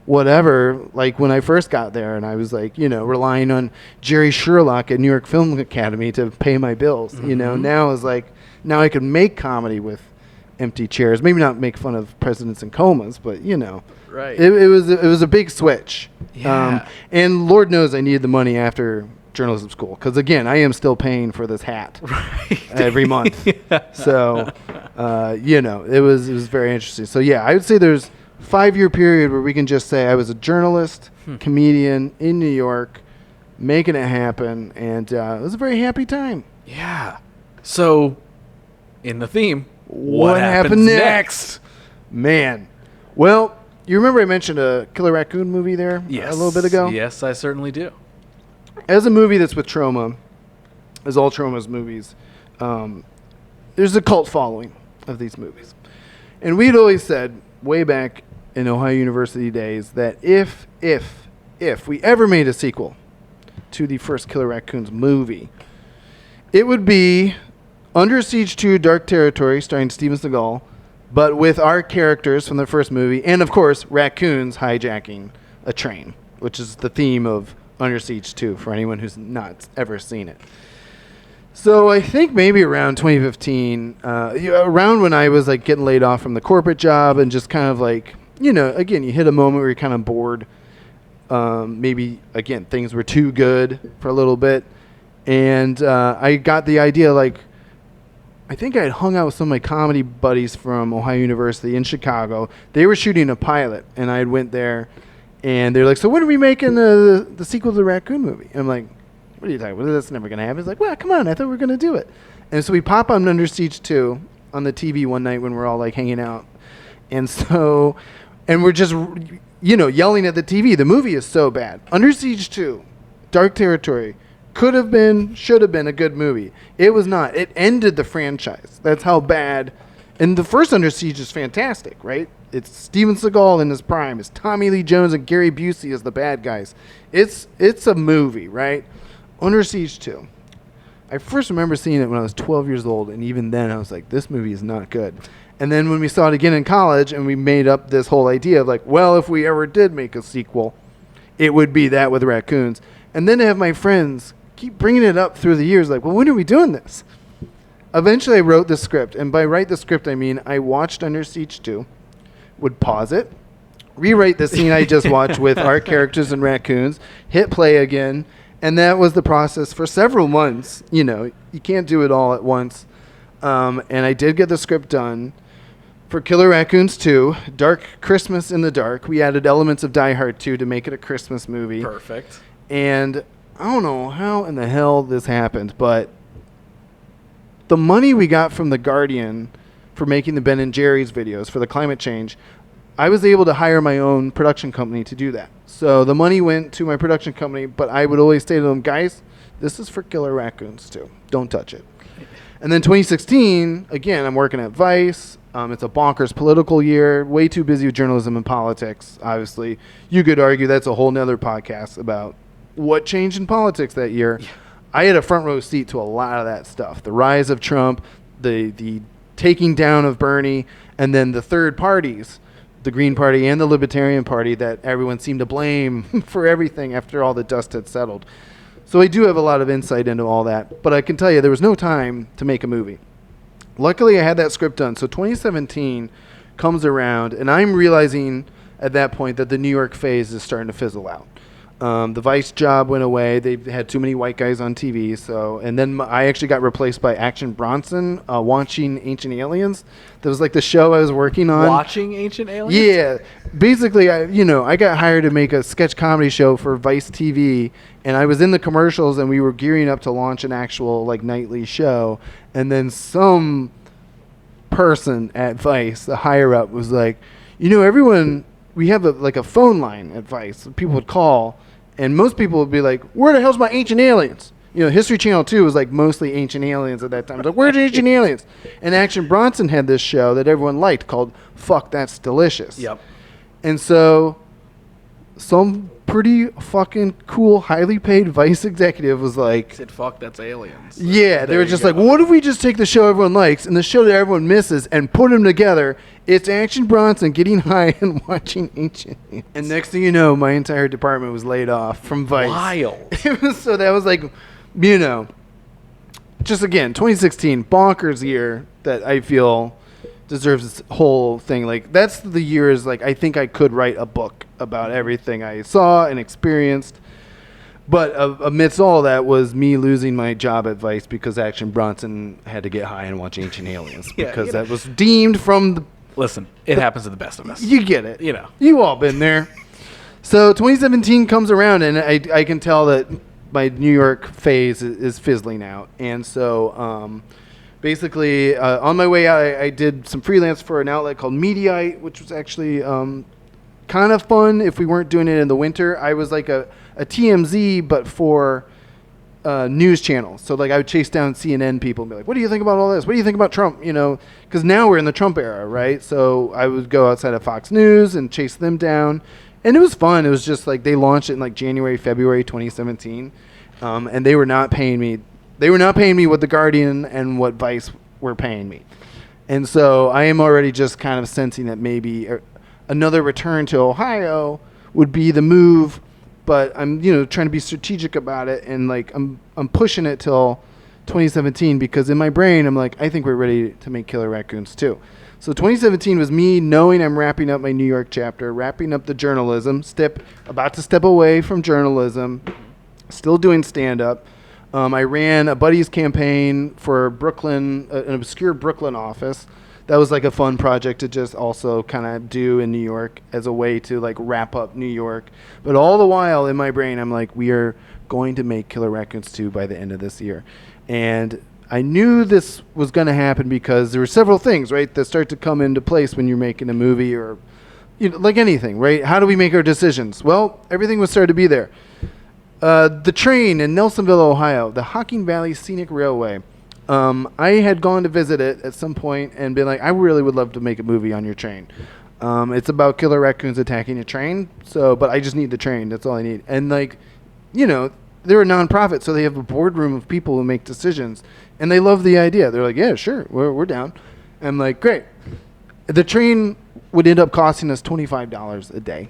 whatever, like when I first got there, and I was like, relying on Jerry Sherlock at New York Film Academy to pay my bills. Now is like, now I can make comedy with empty chairs. Maybe not make fun of presidents in comas, but right. It was a big switch. Yeah. And Lord knows I needed the money after journalism school, because again, I am still paying for this hat every month. Yeah. So, it was very interesting. So yeah, I would say there's 5-year period where we can just say I was a journalist, comedian in New York, making it happen, and it was a very happy time. Yeah. So, in the theme, what happened next? Man. Well, you remember I mentioned a Killer Raccoon movie there yes. a little bit ago? Yes, I certainly do. As a movie that's with Troma, as all Troma's movies, there's a cult following of these movies. And we'd always said, way back in Ohio University days, that if we ever made a sequel to the first Killer Raccoons movie, it would be Under Siege 2 Dark Territory, starring Steven Seagal, but with our characters from the first movie, and of course, raccoons hijacking a train, which is the theme of Under Siege 2 for anyone who's not ever seen it. So I think maybe around 2015, around when I was like getting laid off from the corporate job and just kind of like, again, you hit a moment where you're kind of bored. Maybe, again, things were too good for a little bit. And I got the idea, like, I think I had hung out with some of my comedy buddies from Ohio University in Chicago. They were shooting a pilot, and I went there, and they're like, so when are we making the sequel to the Raccoon movie? And I'm like, what are you talking about? That's never going to happen. It's like, well, come on, I thought we were going to do it. And so we pop on Under Siege 2 on the TV one night when we're all, like, hanging out. And so, and we're just, yelling at the TV. The movie is so bad. Under Siege 2, Dark Territory, could have been, should have been a good movie. It was not. It ended the franchise. That's how bad. And the first Under Siege is fantastic, right? It's Steven Seagal in his prime. It's Tommy Lee Jones and Gary Busey as the bad guys. It's a movie, right? Under Siege 2. I first remember seeing it when I was 12 years old, and even then I was like, this movie is not good. And then when we saw it again in college, and we made up this whole idea of like, well, if we ever did make a sequel, it would be that with Raccoons. And then to have my friends keep bringing it up through the years, like, well, when are we doing this? Eventually I wrote the script, and by write the script I mean I watched Under Siege 2, would pause it, rewrite the scene I just watched with our characters and raccoons, hit play again, and that was the process for several months. You can't do it all at once. And I did get the script done for Killer Raccoons 2, Dark Christmas in the Dark. We added elements of Die Hard 2 to make it a Christmas movie. Perfect. And I don't know how in the hell this happened, but the money we got from The Guardian for making the Ben & Jerry's videos for the climate change, I was able to hire my own production company to do that. So the money went to my production company, but I would always say to them, guys, this is for Killer Raccoons too. Don't touch it. And then 2016, again, I'm working at Vice. It's a bonkers political year, way too busy with journalism and politics, obviously. You could argue that's a whole nother podcast about what changed in politics that year. Yeah. I had a front row seat to a lot of that stuff. The rise of Trump, the taking down of Bernie, and then the third parties, the Green Party and the Libertarian Party, that everyone seemed to blame for everything after all the dust had settled. So I do have a lot of insight into all that, but I can tell you there was no time to make a movie. Luckily, I had that script done. So 2017 comes around, and I'm realizing at that point that the New York phase is starting to fizzle out. The Vice job went away. They had too many white guys on TV. And then I actually got replaced by Action Bronson, watching Ancient Aliens. That was like the show I was working on. Watching Ancient Aliens? Yeah. Basically, I got hired to make a sketch comedy show for Vice TV, and I was in the commercials, and we were gearing up to launch an actual like nightly show. And then some person at Vice, the higher up, was like, everyone, we have a phone line at Vice. People would call And most people would be like, where the hell's my Ancient Aliens? You know, History Channel 2 was like mostly Ancient Aliens at that time. It's like, where's Ancient Aliens? And Action Bronson had this show that everyone liked called Fuck That's Delicious. Yep. And so some pretty fucking cool, highly paid Vice executive was like, Said, fuck, that's aliens. yeah, they were just like, what if we just take the show everyone likes and the show that everyone misses and put them together? It's Action Bronson getting high and watching Ancient Aliens. And next thing you know, my entire department was laid off from Vice. Wild. So that was like, you know, just again, 2016, bonkers year that I feel deserves this whole thing. Like, that's the years, like, I think I could write a book about everything I saw and experienced. But amidst all that was me losing my job at Vice because Action Bronson had to get high and watch Ancient Aliens. Yeah, because that was deemed from the... Listen, it happens to the best of us. You get it. You know. You all been there. So 2017 comes around, and I can tell that my New York phase is fizzling out. And so basically, on my way out, I did some freelance for an outlet called Mediaite, which was actually kind of fun if we weren't doing it in the winter. I was like a TMZ, but for news channels. So like I would chase down CNN people and be like, what do you think about all this? What do you think about Trump? You know, because now we're in the Trump era, right? So I would go outside of Fox News and chase them down. And it was fun. It was just like they launched it in like January, February 2017. And they were not paying me. They were not paying me what The Guardian and what Vice were paying me. And so I am already just kind of sensing that maybe another return to Ohio would be the move. But I'm, you know, trying to be strategic about it. And like I'm pushing it till 2017 because in my brain, I'm like, I think we're ready to make Killer Raccoons too. So 2017 was me knowing I'm wrapping up my New York chapter, wrapping up the journalism, about to step away from journalism, still doing stand-up. I ran a buddy's campaign for Brooklyn, an obscure Brooklyn office. That was like a fun project to just also kind of do in New York as a way to like wrap up New York. But all the while in my brain, I'm like, we are going to make Killer Raccoons 2 by the end of this year. And I knew this was going to happen because there were several things, right, that start to come into place when you're making a movie or, you know, like anything, right? How do we make our decisions? Well, everything was starting to be there. The train in Nelsonville, Ohio, the Hocking Valley Scenic Railway. I had gone to visit it at some point and been like, I really would love to make a movie on your train. It's about killer raccoons attacking a train, but I just need the train. That's all I need. And like, you know, they're a nonprofit, so they have a boardroom of people who make decisions. And they love the idea. They're like, yeah, sure, we're down. I'm like, great. The train would end up costing us $25 a day.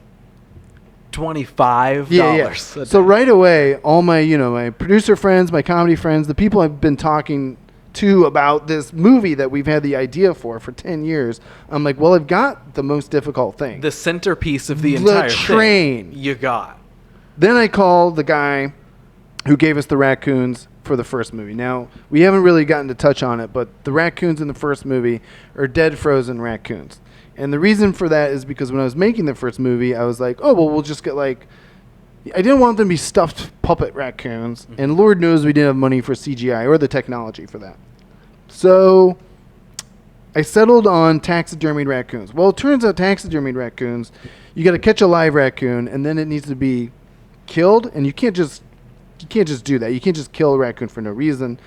$25 Yeah. So right away, all my, you know, my producer friends, my comedy friends, the people I've been talking to about this movie that we've had the idea for 10 years, I'm like, well, I've got the most difficult thing. The centerpiece of the entire train. thing. You got. Then I call the guy who gave us the raccoons for the first movie. Now, we haven't really gotten to touch on it, but the raccoons in the first movie are dead frozen raccoons. And the reason for that is because when I was making the first movie, I was like, oh, well, we'll just get like... I didn't want them to be stuffed puppet raccoons. Mm-hmm. And Lord knows we didn't have money for CGI or the technology for that. So I settled on taxidermied raccoons. Well, it turns out taxidermied raccoons, you got to catch a live raccoon, and then it needs to be killed, and you can't just do that. You can't just kill a raccoon for no reason.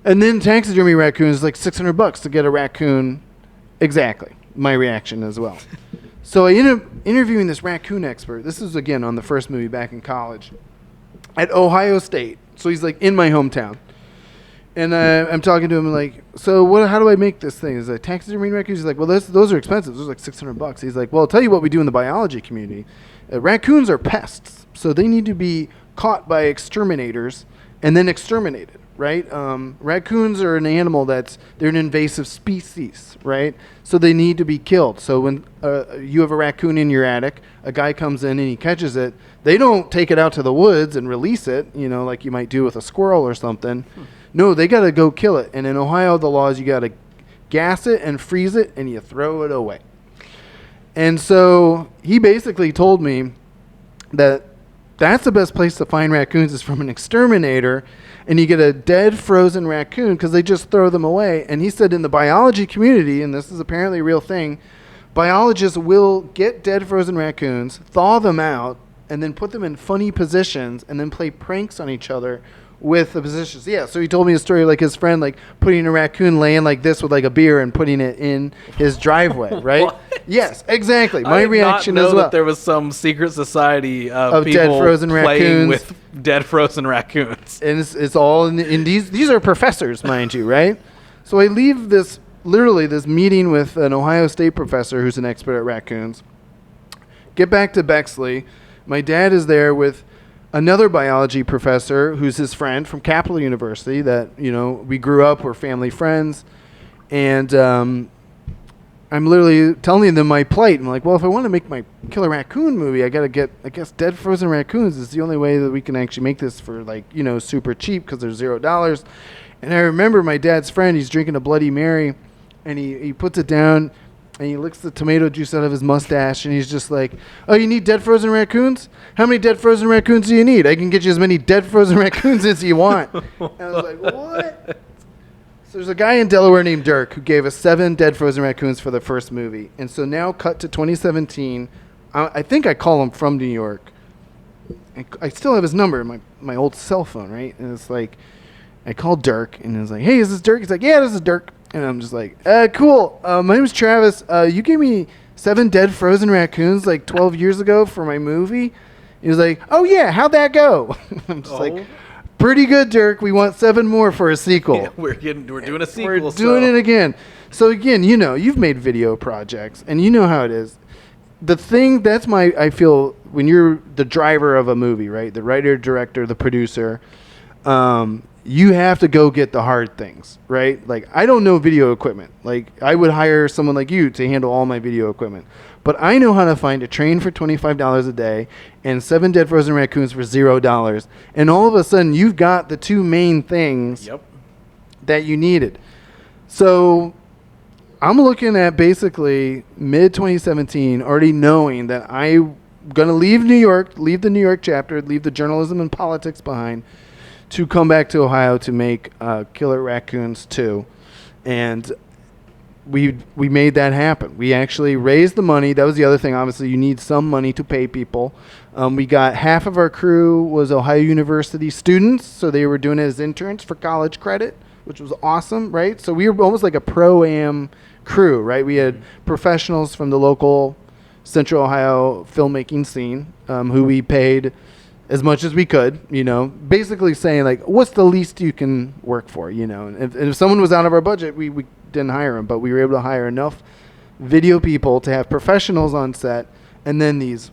And then taxidermy raccoon is like $600 to get a raccoon. Exactly. My reaction as well. So I ended up interviewing this raccoon expert. This is, again, on the first movie back in college at Ohio State. So he's like in my hometown. And I'm talking to him like, so how do I make this thing? Is it taxidermy raccoons? He's like, well, those are expensive. Those are like $600. He's like, well, I'll tell you what we do in the biology community. Raccoons are pests. So they need to be caught by exterminators and then exterminated, right? Raccoons are an animal they're an invasive species, right? So they need to be killed. So when you have a raccoon in your attic, a guy comes in and he catches it, they don't take it out to the woods and release it, you know, like you might do with a squirrel or something. No, they got to go kill it. And in Ohio, the law is you got to gas it and freeze it and you throw it away. And so he basically told me that that's the best place to find raccoons is from an exterminator, and you get a dead frozen raccoon because they just throw them away. And he said in the biology community, and this is apparently a real thing, biologists will get dead frozen raccoons, thaw them out, and then put them in funny positions and then play pranks on each other with the positions. Yeah, so he told me a story like his friend like putting a raccoon laying like this with like a beer and putting it in his driveway, right? What? Yes, exactly. My I did reaction not know as well. that there was some secret society of people dead frozen playing raccoons. with dead frozen raccoons. And it's all in these are professors, mind you, right? So I leave this meeting with an Ohio State professor who's an expert at raccoons. Get back to Bexley. My dad is there with another biology professor who's his friend from Capital University that, we grew up, we're family friends. And I'm literally telling them my plight. I'm like, well, if I want to make my killer raccoon movie, I got to get, I guess, dead frozen raccoons is the only way that we can actually make this for super cheap because they're $0. And I remember my dad's friend, he's drinking a Bloody Mary and he puts it down and he licks the tomato juice out of his mustache and he's just like, oh, you need dead frozen raccoons? How many dead frozen raccoons do you need? I can get you as many dead frozen raccoons as you want. And I was like, what? So there's a guy in Delaware named Dirk who gave us 7 dead frozen raccoons for the first movie. And so now cut to 2017. I think I call him from New York. I still have his number in my old cell phone, right? And it's like, I called Dirk and it's like, hey, is this Dirk? He's like, yeah, this is Dirk. And I'm just like, cool. My name is Travis. You gave me 7 dead frozen raccoons like 12 years ago for my movie. He was like, oh yeah, how'd that go? I'm just like, pretty good, Dirk. We want 7 more for a sequel. Yeah, we're doing a sequel. We're doing it again. So again, you've made video projects and you know how it is. The thing I feel when you're the driver of a movie, right? The writer, director, the producer, you have to go get the hard things, right? Like, I don't know video equipment. Like, I would hire someone like you to handle all my video equipment. But I know how to find a train for $25 a day and 7 dead frozen raccoons for $0. And all of a sudden, you've got the 2 main things that you needed. So I'm looking at basically mid-2017, already knowing that I'm going to leave New York, leave the New York chapter, leave the journalism and politics behind, to come back to Ohio to make Killer Raccoons 2. And we made that happen. We actually raised the money. That was the other thing. Obviously, you need some money to pay people. We got half of our crew was Ohio University students, so they were doing it as interns for college credit, which was awesome, right? So we were almost like a pro-am crew, right? We had professionals from the local Central Ohio filmmaking scene who we paid as much as we could, basically saying like, what's the least you can work for, and if someone was out of our budget, we didn't hire them, but we were able to hire enough video people to have professionals on set. And then these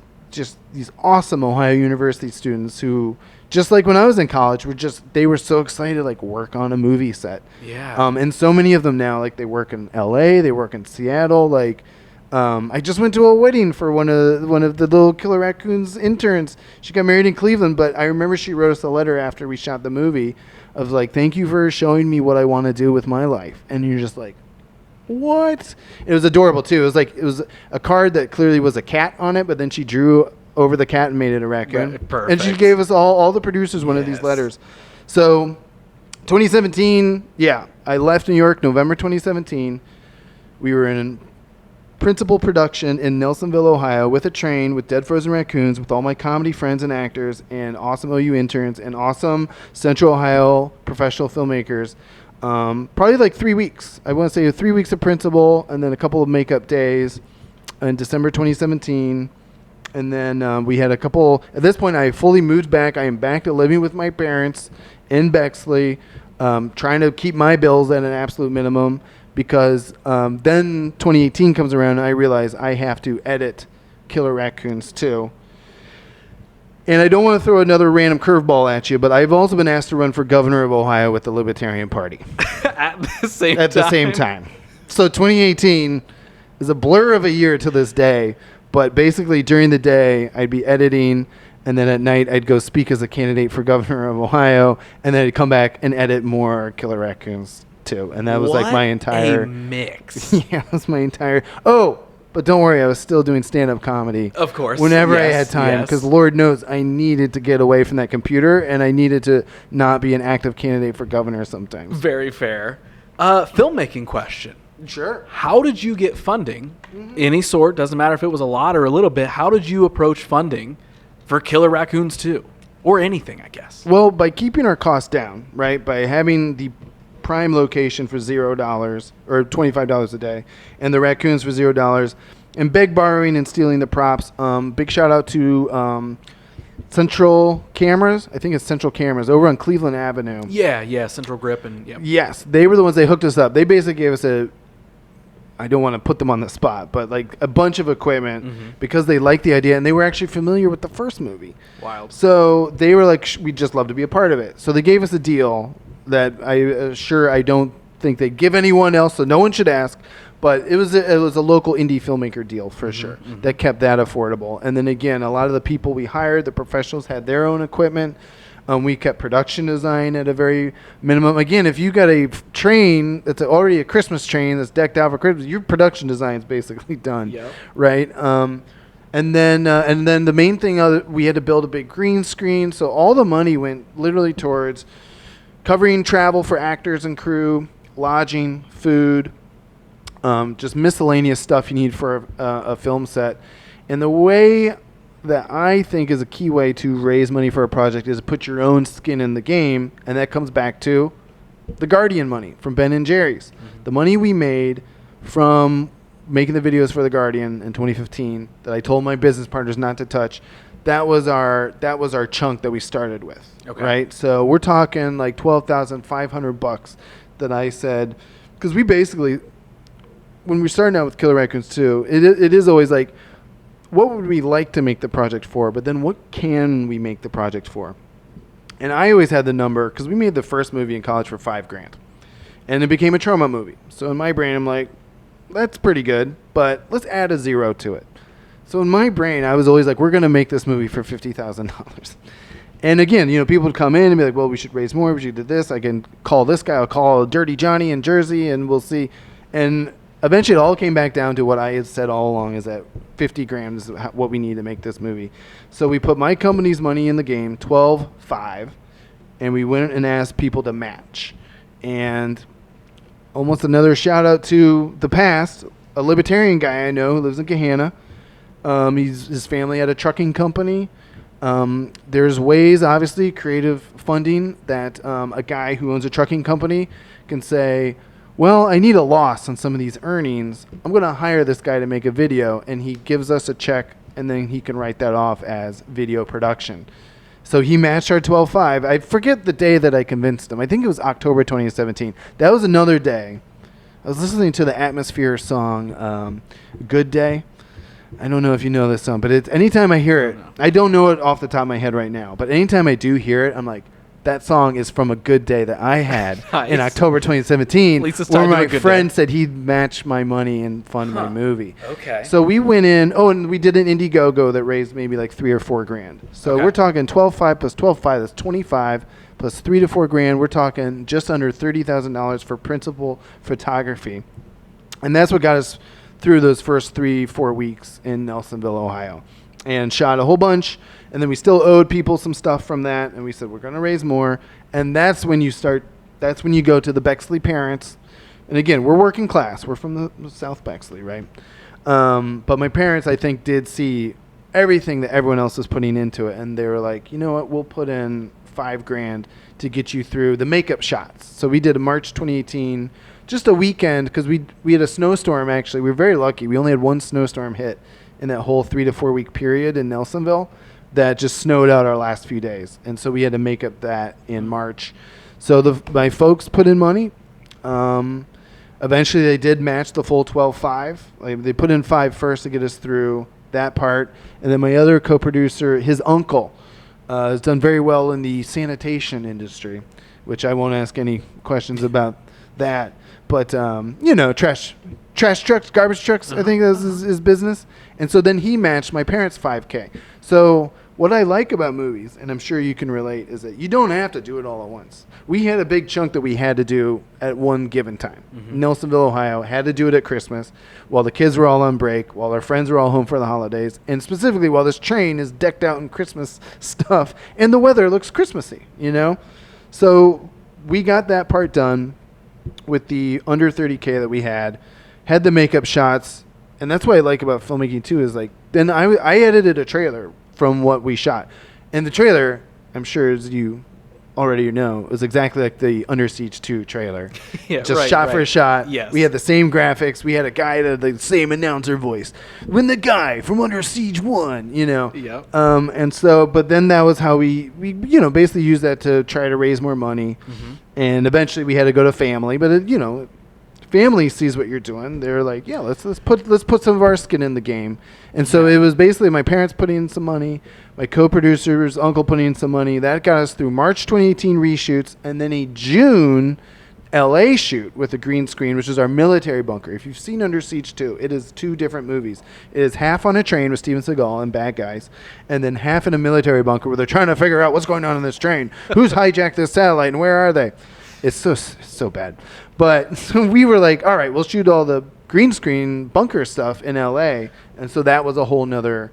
awesome Ohio University students who, just like when I was in college, they were so excited to like work on a movie set. Yeah. And so many of them now, like they work in LA, they work in Seattle, like, I just went to a wedding for one of the little Killer Raccoons interns. She got married in Cleveland, but I remember she wrote us a letter after we shot the movie of like, thank you for showing me what I want to do with my life. And you're just like, what? It was adorable too. It was a card that clearly was a cat on it, but then she drew over the cat and made it a raccoon. Right, perfect. And she gave us all the producers one of these letters. So 2017, I left New York November 2017. We were in principal production in Nelsonville, Ohio, with a train, with dead frozen raccoons, with all my comedy friends and actors, and awesome OU interns, and awesome Central Ohio professional filmmakers. Probably like 3 weeks. I want to say 3 weeks of principal, and then a couple of makeup days in December 2017. And then we had a couple. At this point, I fully moved back. I am back to living with my parents in Bexley, trying to keep my bills at an absolute minimum. Because then 2018 comes around and I realize I have to edit Killer Raccoons 2. And I don't want to throw another random curveball at you, but I've also been asked to run for governor of Ohio with the Libertarian Party. At the same time. So 2018 is a blur of a year to this day, but basically during the day I'd be editing, and then at night I'd go speak as a candidate for governor of Ohio, and then I'd come back and edit more Killer Raccoons too. And that was like my entire mix. Yeah, that was my entire. Oh, but don't worry, I was still doing stand-up comedy. Of course. Whenever I had time, because Lord knows I needed to get away from that computer, and I needed to not be an active candidate for governor sometimes. Very fair. Filmmaking question. Sure. How did you get funding? Any sort, doesn't matter if it was a lot or a little bit. How did you approach funding for Killer Raccoons too, or anything, I guess. Well, by keeping our costs down, right, by having the prime location for $0 or $25 a day, and the Raccoons for $0, and beg, borrowing, and stealing the props. Big shout out to Central Cameras. I think it's Central Cameras over on Cleveland Avenue. Yeah, Central Grip and yeah. Yes, they were the ones that hooked us up. They basically gave us I don't want to put them on the spot, but like a bunch of equipment because they liked the idea and they were actually familiar with the first movie. Wild. So they were like, we'd just love to be a part of it. So they gave us a deal that I don't think they'd give anyone else, so no one should ask. But it was a local indie filmmaker deal for sure that kept that affordable. And then again, a lot of the people we hired, the professionals, had their own equipment. We kept production design at a very minimum. Again, if you got a train that's already a Christmas train that's decked out for Christmas, your production design is basically done, right? And then the main thing, we had to build a big green screen. So all the money went literally towards covering travel for actors and crew, lodging, food, just miscellaneous stuff you need for a film set. And the way that I think is a key way to raise money for a project is to put your own skin in the game, and that comes back to the Guardian money from Ben and Jerry's. The money we made from making the videos for the Guardian in 2015 that I told my business partners not to touch, that was our chunk that we started with. Okay. Right? So we're talking like $12,500 that I said, because we basically, when we're starting out with Killer Raccoons 2, it is always like, what would we like to make the project for? But then what can we make the project for? And I always had the number, because we made the first movie in college for $5,000. And it became a trauma movie. So in my brain, I'm like, that's pretty good, but let's add a 0 to it. So in my brain, I was always like, we're going to make this movie for $50,000. And again, people would come in and be like, well, we should raise more. We should do this. I can call this guy. I'll call Dirty Johnny in Jersey, and we'll see. And eventually, it all came back down to what I had said all along, is that $50,000 is what we need to make this movie. So we put my company's money in the game, 12.5, and we went and asked people to match. And almost another shout out to the past, a libertarian guy I know who lives in Gahanna. His family had a trucking company. There's ways, obviously, creative funding, that a guy who owns a trucking company can say, well, I need a loss on some of these earnings. I'm going to hire this guy to make a video, and he gives us a check, and then he can write that off as video production. So he matched our 12.5. I forget the day that I convinced him. I think it was October 2017. That was another day. I was listening to the Atmosphere song, Good Day. I don't know if you know this song, but anytime I hear it, I don't know it off the top of my head right now, but anytime I do hear it, I'm like, that song is from a good day that I had in October 2017, where my friend said he'd match my money and fund my movie. Okay. So we went in, and we did an Indiegogo that raised maybe like $3,000 or $4,000. So we're talking 12.5 plus 12.5, that's 25, plus $3,000 to $4,000. We're talking just under $30,000 for principal photography. And that's what got us through those first 3-4 weeks in Nelsonville, Ohio, and shot a whole bunch. And then we still owed people some stuff from that, and we said we're going to raise more. And that's when you go to the Bexley parents. And again, we're working class. We're from the South Bexley, right? But my parents, I think, did see everything that everyone else was putting into it, and they were like, you know what, we'll put in $5,000 to get you through the makeup shots. So we did a March 2018, just a weekend, because we had a snowstorm, actually. We were very lucky. We only had one snowstorm hit in that whole 3 to 4 week period in Nelsonville that just snowed out our last few days. And so we had to make up that in March. So my folks put in money. Eventually they did match the full 12.5. Like, they put in 5 first to get us through that part. And then my other co-producer, his uncle, has done very well in the sanitation industry, which I won't ask any questions about that. But, trash trucks, garbage trucks, I think that's his business. And so then he matched my parents' $5,000. So what I like about movies, and I'm sure you can relate, is that you don't have to do it all at once. We had a big chunk that we had to do at one given time. Nelsonville, Ohio, had to do it at Christmas while the kids were all on break, while our friends were all home for the holidays, and specifically while this train is decked out in Christmas stuff and the weather looks Christmassy, So we got that part done with the under $30,000 that we had the makeup shots. And that's what I like about filmmaking too, is like, then I edited a trailer from what we shot. And the trailer, I'm sure as you already know, was exactly like the Under Siege 2 trailer. Just shot for shot. Yes. We had the same graphics. We had a guy that had the same announcer voice. When the guy from Under Siege 1, you know. Yep. And so, but then that was how we you know, basically used that to try to raise more money. Mm-hmm. And eventually we had to go to family, but it, you know, family sees what you're doing. They're like, yeah, let's put some of our skin in the game. And so it was basically my parents putting in some money, my co-producer's uncle putting in some money. That got us through March 2018 reshoots, and then a June LA shoot with a green screen, which is our military bunker. If you've seen Under Siege 2, it is 2 different movies. It is half on a train with Steven Seagal and bad guys, and then half in a military bunker where they're trying to figure out what's going on in this train. Who's hijacked this satellite and where are they? It's so bad. But so we were like, all right, we'll shoot all the green screen bunker stuff in LA. And so that was a whole nother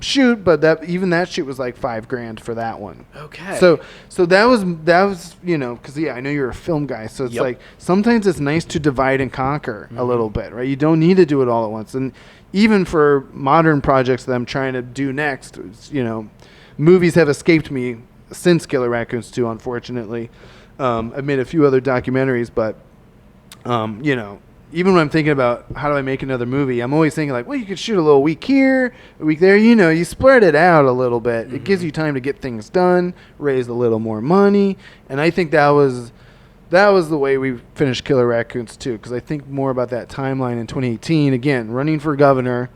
shoot, but that shoot was like $5,000 for that one. Okay. So that was, you know, because I know you're a film guy, so it's like sometimes it's nice to divide and conquer a little bit, right? You don't need to do it all at once. And even for modern projects that I'm trying to do next, you know, movies have escaped me since Killer Raccoons 2, unfortunately. I've made a few other documentaries, but, you know, even when I'm thinking about how do I make another movie, I'm always thinking like, well, you could shoot a little week here, a week there. You know, you spread it out a little bit. Mm-hmm. It gives you time to get things done, raise a little more money. And I think that was the way we finished Killer Raccoons 2, because I think more about that timeline in 2018. Again, running for governor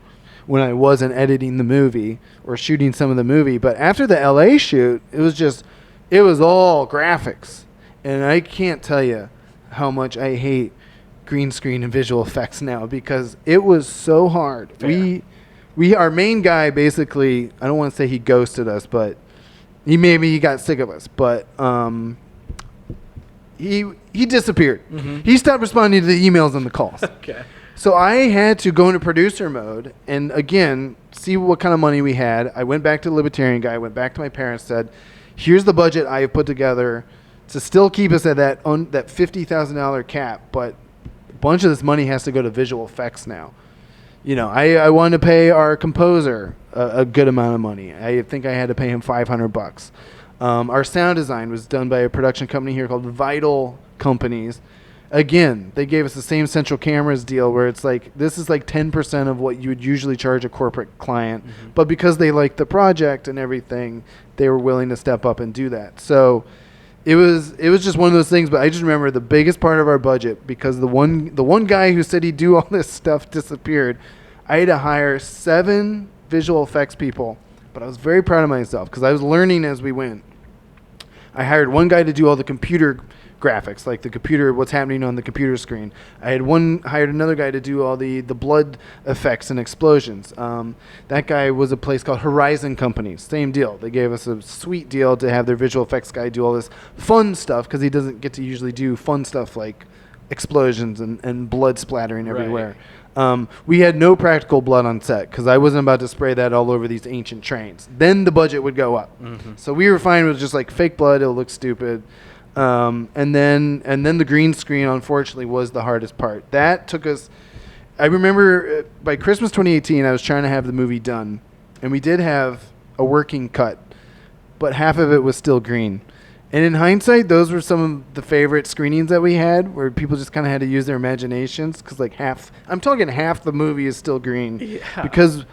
when I wasn't editing the movie or shooting some of the movie. But after the LA shoot, it was all graphics. And I can't tell you how much I hate green screen and visual effects now, because it was so hard. Fair. Our main guy basically, I don't want to say he ghosted us, but he got sick of us, but he disappeared. Mm-hmm. He stopped responding to the emails and the calls. Okay. So I had to go into producer mode and again see what kind of money we had. I went back to the Libertarian guy, went back to my parents, said, here's the budget I have put together to still keep us at that $50,000 cap, but a bunch of this money has to go to visual effects now. You know, I wanted to pay our composer a good amount of money. I think I had to pay him $500. Our sound design was done by a production company here called Vital Companies. Again, they gave us the same Central Cameras deal where it's like, this is like 10% of what you would usually charge a corporate client. Mm-hmm. But because they liked the project and everything, they were willing to step up and do that. So it was just one of those things. But I just remember the biggest part of our budget, because the one guy who said he'd do all this stuff disappeared. I had to hire 7 visual effects people, but I was very proud of myself because I was learning as we went. I hired one guy to do all the computer graphics, like the computer, what's happening on the computer screen. I hired another guy to do all the blood effects and explosions. That guy was a place called Horizon Company. Same deal. They gave us a sweet deal to have their visual effects guy do all this fun stuff, because he doesn't get to usually do fun stuff like explosions and blood splattering everywhere. Right. We had no practical blood on set because I wasn't about to spray that all over these ancient trains. Then the budget would go up. Mm-hmm. So we were fine with just like fake blood. It'll look stupid. And then the green screen, unfortunately, was the hardest part. That took us, I remember by Christmas 2018, I was trying to have the movie done, and we did have a working cut, but half of it was still green. And in hindsight, those were some of the favorite screenings that we had, where people just kind of had to use their imaginations, because like half the movie is still green. Yeah. Because,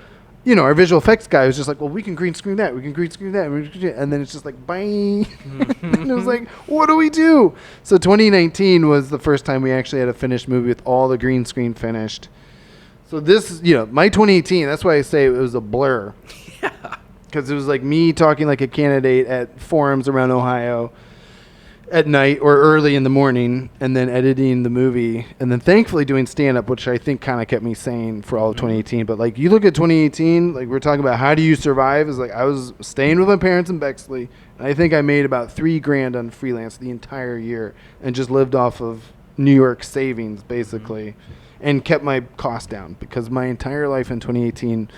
you know, our visual effects guy was just like, well, we can green screen that, and then it's just like, bang. And it was like, what do we do? So 2019 was the first time we actually had a finished movie with all the green screen finished. So this, you know, my 2018, that's why I say it was a blur. Yeah. Because it was like me talking like a candidate at forums around Ohio at night or early in the morning, and then editing the movie, and then thankfully doing stand-up, which I think kind of kept me sane for all of 2018. But like, you look at 2018, like we're talking about how do you survive, is like I was staying with my parents in Bexley, and I think I made about $3,000 on freelance the entire year, and just lived off of New York savings basically. Mm-hmm. And kept my costs down, because my entire life in 2018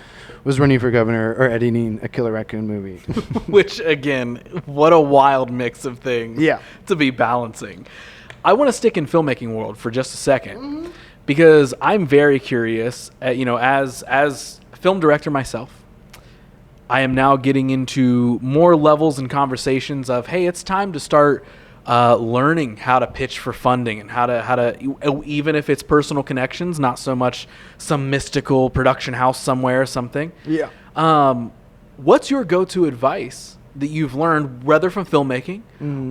was running for governor or editing a Killer Raccoon movie. Which, again, what a wild mix of things to be balancing. I want to stick in filmmaking world for just a second, because I'm very curious, you know, as a film director myself, I am now getting into more levels and conversations of, hey, it's time to start learning how to pitch for funding and how to even if it's personal connections, not so much some mystical production house somewhere or something. Yeah. What's your go-to advice that you've learned, whether from filmmaking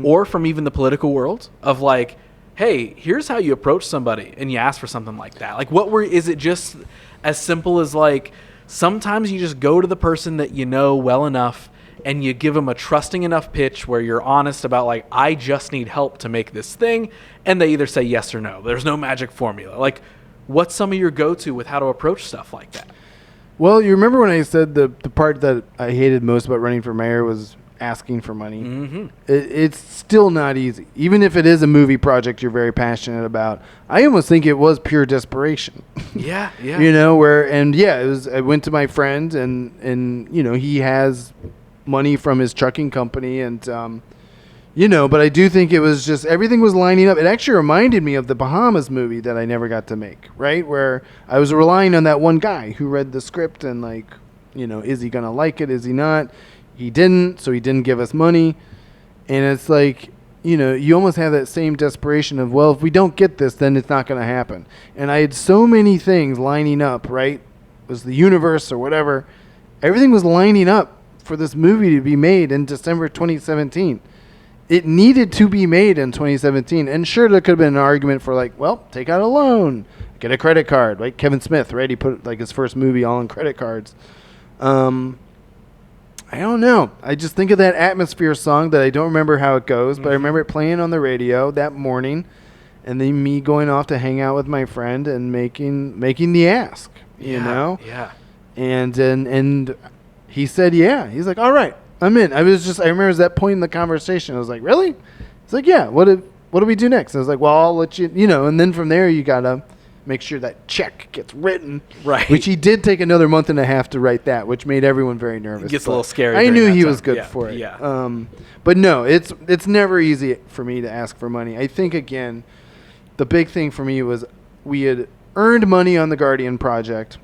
or from even the political world, of like, hey, here's how you approach somebody and you ask for something like that? Like, is it just as simple as like, sometimes you just go to the person that you know well enough and you give them a trusting enough pitch where you're honest about like, I just need help to make this thing, and they either say yes or no. There's no magic formula. Like, what's some of your go-to with how to approach stuff like that? Well, you remember when I said the part that I hated most about running for mayor was asking for money? Mm-hmm. It's still not easy. Even if it is a movie project you're very passionate about, I almost think it was pure desperation. Yeah. You know, it was, I went to my friend and you know, he has money from his trucking company and, you know, but I do think it was just, everything was lining up. It actually reminded me of the Bahamas movie that I never got to make, right? Where I was relying on that one guy who read the script and like, you know, is he going to like it? Is he not? He didn't, so he didn't give us money. And it's like, you know, you almost have that same desperation of, well, if we don't get this, then it's not going to happen. And I had so many things lining up, right? It was the universe or whatever. Everything was lining up for this movie to be made in December 2017. It needed to be made in 2017. And sure, there could have been an argument for like, well, take out a loan, get a credit card. Like Kevin Smith, right? He put like his first movie all on credit cards. I don't know. I just think of that Atmosphere song that I don't remember how it goes, but I remember it playing on the radio that morning, and then me going off to hang out with my friend and making the ask, you know? Yeah. And he said, yeah. He's like, all right, I'm in. I remember it was that point in the conversation. I was like, really? He's like, yeah, what do we do next? I was like, well, I'll let you know, and then from there you got to make sure that check gets written. Right. Which he did take another month and a half to write that, which made everyone very nervous. It gets a little scary. I knew he was good for it. Yeah. But no, it's never easy for me to ask for money. I think, again, the big thing for me was we had earned money on the Guardian project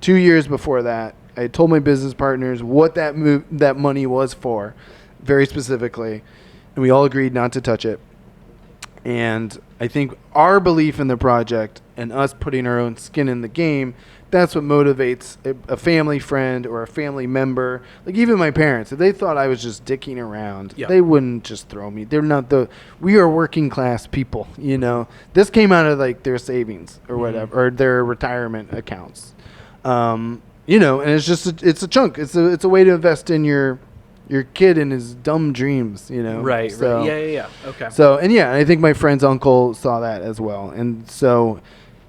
2 years before that. I had told my business partners what that money was for, very specifically, and we all agreed not to touch it. And I think our belief in the project and us putting our own skin in the game, that's what motivates a family friend or a family member. Like even my parents, if they thought I was just dicking around, they wouldn't just throw me. They're not we are working class people, you know. This came out of like their savings or whatever, or their retirement accounts. You know, and it's just it's a chunk. It's a way to invest in your kid in his dumb dreams, you know. Right. So, right. Yeah. Okay. So, and yeah, I think my friend's uncle saw that as well. And so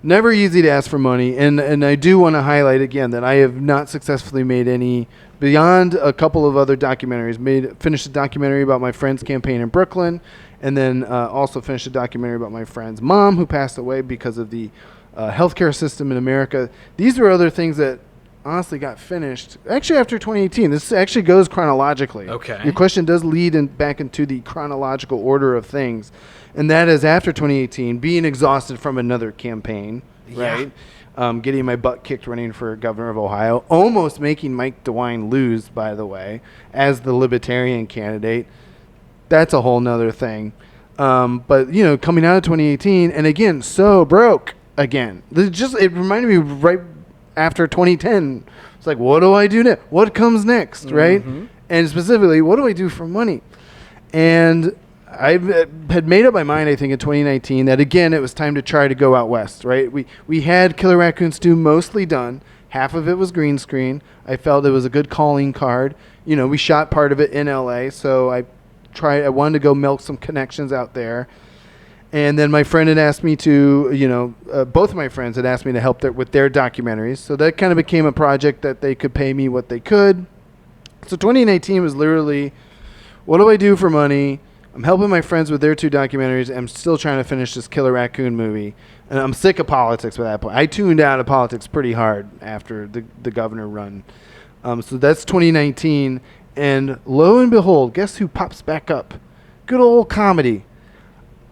never easy to ask for money. And I do want to highlight again that I have not successfully made any, beyond a couple of other documentaries, finished a documentary about my friend's campaign in Brooklyn, and then also finished a documentary about my friend's mom who passed away because of the healthcare system in America. These are other things that honestly got finished actually after 2018. This actually goes chronologically. Okay. Your question does lead back into the chronological order of things, and that is after 2018, being exhausted from another campaign, right? Getting my butt kicked running for governor of Ohio, almost making Mike DeWine lose, by the way, as the libertarian candidate. That's a whole nother thing. But you know, coming out of 2018, and again, so broke again. It reminded me right after 2010, it's like, what do I do next? What comes next, right? And specifically, what do I do for money? And I had made up my mind, I think, in 2019 that, again, it was time to try to go out west, right? We had Killer Raccoons 2 mostly done. Half of it was green screen. I felt it was a good calling card. You know, we shot part of it in L.A., so I wanted to go milk some connections out there. And then my friend had asked me to, you know, both of my friends had asked me to help with their documentaries. So that kind of became a project that they could pay me what they could. So 2019 was literally, what do I do for money? I'm helping my friends with their 2 documentaries. I'm still trying to finish this Killer Raccoon movie. And I'm sick of politics by that point. I tuned out of politics pretty hard after the governor run. So that's 2019. And lo and behold, guess who pops back up? Good old comedy.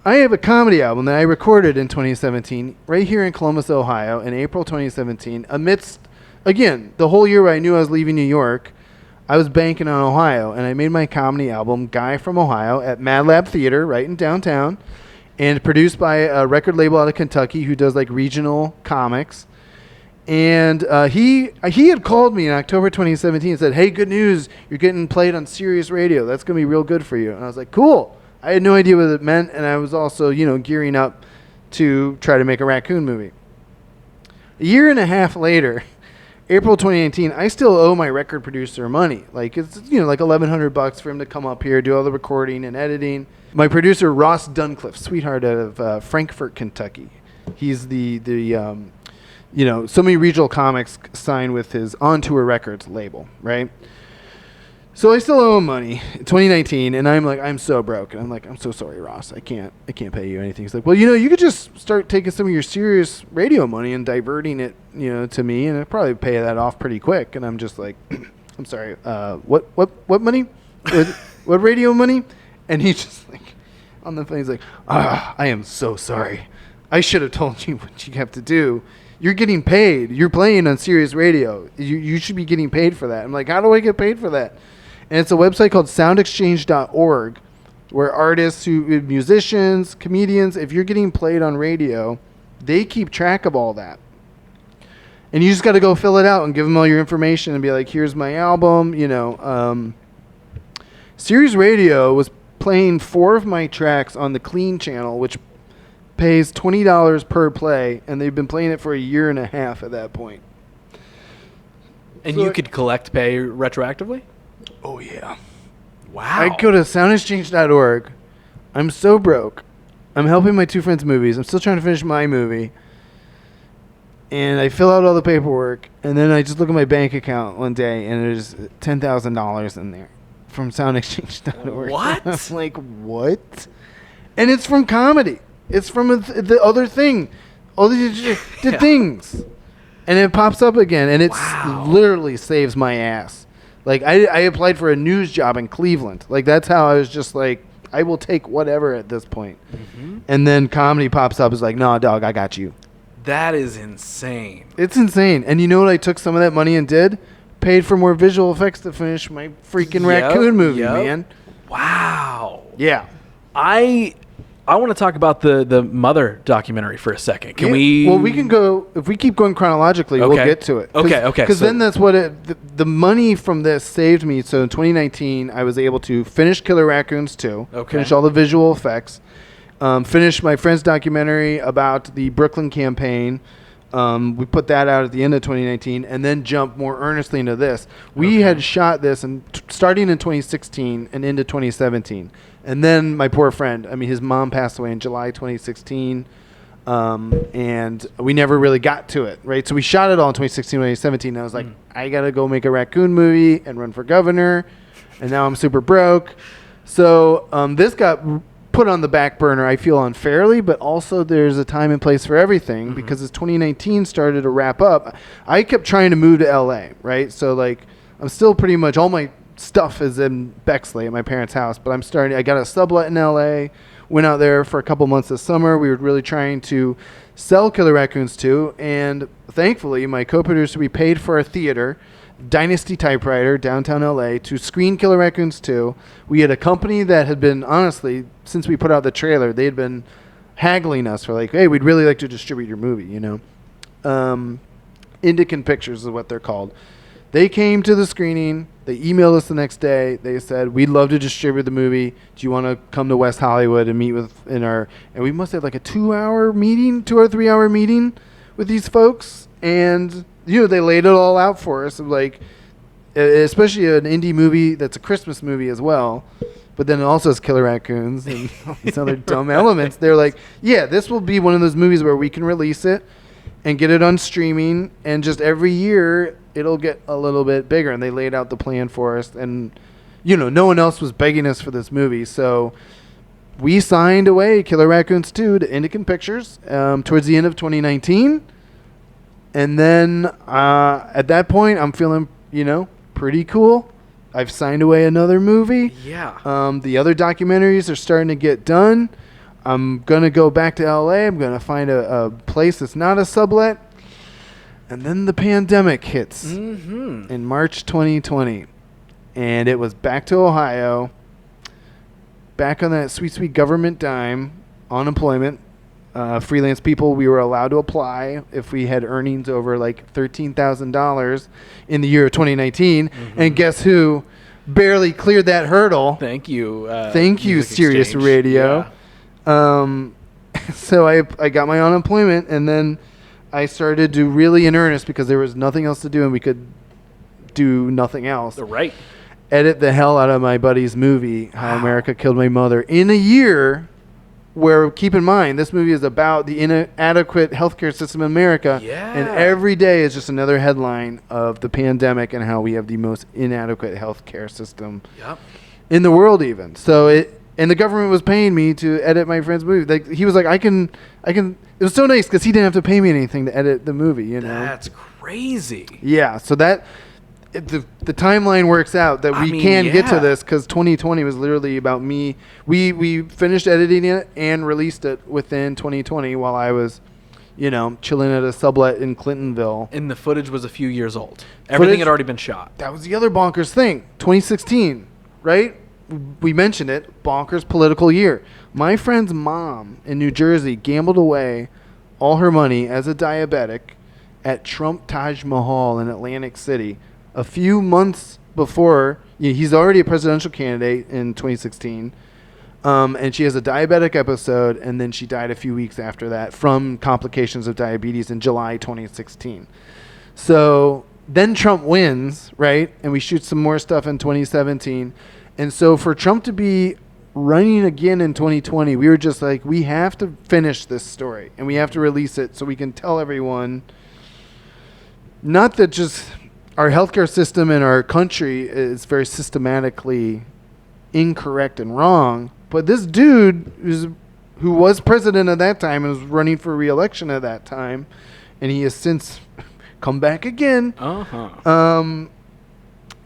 I have a comedy album that I recorded in 2017 right here in Columbus, Ohio in April 2017 amidst, again, the whole year where I knew I was leaving New York. I was banking on Ohio, and I made my comedy album, Guy from Ohio, at Mad Lab Theater right in downtown, and produced by a record label out of Kentucky who does like regional comics. And he had called me in October 2017 and said, "Hey, good news, you're getting played on Sirius Radio. That's going to be real good for you." And I was like, "Cool." I had no idea what it meant, and I was also, gearing up to try to make a Raccoon movie. A year and a half later, April 2018, I still owe my record producer money. Like, it's, like $1,100 for him to come up here, do all the recording and editing. My producer, Ross Duncliffe, sweetheart out of Frankfort, Kentucky. He's the so many regional comics signed with his On Tour Records label, right? So I still owe him money in 2019, and I'm like, I'm so broke. And I'm like, I'm so sorry, Ross. I can't pay you anything. He's like, well, you could just start taking some of your Sirius Radio money and diverting it, to me, and I'd probably pay that off pretty quick. And I'm just like, I'm sorry, what money? What radio money? And he's just like, on the phone, he's like, I am so sorry. I should have told you what you have to do. You're getting paid. You're playing on Sirius Radio. You should be getting paid for that. I'm like, how do I get paid for that? And it's a website called soundexchange.org where artists, musicians, comedians, if you're getting played on radio, they keep track of all that. And you just got to go fill it out and give them all your information and be like, here's my album. Sirius Radio was playing 4 of my tracks on the Clean channel, which pays $20 per play, and they've been playing it for a year and a half at that point. And so you could collect pay retroactively? Oh, yeah. Wow. I go to soundexchange.org. I'm so broke. I'm helping my 2 friends' movies. I'm still trying to finish my movie. And I fill out all the paperwork, and then I just look at my bank account one day, and there's $10,000 in there from soundexchange.org. What? I'm like, what? And it's from comedy. It's from the other thing. All the things. And it pops up again, and it literally saves my ass. Like, I applied for a news job in Cleveland. Like, that's how I was just like, I will take whatever at this point. Mm-hmm. And then comedy pops up. It's like, no, dog, I got you. That is insane. It's insane. And you know what I took some of that money and did? Paid for more visual effects to finish my freaking Raccoon movie, man. Wow. Yeah. I want to talk about the Mother documentary for a second. Can we? Well, we can go, if we keep going chronologically, we'll get to it. Okay. Because then that's what the money from this saved me. So in 2019, I was able to finish Killer Raccoons 2, finish all the visual effects, finish my friend's documentary about the Brooklyn campaign. We put that out at the end of 2019, and then jump more earnestly into this. We had shot this starting in 2016 and into 2017. And then my poor friend, his mom passed away in July 2016, and we never really got to it, right? So we shot it all in 2016, 2017, and I was like, I got to go make a Raccoon movie and run for governor, and now I'm super broke. So this got put on the back burner, I feel unfairly, but also there's a time and place for everything, because as 2019 started to wrap up, I kept trying to move to LA, right? So like, I'm still pretty much, all my stuff is in Bexley at my parents' house, but I got a sublet in LA, went out there for a couple months this summer. We were really trying to sell Killer Raccoons 2, and thankfully my co-producer, we paid for a theater, Dynasty Typewriter, downtown LA, to screen Killer Raccoons 2. We had a company that had been, honestly, since we put out the trailer, they had been haggling us for like, hey, we'd really like to distribute your movie, Indican Pictures is what they're called. They came to the screening. They emailed us the next day. They said, we'd love to distribute the movie. Do you want to come to West Hollywood and meet and we must have like a 2 or 3 hour meeting with these folks. And, they laid it all out for us. Like, especially an indie movie that's a Christmas movie as well. But then it also has Killer Raccoons and all these other dumb elements. They're like, yeah, this will be one of those movies where we can release it and get it on streaming. And just every year, it'll get a little bit bigger. And they laid out the plan for us. And, no one else was begging us for this movie. So we signed away Killer Raccoons 2 to Indican Pictures towards the end of 2019. And then at that point, I'm feeling, pretty cool. I've signed away another movie. Yeah. The other documentaries are starting to get done. I'm going to go back to LA. I'm going to find a place that's not a sublet. And then the pandemic hits in March 2020. and it was back to Ohio, back on that sweet government dime, unemployment. Freelance people, we were allowed to apply if we had earnings over like $13,000 in the year of 2019. And guess who barely cleared that hurdle? Thank you. Thank you, Sirius Exchange. Radio. Yeah. So I got my unemployment, and then I started to really in earnest, because there was nothing else to do and we could do nothing else. Right. Edit the hell out of my buddy's movie, How America Killed My Mother, in a year where, keep in mind, this movie is about the inadequate healthcare system in America. Yeah. And every day is just another headline of the pandemic and how we have the most inadequate healthcare system in the world even. So and the government was paying me to edit my friend's movie. Like, he was like, I can. It was so nice because he didn't have to pay me anything to edit the movie, you know? That's crazy. Yeah. So that, the timeline works out that we can get to this, because 2020 was literally about me. We finished editing it and released it within 2020 while I was, chilling at a sublet in Clintonville. And the footage was a few years old. Everything had already been shot. That was the other bonkers thing. 2016, right? We mentioned it. Bonkers political year. My friend's mom in New Jersey gambled away all her money as a diabetic at Trump Taj Mahal in Atlantic City a few months before. He's already a presidential candidate in 2016. And she has a diabetic episode, and then she died a few weeks after that from complications of diabetes in July 2016. So then Trump wins, right? And we shoot some more stuff in 2017. And so for Trump to be running again in 2020, we were just like, we have to finish this story, and we have to release it so we can tell everyone, not that just our healthcare system in our country is very systematically incorrect and wrong, but this dude who was president at that time and was running for re-election at that time, and he has since come back again.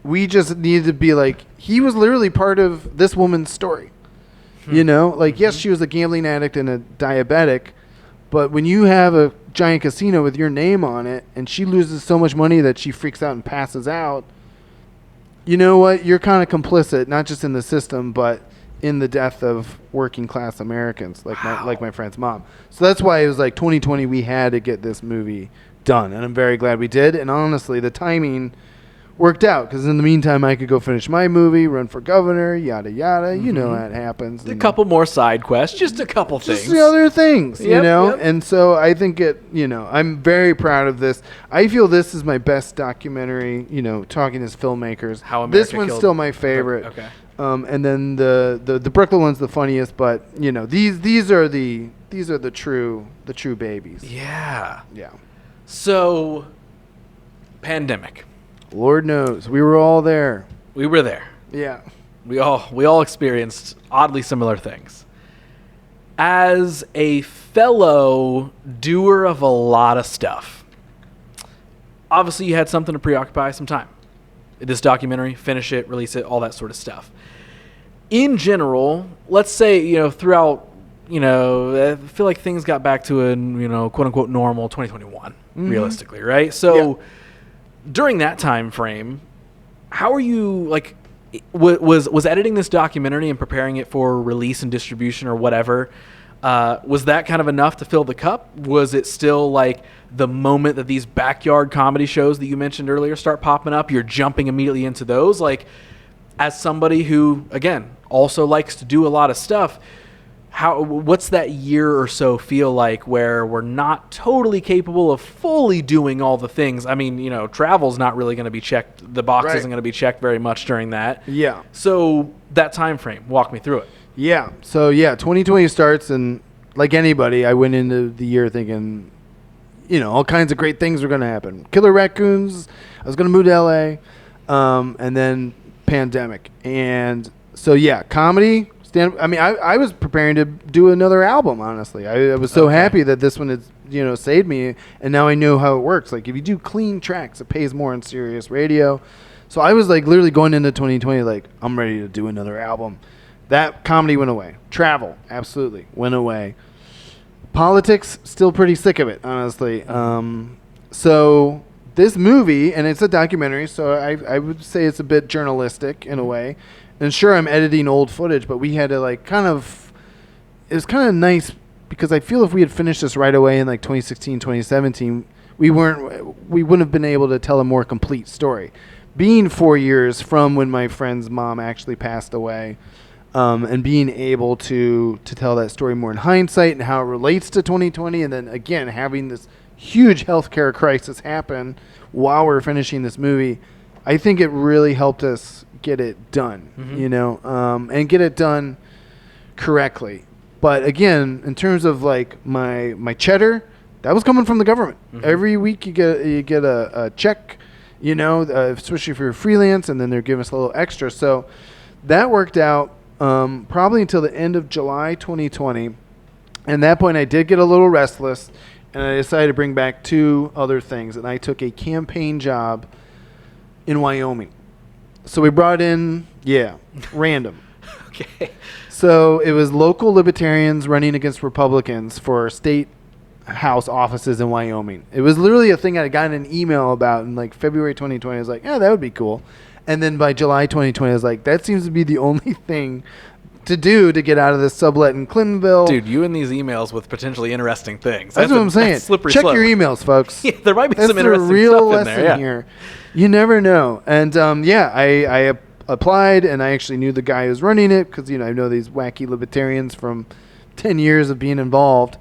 We just needed to be like, he was literally part of this woman's story. Yes, she was a gambling addict and a diabetic, but when you have a giant casino with your name on it and she loses so much money that she freaks out and passes out, you know what? You're kind of complicit, not just in the system, but in the death of working class Americans, like my friend's mom. So that's why it was like 2020, we had to get this movie done, and I'm very glad we did. And honestly, the timing worked out, because in the meantime, I could go finish my movie, run for governor, yada yada. You know that happens. A couple more side quests, just a couple things. Just the other things, Yep. And so I think I'm very proud of this. I feel this is my best documentary. Talking as filmmakers, How America this one's Killed- still my favorite. Okay. And then the Brooklyn one's the funniest, but these are the true babies. Yeah. Yeah. So, pandemic. Lord knows we were all there. We were there. Yeah. We all experienced oddly similar things. As a fellow doer of a lot of stuff, obviously you had something to preoccupy some time. This documentary, finish it, release it, all that sort of stuff. In general, let's say, throughout, I feel like things got back to a, quote unquote normal 2021, realistically, right? So during that time frame, how are you, like, was editing this documentary and preparing it for release and distribution or whatever, was that kind of enough to fill the cup? Was it still like the moment that these backyard comedy shows that you mentioned earlier start popping up, you're jumping immediately into those? Like, as somebody who, again, also likes to do a lot of stuff, what's that year or so feel like where we're not totally capable of fully doing all the things? I mean, travel's not really going to be checked. The box isn't going to be checked very much during that. Yeah. So that time frame, walk me through it. Yeah. So 2020 starts, and like anybody, I went into the year thinking, all kinds of great things were going to happen. Killer Raccoons. I was going to move to LA, and then pandemic. And so comedy. I was preparing to do another album, honestly. I was so happy that this one had, saved me, and now I know how it works. Like, if you do clean tracks, it pays more on Sirius Radio. So I was, like, literally going into 2020, like, I'm ready to do another album. That comedy went away. Travel, absolutely, went away. Politics, still pretty sick of it, honestly. So this movie, and it's a documentary, so I would say it's a bit journalistic in a way. And sure, I'm editing old footage, but we had to like it was kind of nice because I feel if we had finished this right away in like 2016, 2017, we wouldn't have been able to tell a more complete story. Being 4 years from when my friend's mom actually passed away, and being able to tell that story more in hindsight and how it relates to 2020, and then again having this huge healthcare crisis happen while we're finishing this movie, I think it really helped us get it done, and get it done correctly. But again, in terms of like my cheddar, that was coming from the government. Every week you get a check, especially for your freelance, and then they're giving us a little extra. So that worked out probably until the end of July 2020. And at that point, I did get a little restless, and I decided to bring back 2 other things. And I took a campaign job in Wyoming. So we brought in, random. Okay. So it was local libertarians running against Republicans for state house offices in Wyoming. It was literally a thing I got an email about in like February 2020. I was like, that would be cool. And then by July 2020, I was like, that seems to be the only thing to do to get out of this sublet in Clintonville. Dude, you and these emails with potentially interesting things. That's what I'm saying. Check your emails, folks. Yeah, there might be some interesting stuff in there. That's the real lesson here. You never know. And I applied, and I actually knew the guy who was running it because I know these wacky libertarians from 10 years of being involved.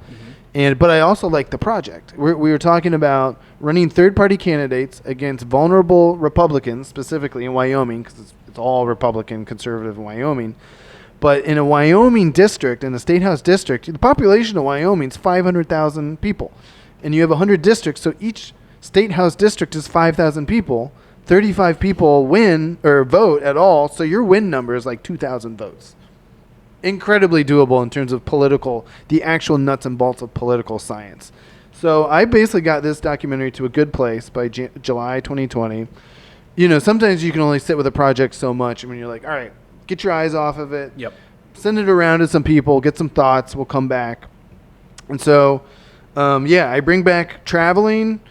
But I also liked the project. We were talking about running third-party candidates against vulnerable Republicans, specifically in Wyoming, because it's all Republican conservative in Wyoming. But in a Wyoming district, in the State House district, the population of Wyoming is 500,000 people. And you have 100 districts, so each State House district is 5,000 people. 35 people win or vote at all, so your win number is like 2,000 votes. Incredibly doable in terms of the actual nuts and bolts of political science. So I basically got this documentary to a good place by July 2020. Sometimes you can only sit with a project so much. I mean, you're like, all right, get your eyes off of it. Yep. Send it around to some people, get some thoughts, we'll come back. And so, I bring back traveling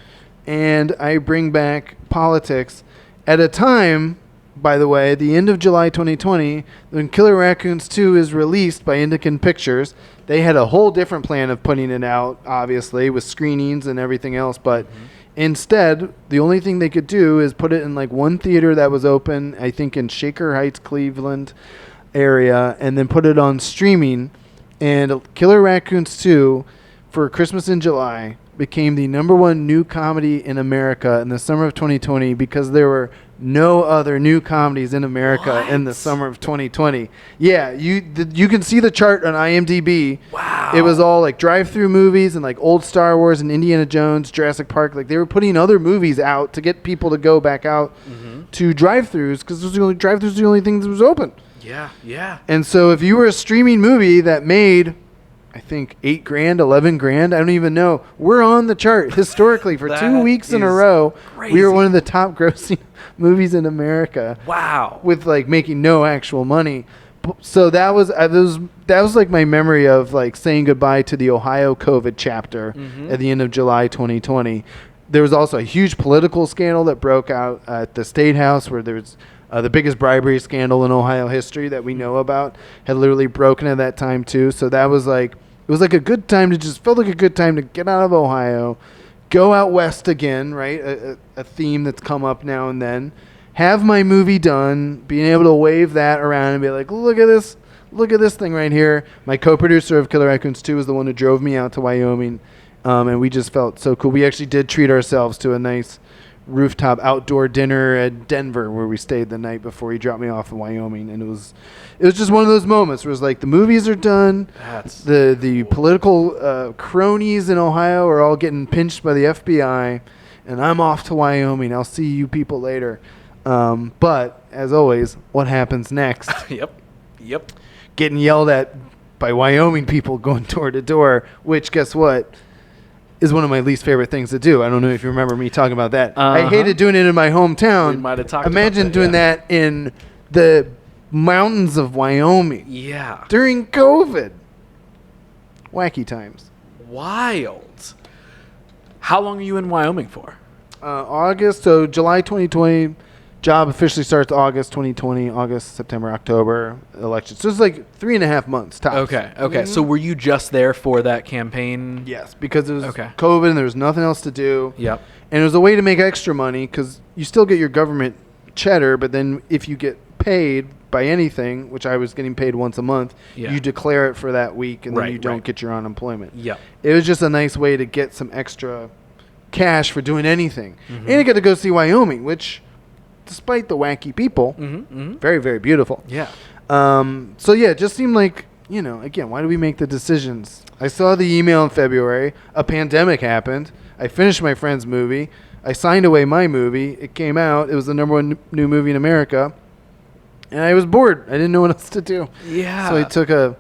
and I bring back politics at a time, by the way, the end of July 2020, when Killer Raccoons 2 is released by Indican Pictures. They had a whole different plan of putting it out, obviously, with screenings and everything else. But instead, the only thing they could do is put it in like one theater that was open, I think in Shaker Heights, Cleveland area, and then put it on streaming. And Killer Raccoons 2, for Christmas in July, became the #1 new comedy in America in the summer of 2020 because there were no other new comedies in America in the summer of 2020. Yeah, you can see the chart on IMDb. Wow. It was all like drive-through movies and like old Star Wars and Indiana Jones, Jurassic Park. Like they were putting other movies out to get people to go back out to drive-throughs because drive-throughs were the only thing that was open. Yeah. And so if you were a streaming movie that made, I think, $8,000, $11,000. I don't even know. We're on the chart historically for 2 weeks in a row. Crazy. We were one of the top grossing movies in America. Wow. With like making no actual money. So that was like my memory of like saying goodbye to the Ohio COVID chapter at the end of July 2020. There was also a huge political scandal that broke out at the State House where there was the biggest bribery scandal in Ohio history that we know about had literally broken at that time too. So that was like, it was like a good time felt like a good time to get out of Ohio, go out west again, right? A theme that's come up now and then. Have my movie done, being able to wave that around and be like, look at this thing right here. My co-producer of Killer Raccoons 2 was the one who drove me out to Wyoming, and we just felt so cool. We actually did treat ourselves to a nice rooftop outdoor dinner at Denver where we stayed the night before he dropped me off in Wyoming, and it was just one of those moments where it was like the movies are done, the political cronies in Ohio are all getting pinched by the FBI, and I'm off to Wyoming. I'll see you people later. But as always, what happens next? Yep. Getting yelled at by Wyoming people going door to door, which guess what? Is one of my least favorite things to do. I don't know if you remember me talking about that. I hated doing it in my hometown. We might have talked Imagine about that, doing that in the mountains of Wyoming. Yeah. During COVID. Wacky times. Wild. How long are you in Wyoming for? August, so July 2020, job officially starts August 2020, August, September, October, election. So it's like 3.5 months tops. Okay. Mm-hmm. So were you just there for that campaign? Yes, because it was COVID and there was nothing else to do. Yep. And it was a way to make extra money because you still get your government cheddar, but then if you get paid by anything, which I was getting paid once a month, you declare it for that week and then you don't get your unemployment. Yep. It was just a nice way to get some extra cash for doing anything. And I got to go see Wyoming, which, despite the wacky people, very, very beautiful. Yeah. So yeah, it just seemed like, again, why do we make the decisions? I saw the email in February. A pandemic happened. I finished my friend's movie. I signed away my movie. It came out. It was the #1 new movie in America. And I was bored. I didn't know what else to do. Yeah. So I took a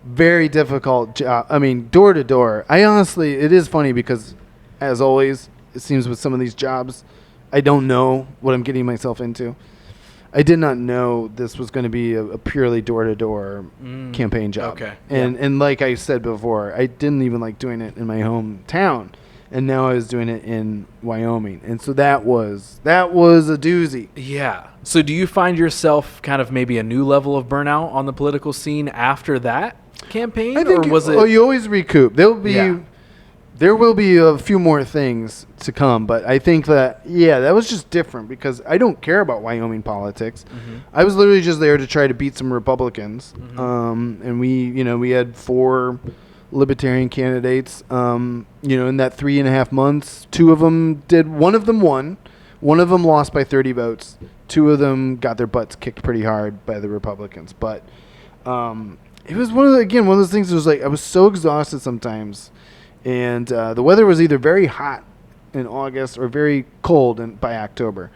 very difficult job. I mean, door to door. It is funny because, as always, it seems with some of these jobs, I don't know what I'm getting myself into. I did not know this was going to be a purely door-to-door campaign job. Okay. And like I said before, I didn't even like doing it in my hometown. And now I was doing it in Wyoming. And so that was a doozy. Yeah. So do you find yourself kind of maybe a new level of burnout on the political scene after that campaign? I think you always recoup. There will be a few more things to come, but I think that was just different because I don't care about Wyoming politics. I was literally just there to try to beat some Republicans. And we had 4 Libertarian candidates. In that 3.5 months, 2 of them did. One of them won. One of them lost by 30 votes. 2 of them got their butts kicked pretty hard by the Republicans. But it was one of those things that was like I was so exhausted sometimes. And the weather was either very hot in August or very cold by October.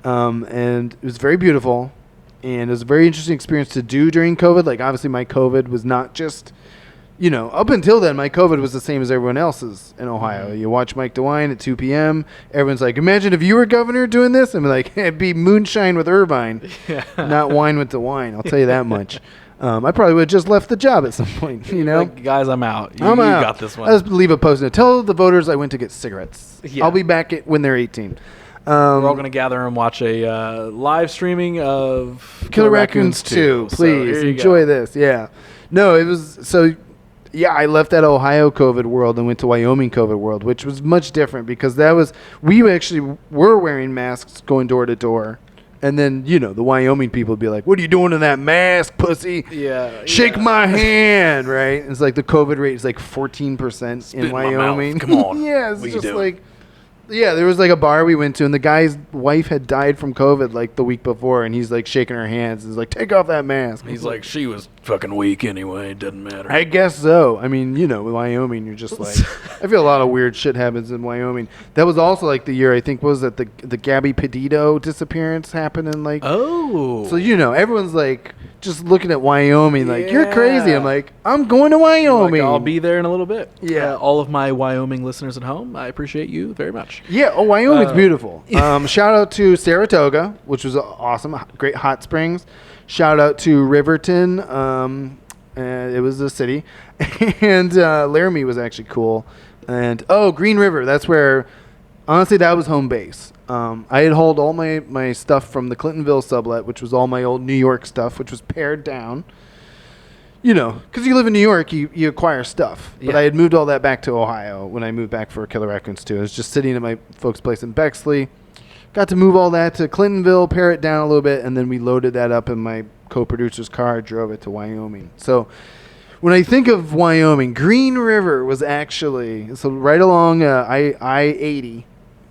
And it was very beautiful. And it was a very interesting experience to do during COVID. Like, obviously, my COVID was not just, up until then, my COVID was the same as everyone else's in Ohio. You watch Mike DeWine at 2 p.m. Everyone's like, imagine if you were governor doing this. I'm like, it'd be moonshine with Irvine, not wine with DeWine. I'll tell you that much. I probably would have just left the job at some point, Like, guys, I'm out. You out. got this one. I'll just leave a post-it. Tell the voters I went to get cigarettes. Yeah. I'll be back when they're 18. We're all going to gather and watch a live streaming of Killer Raccoons 2. Please enjoy this. Yeah. No, it was so. Yeah, I left that Ohio COVID world and went to Wyoming COVID world, which was much different because we actually were wearing masks going door to door. And then, the Wyoming people would be like, what are you doing to that mask, pussy? Yeah. Shake my hand, right? It's like the COVID rate is like 14% in Wyoming. Come on. Yeah, it's just like, there was like a bar we went to, and the guy's wife had died from COVID like the week before, and he's like shaking her hands. He's like, take off that mask. He's like, she was fucking weak anyway. It doesn't matter. I guess so. I mean, with Wyoming, you're just like, I feel a lot of weird shit happens in Wyoming. That was also like the year, I think, was that the Gabby Petito disappearance happened in like. Oh. So, everyone's like just looking at Wyoming like, you're crazy. I'm like, I'm going to Wyoming. I'll be there in a little bit. Yeah. All of my Wyoming listeners at home, I appreciate you very much. Yeah, Wyoming's beautiful. Shout out to Saratoga, which was awesome. Great hot springs. Shout out to Riverton. It was a city. And Laramie was actually cool. And, Green River. That's where, honestly, that was home base. I had hauled all my stuff from the Clintonville sublet, which was all my old New York stuff, which was pared down. Because you live in New York, you acquire stuff. But I had moved all that back to Ohio when I moved back for Killer Raccoons 2. I was just sitting at my folks' place in Bexley. Got to move all that to Clintonville, pare it down a little bit, and then we loaded that up in my co-producer's car, drove it to Wyoming. So when I think of Wyoming, Green River was actually right along I-80.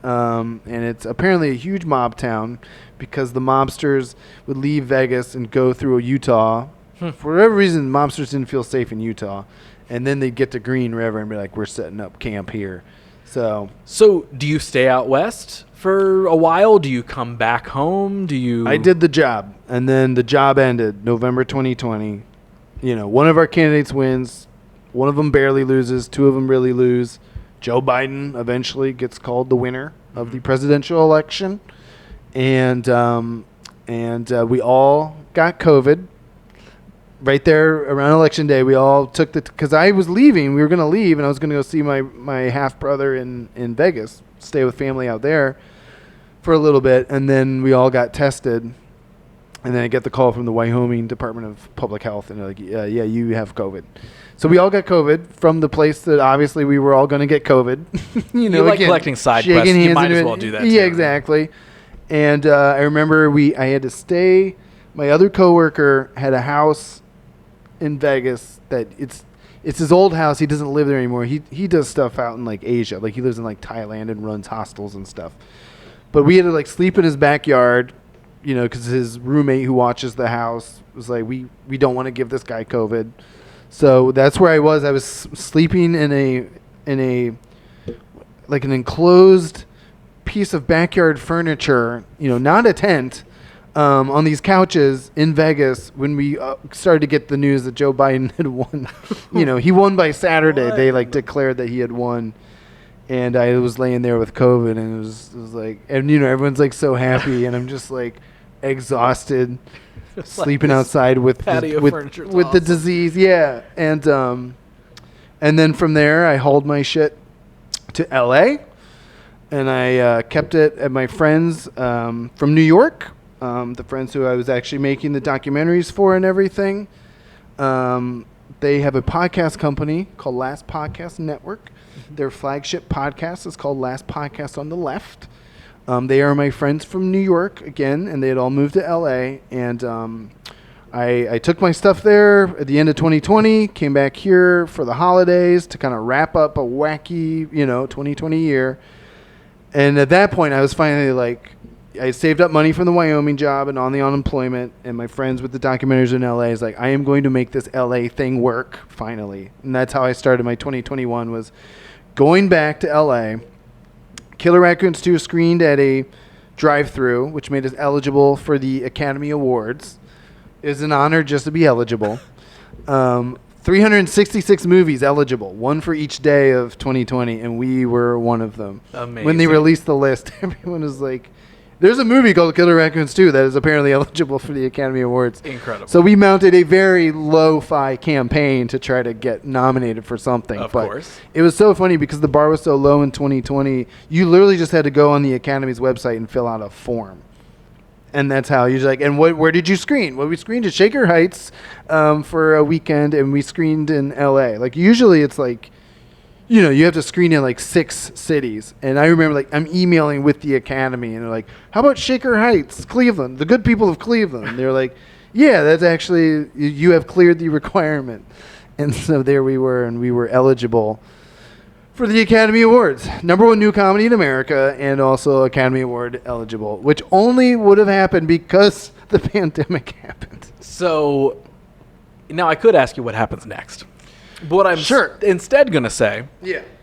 And it's apparently a huge mob town because the mobsters would leave Vegas and go through Utah. For whatever reason, mobsters didn't feel safe in Utah. And then they'd get to Green River and be like, we're setting up camp here. So do you stay out west for a while? Do you come back home? I did the job. And then the job ended November 2020. One of our candidates wins. One of them barely loses. 2 of them really lose. Joe Biden eventually gets called the winner of the presidential election. And we all got COVID. right there around election day, we all took because I was leaving. We were going to leave, and I was going to go see my half brother in Vegas, stay with family out there for a little bit, and then we all got tested. And then I get the call from the Wyoming Department of Public Health, and they're like, yeah, you have COVID. So we all got COVID from the place that obviously we were all going to get COVID. you like again, collecting side quests. You might as well do that. Yeah, too. Exactly. And I remember I had to stay. My other coworker had a house in Vegas that it's his old house. He doesn't live there anymore. He does stuff out in like Asia. Like he lives in like Thailand and runs hostels and stuff. But we had to like sleep in his backyard. Because his roommate who watches the house was like, we don't want to give this guy COVID. So that's where I was. I was sleeping in a like an enclosed piece of backyard furniture, not a tent, on these couches in Vegas when we started to get the news that Joe Biden had won. He won by Saturday. What? They like declared that he had won. And I was laying there with COVID, and it was like, and everyone's like so happy, and I'm just like exhausted, sleeping outside with the disease, yeah. And then from there, I hauled my shit to LA, and I kept it at my friends from New York, the friends who I was actually making the documentaries for and everything. They have a podcast company called Last Podcast Network. Their flagship podcast is called Last Podcast on the Left. They are my friends from New York again, and they had all moved to LA. And I took my stuff there at the end of 2020, came back here for the holidays to kind of wrap up a wacky, 2020 year. And at that point, I was finally like, I saved up money from the Wyoming job and on the unemployment, and my friends with the documentaries in LA is like, I am going to make this LA thing work finally. And that's how I started my 2021, was going back to LA. Killer Raccoons 2 screened at a drive-through, which made us eligible for the Academy Awards. It was an honor just to be eligible. 366 movies eligible, one for each day of 2020, and we were one of them. Amazing. When they released the list, everyone was like, there's a movie called Killer Raccoons 2 that is apparently eligible for the Academy Awards. Incredible. So we mounted a very lo-fi campaign to try to get nominated for something. Of course. It was so funny because the bar was so low in 2020. You literally just had to go on the Academy's website and fill out a form. And that's how you're like, and where did you screen? Well, we screened at Shaker Heights for a weekend, and we screened in LA. Like usually it's like, you have to screen in like 6 cities. And I remember like I'm emailing with the Academy, and they're like, how about Shaker Heights, Cleveland, the good people of Cleveland? And they're like, yeah, that's actually, you have cleared the requirement. And so there we were, and we were eligible for the Academy Awards. #1 new comedy in America, and also Academy Award eligible, which only would have happened because the pandemic happened. So now I could ask you what happens next. But what I'm instead going to say,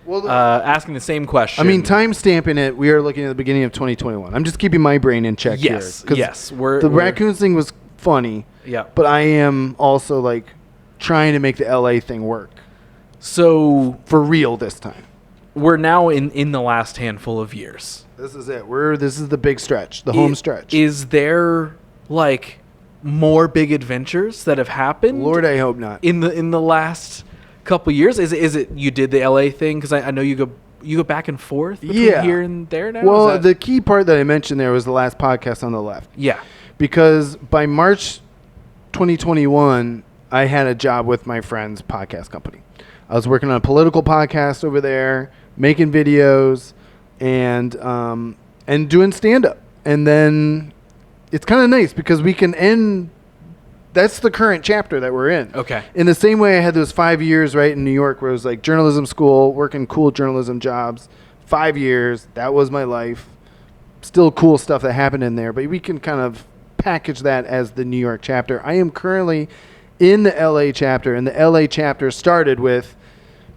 asking the same question. I mean, time stamping it, we are looking at the beginning of 2021. I'm just keeping my brain in check here. Yes. The Raccoons thing was funny, but I am also like trying to make the LA thing work. So for real this time. We're now in the last handful of years. This is it. This is the big stretch, the home stretch. Is there like more big adventures that have happened? Lord, I hope not. In the last couple years, is it you did the LA thing? Because I know you go back and forth between here and there now. Well, the key part that I mentioned there was the Last Podcast on the Left. Yeah, because by March 2021, I had a job with my friend's podcast company. I was working on a political podcast over there, making videos, and doing stand-up. And then it's kind of nice because we can end. That's the current chapter that we're in. Okay. In the same way I had those 5 years, right, in New York where it was like journalism school, working cool journalism jobs. 5 years, that was my life. Still cool stuff that happened in there, but we can kind of package that as the New York chapter. I am currently in the LA chapter, and the LA chapter started with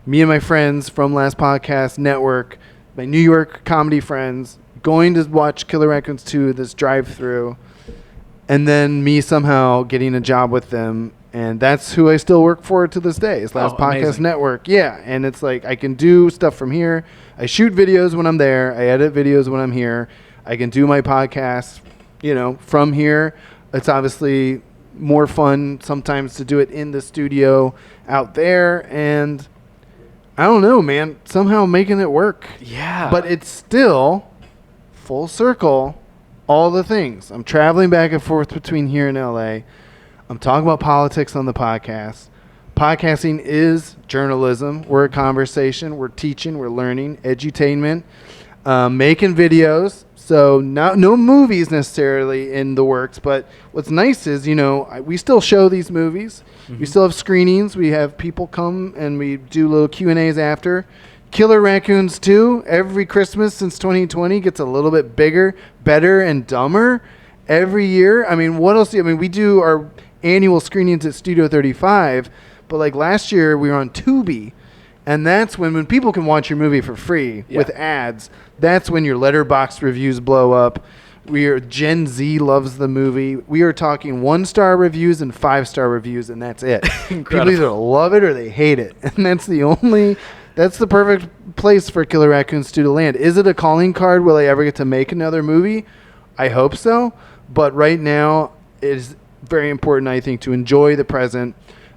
me and my friends from Last Podcast Network, my New York comedy friends, going to watch Killer Raccoons 2, this drive-through, and then me somehow getting a job with them, and that's who I still work for to this day. It's Last Podcast amazing. Network. Yeah, and it's like I can do stuff from here. I shoot videos when I'm there. I edit videos when I'm here. I can do my podcast, from here. It's obviously more fun sometimes to do it in the studio out there. And I don't know, man, somehow making it work. Yeah. But it's still full circle, all the things. I'm traveling back and forth between here and LA. I'm talking about politics on the podcast. Podcasting is journalism. We're a conversation. We're teaching. We're learning. Edutainment. Making videos. So no movies necessarily in the works. But what's nice is, we still show these movies. Mm-hmm. We still have screenings. We have people come and we do little Q&As after. Killer Raccoons 2, every Christmas since 2020 gets a little bit bigger, better, and dumber every year. I mean, what else? We do our annual screenings at Studio 35. But like last year, we were on Tubi, and that's when people can watch your movie for free with ads. That's when your Letterboxd reviews blow up. Gen Z loves the movie. We are talking 1-star reviews and 5-star reviews, and that's it. People either love it or they hate it, and that's the perfect place for Killer Raccoons 2 to land. Is it a calling card? Will I ever get to make another movie? I hope so, but right now it is very important, I think, to enjoy the present.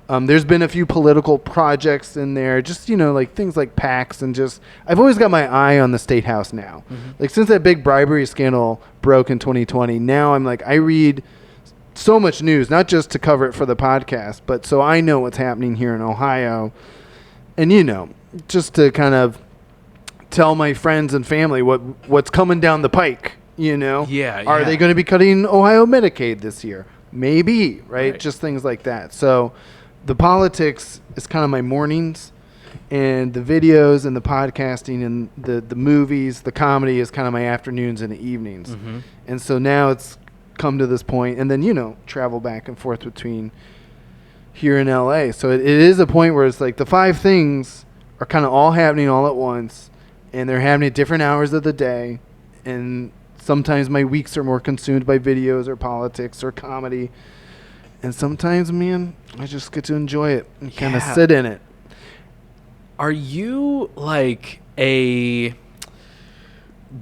There's been a few political projects in there, just, like things like PACs and I've always got my eye on the State House now. Mm-hmm. Like since that big bribery scandal broke in 2020, now I'm like, I read so much news, not just to cover it for the podcast, but so I know what's happening here in Ohio. And, just to kind of tell my friends and family what's coming down the pike, Yeah. Are they going to be cutting Ohio Medicaid this year? Maybe, right? Just things like that. So the politics is kind of my mornings, and the videos and the podcasting and the movies, the comedy is kind of my afternoons and the evenings. Mm-hmm. And so now it's come to this point, and then, travel back and forth between here in LA. So it is a point where it's like the 5 things are kind of all happening all at once, and they're happening at different hours of the day. And sometimes my weeks are more consumed by videos or politics or comedy. And sometimes, man, I just get to enjoy it and kind of sit in it. Are you like a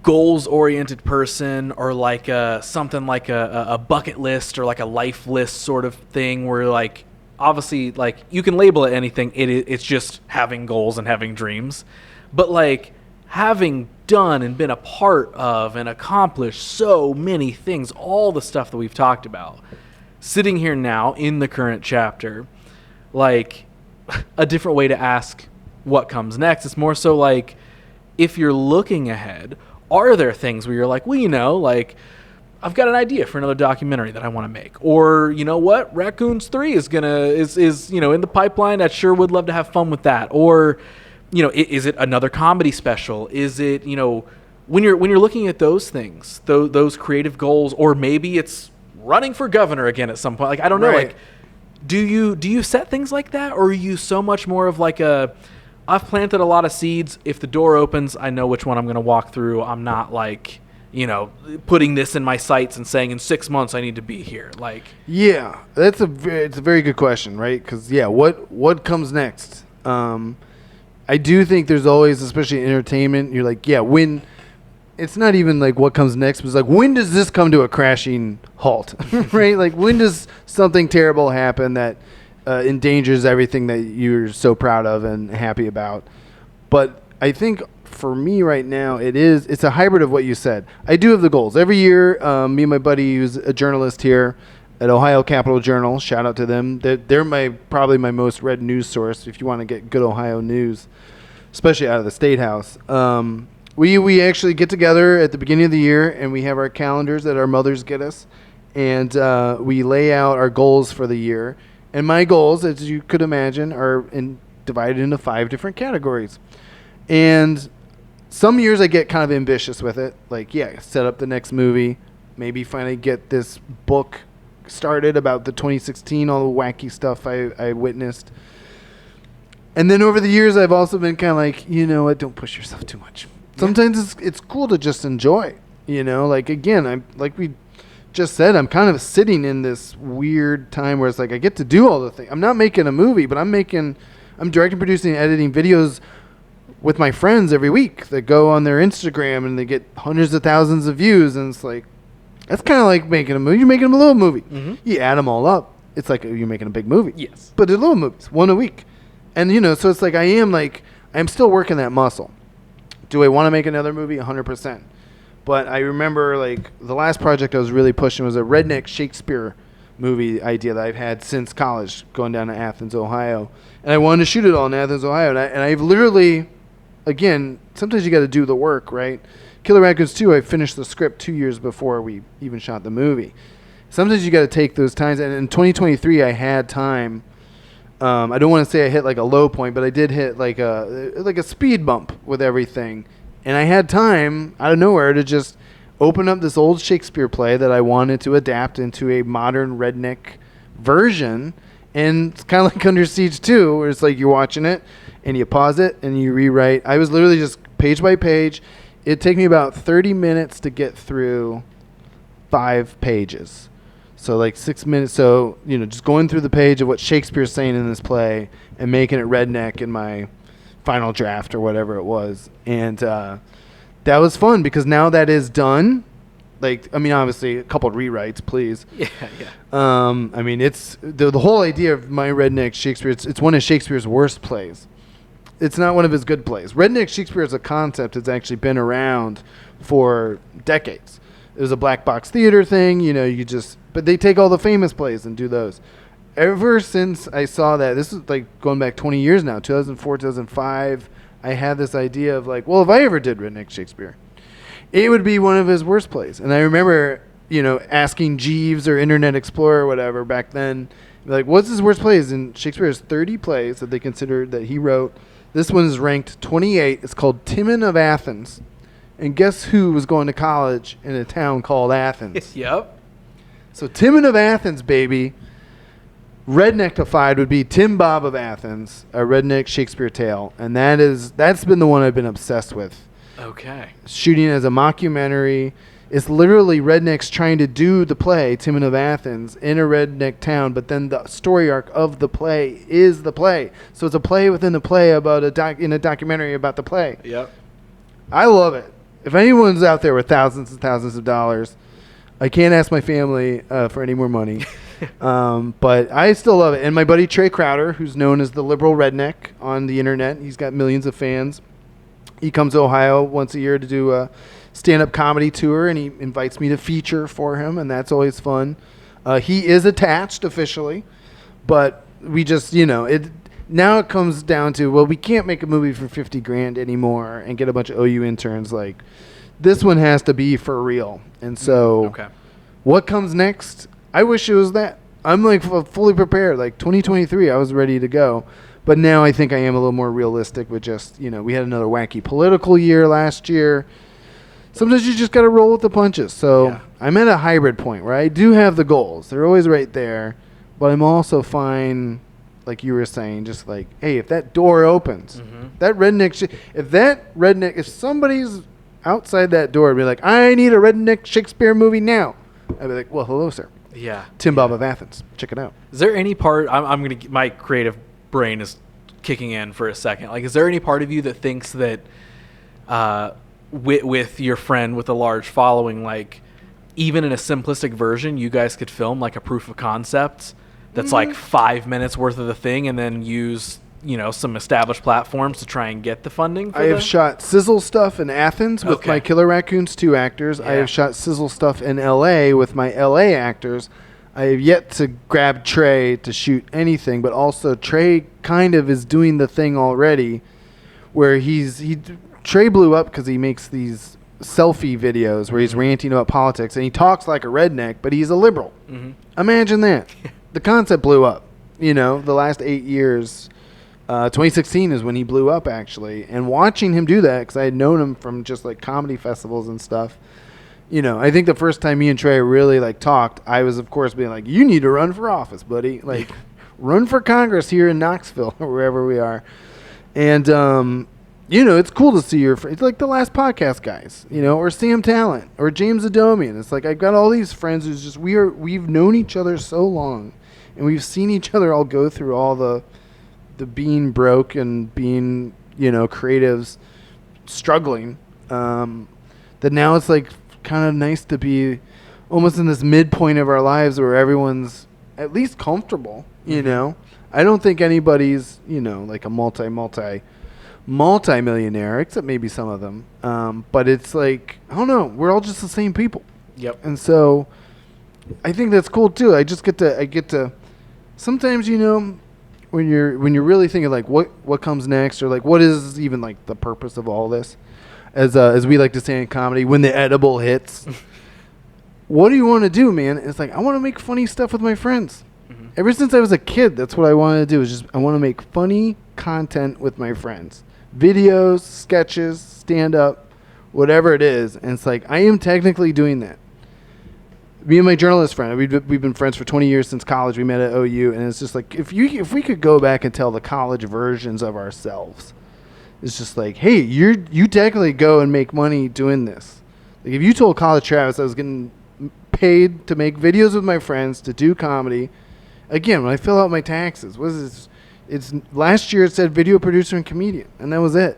goals-oriented person, or like something like a bucket list or like a life list sort of thing where like, obviously, like you can label it anything. It's just having goals and having dreams. But like having done and been a part of and accomplished so many things, all the stuff that we've talked about, sitting here now in the current chapter, like a different way to ask what comes next. It's more so like, if you're looking ahead, are there things where you're like, well, like I've got an idea for another documentary that I want to make, or you know what, Raccoons 3 is in the pipeline. I sure would love to have fun with that. Or, is it another comedy special? Is it, when you're looking at those things, those creative goals, or maybe it's running for governor again at some point. Like, I don't know. Right. Like, do you set things like that, or are you so much more of like I've planted a lot of seeds. If the door opens, I know which one I'm going to walk through. I'm not like, putting this in my sights and saying in 6 months I need to be here. Like, yeah, it's a very good question, right? Because what comes next? I do think there's always, especially in entertainment, you're like, when. It's not even like what comes next, but it's like, when does this come to a crashing halt, right? Like, when does something terrible happen that endangers everything that you're so proud of and happy about? But I think for me right now, it's a hybrid of what you said. I do have the goals. Every year, me and my buddy who's a journalist here at Ohio Capital Journal, shout out to them. They're probably my most read news source if you want to get good Ohio news, especially out of the State House. We actually get together at the beginning of the year, and we have our calendars that our mothers get us, and we lay out our goals for the year. And my goals, as you could imagine, are divided into 5 different categories. And some years I get kind of ambitious with it, like, set up the next movie, maybe finally get this book started about the 2016, all the wacky stuff I witnessed. And then over the years, I've also been kind of like, what, don't push yourself too much. Sometimes it's cool to just enjoy, like, again, I'm like we just said, I'm kind of sitting in this weird time where it's like I get to do all the things. I'm not making a movie, but I'm directing, producing, and editing videos with my friends every week that go on their Instagram and they get hundreds of thousands of views. And it's like, that's kind of like making a movie. You're making a little movie. Mm-hmm. You add them all up. it's like you're making a big movie. Yes. But they're little movies, one a week. And, so it's like I'm still working that muscle. Do I want to make another movie? 100%. But I remember, the last project I was really pushing was a redneck Shakespeare movie idea that I've had since college, going down to Athens, Ohio. And I wanted to shoot it all in Athens, Ohio. And I've literally, again, sometimes you got to do the work, right? Killer Raccoons 2, I finished the script 2 years before we even shot the movie. Sometimes you got to take those times. And in 2023, I had time. I don't want to say I hit a low point, but I did hit a speed bump with everything. And I had time out of nowhere to just open up this old Shakespeare play that I wanted to adapt into a modern redneck version. And it's kind of like Under Siege 2, where it's like you're watching it and you pause it and you rewrite. I was literally just page by page. It'd take me about 30 minutes to get through 5 pages. So 6 minutes. So, just going through the page of what Shakespeare's saying in this play and making it redneck in my final draft or whatever it was. And that was fun because now that is done. Obviously a couple of rewrites, please. Yeah. It's the whole idea of my redneck Shakespeare. It's one of Shakespeare's worst plays. It's not one of his good plays. Redneck Shakespeare as a concept has actually been around for decades. It was a black box theater thing, but they take all the famous plays and do those. Ever since I saw that, this is going back 20 years now, 2004, 2005, I had this idea of if I ever did redneck Shakespeare, it would be one of his worst plays. And I remember, asking Jeeves or Internet Explorer or whatever back then, what's his worst plays? And Shakespeare has 30 plays that they considered that he wrote. This one is ranked 28. It's called Timon of Athens. And guess who was going to college in a town called Athens? Yep. So Timon of Athens, baby. Redneckified would be Tim Bob of Athens, a redneck Shakespeare tale. And that's been the one I've been obsessed with. Okay. Shooting as a mockumentary. It's literally rednecks trying to do the play, Timon of Athens, in a redneck town, but then the story arc of the play is the play. So it's a play within a play about in a documentary about the play. Yep. I love it. If anyone's out there with thousands and thousands of dollars, I can't ask my family for any more money. But I still love it. And my buddy Trey Crowder, who's known as the liberal redneck on the internet, he's got millions of fans. He comes to Ohio once a year to do a stand-up comedy tour, and he invites me to feature for him, and that's always fun. He is attached officially, but we just, now it comes down to, we can't make a movie for $50,000 anymore and get a bunch of OU interns. This one has to be for real. And so what comes next? I wish it was that. I'm fully prepared. 2023, I was ready to go. But now I think I am a little more realistic with just, we had another wacky political year last year. Sometimes you just got to roll with the punches. So I'm at a hybrid point where I do have the goals. They're always right there. But I'm also fine, like you were saying, just hey, if that door opens, that redneck, if somebody's outside that door and be like, I need a redneck Shakespeare movie now, I'd be like, well, hello, sir. Yeah. Tim Bob of Athens. Check it out. Is there any part, my creative brain is kicking in for a second. Is there any part of you that thinks that with your friend with a large following, even in a simplistic version, you guys could film a proof of concept that's 5 minutes worth of the thing and then use, some established platforms to try and get the funding for I have shot sizzle stuff in Athens with my Killer Raccoons 2 actors. Yeah. I have shot sizzle stuff in L.A. with my L.A. actors. I have yet to grab Trey to shoot anything, but also Trey kind of is doing the thing already where Trey blew up because he makes these selfie videos where he's ranting about politics, and he talks like a redneck, but he's a liberal. Imagine that. The concept blew up. The last 8 years, 2016 is when he blew up, actually. And watching him do that, because I had known him from just comedy festivals and stuff, I think the first time me and Trey really talked, I was of course being you need to run for office, buddy. Run for Congress here in Knoxville or wherever we are. And it's cool to see your friends. It's the Last Podcast guys, or Sam Talent or James Adomian. It's I've got all these friends who's just we've known each other so long, and we've seen each other all go through all the being broke and being creatives struggling. That now it's kind of nice to be almost in this midpoint of our lives where everyone's at least comfortable, you know. I don't think anybody's, you know, like a multi-millionaire, except maybe some of them. But it's like, I don't know, we're all just the same people. Yep. And so I think that's cool too. I get to sometimes, you know, when you're really thinking like what comes next, or like what is even like the purpose of all this, as we like to say in comedy, when the edible hits. What do you want to do, man? It's like, I want to make funny stuff with my friends. Mm-hmm. Ever since I was a kid, that's what I wanted to do. Is just I want to make funny content with my friends, videos, sketches, stand up, whatever it is. And it's like, I am technically doing that. Me and my journalist friend, we've been friends for 20 years since college. We met at OU, and it's just like, if we could go back and tell the college versions of ourselves, it's just like, hey, you technically go and make money doing this. Like, if you told college Travis I was getting paid to make videos with my friends, to do comedy, again, when I fill out my taxes, what is this? It's last year it said video producer and comedian, and that was it.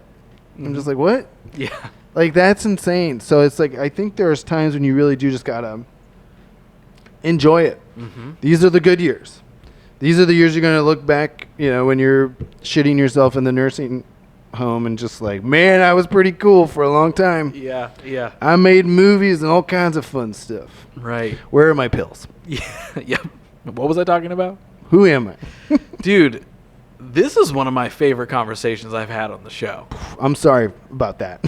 I'm just like, what? Yeah. Like, that's insane. So it's like, I think there's times when you really do just gotta enjoy it. Mm-hmm. These are the good years. These are the years you're gonna look back, you know, when you're shitting yourself in the nursing home and just like, man, I was pretty cool for a long time. Yeah. I made movies and all kinds of fun stuff. Right. Where are my pills? Yeah. Yep. What was I talking about? Who am I? Dude, this is one of my favorite conversations I've had on the show. I'm sorry about that.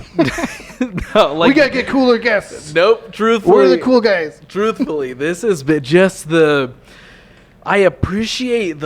No, like, we gotta get cooler guests. Nope. Truthfully, we're the cool guys. Truthfully, this has been just I appreciate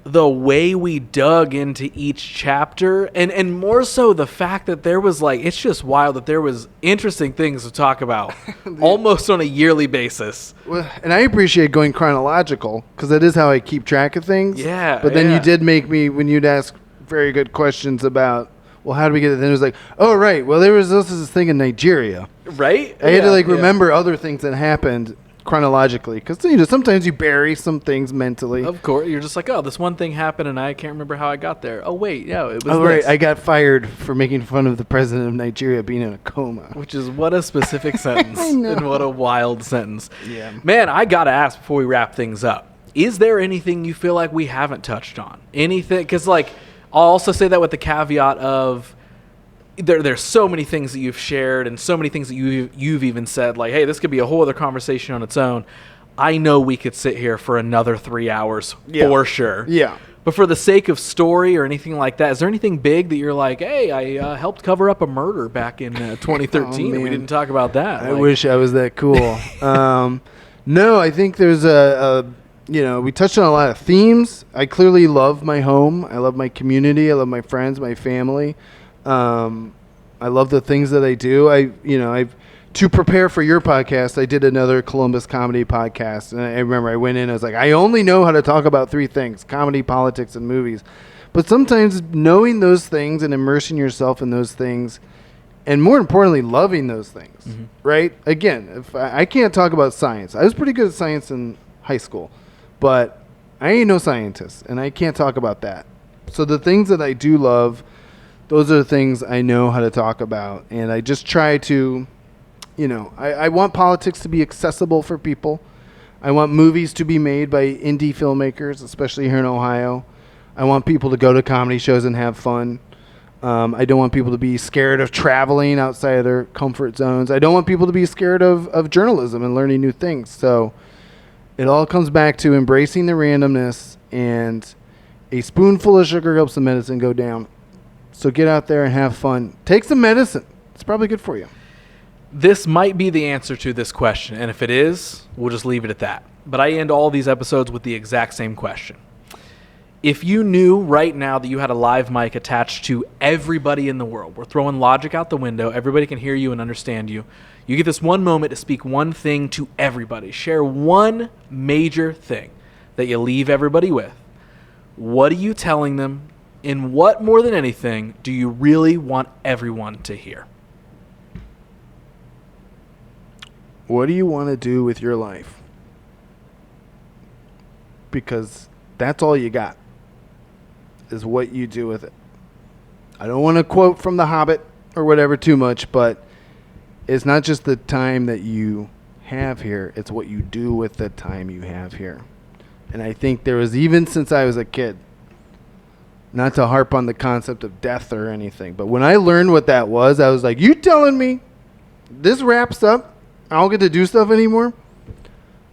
the way we dug into each chapter, and more so the fact that there was it's just wild that there was interesting things to talk about almost on a yearly basis. Well, and I appreciate going chronological, because that is how I keep track of things. Yeah. But then you did make me, when you'd ask very good questions about, well, how do we get it? Then it was like, oh, right. Well, there was this thing in Nigeria. Right? I had to remember other things that happened chronologically, because sometimes you bury some things mentally. Of course, you're just like, oh, this one thing happened and I can't remember how I got there. Oh wait, yeah, it was. Oh right, I got fired for making fun of the president of Nigeria being in a coma. Which is what a specific sentence and what a wild sentence. Yeah, man, I gotta ask before we wrap things up: is there anything you feel like we haven't touched on? Anything? Because I'll also say that with the caveat of. There's so many things that you've shared and so many things that you've even said, like, hey, this could be a whole other conversation on its own. I know we could sit here for another 3 hours for sure. Yeah. But for the sake of story or anything like that, is there anything big that you're like, hey, I helped cover up a murder back in 2013 and we didn't talk about that? I wish I was that cool. No, I think there's we touched on a lot of themes. I clearly love my home. I love my community. I love my friends, my family. I love the things that I do. To prepare for your podcast, I did another Columbus comedy podcast. And I remember I went in, I was like, I only know how to talk about 3 things: comedy, politics, and movies. But sometimes knowing those things and immersing yourself in those things, and more importantly, loving those things, right? Again, if I can't talk about science. I was pretty good at science in high school, but I ain't no scientist, and I can't talk about that. So the things that I do love, those are the things I know how to talk about. And I just try to, I want politics to be accessible for people. I want movies to be made by indie filmmakers, especially here in Ohio. I want people to go to comedy shows and have fun. I don't want people to be scared of traveling outside of their comfort zones. I don't want people to be scared of journalism and learning new things. So it all comes back to embracing the randomness, and a spoonful of sugar helps the medicine go down. So get out there and have fun. Take some medicine. It's probably good for you. This might be the answer to this question, and if it is, we'll just leave it at that. But I end all these episodes with the exact same question. If you knew right now that you had a live mic attached to everybody in the world, we're throwing logic out the window, everybody can hear you and understand you. You get this one moment to speak one thing to everybody. Share one major thing that you leave everybody with. What are you telling them? And what, more than anything, do you really want everyone to hear? What do you want to do with your life? Because that's all you got, is what you do with it. I don't want to quote from The Hobbit or whatever too much, but it's not just the time that you have here, it's what you do with the time you have here. And I think there was, even since I was a kid, not to harp on the concept of death or anything, but when I learned what that was, I was like, you telling me this wraps up? I don't get to do stuff anymore?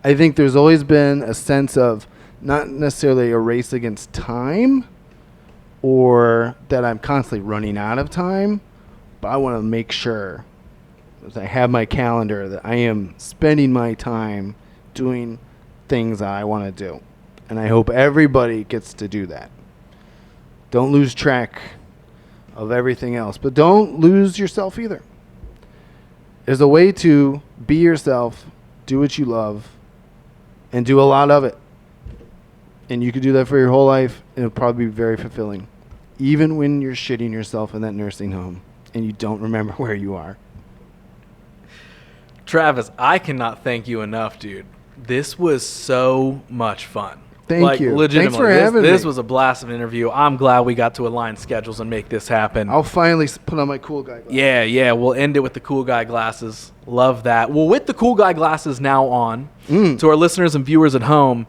I think there's always been a sense of not necessarily a race against time or that I'm constantly running out of time, but I want to make sure as I have my calendar that I am spending my time doing things that I want to do. And I hope everybody gets to do that. Don't lose track of everything else, but don't lose yourself either. There's a way to be yourself, do what you love, and do a lot of it. And you could do that for your whole life, and it'll probably be very fulfilling. Even when you're shitting yourself in that nursing home and you don't remember where you are. Travis, I cannot thank you enough, dude. This was so much fun. Thank you. Legitimately, Thanks for having me. This was a blast of an interview. I'm glad we got to align schedules and make this happen. I'll finally put on my cool guy glasses. Yeah. We'll end it with the cool guy glasses. Love that. Well, with the cool guy glasses now on, to our listeners and viewers at home,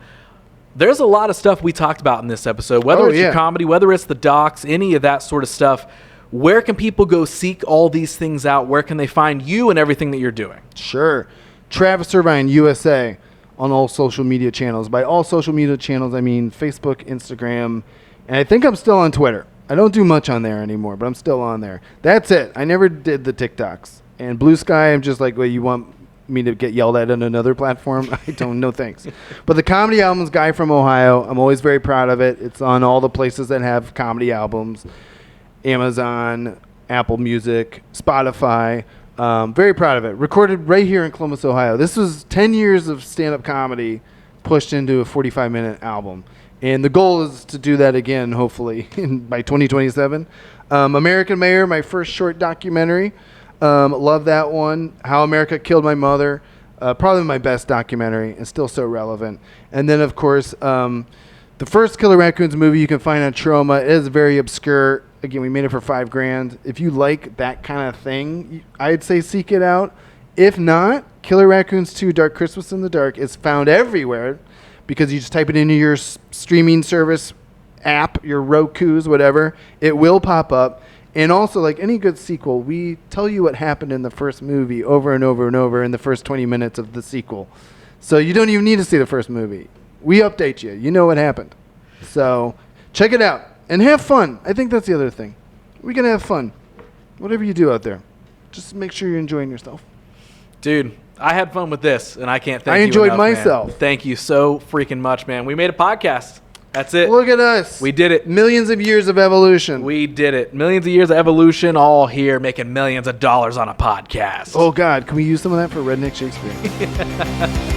there's a lot of stuff we talked about in this episode, whether it's your comedy, whether it's the docs, any of that sort of stuff. Where can people go seek all these things out? Where can they find you and everything that you're doing? Sure. Travis Irvine, USA, on all social media channels. By all social media channels, I mean Facebook, Instagram, and I think I'm still on Twitter. I don't do much on there anymore, but I'm still on there. That's it. I never did the TikToks. And Blue Sky, I'm just like, well, you want me to get yelled at on another platform? I don't know, thanks. But the comedy album's Guy from Ohio. I'm always very proud of it. It's on all the places that have comedy albums. Amazon, Apple Music, Spotify. Very proud of it. Recorded right here in Columbus, Ohio. This was 10 years of stand-up comedy pushed into a 45-minute album. And the goal is to do that again, hopefully, by 2027. American Mayor, my first short documentary. Love that one. How America Killed My Mother. Probably my best documentary and still so relevant. And then, of course, the first Killer Raccoons movie you can find on Troma. It is very obscure. Again, we made it for $5,000. If you like that kind of thing, I'd say seek it out. If not, Killer Raccoons 2 Dark Christmas in the Dark is found everywhere because you just type it into your streaming service app, your Roku's, whatever. It will pop up. And also, like any good sequel, we tell you what happened in the first movie over and over and over in the first 20 minutes of the sequel. So you don't even need to see the first movie. We update you. You know what happened. So check it out. And have fun. I think that's the other thing. We're going to have fun. Whatever you do out there. Just make sure you're enjoying yourself. Dude, I had fun with this, and I can't thank you I enjoyed enough, myself. Man. Thank you so freaking much, man. We made a podcast. That's it. Look at us. We did it. Millions of years of evolution. We did it. Millions of years of evolution, all here making millions of dollars on a podcast. Oh, God. Can we use some of that for Redneck Shakespeare?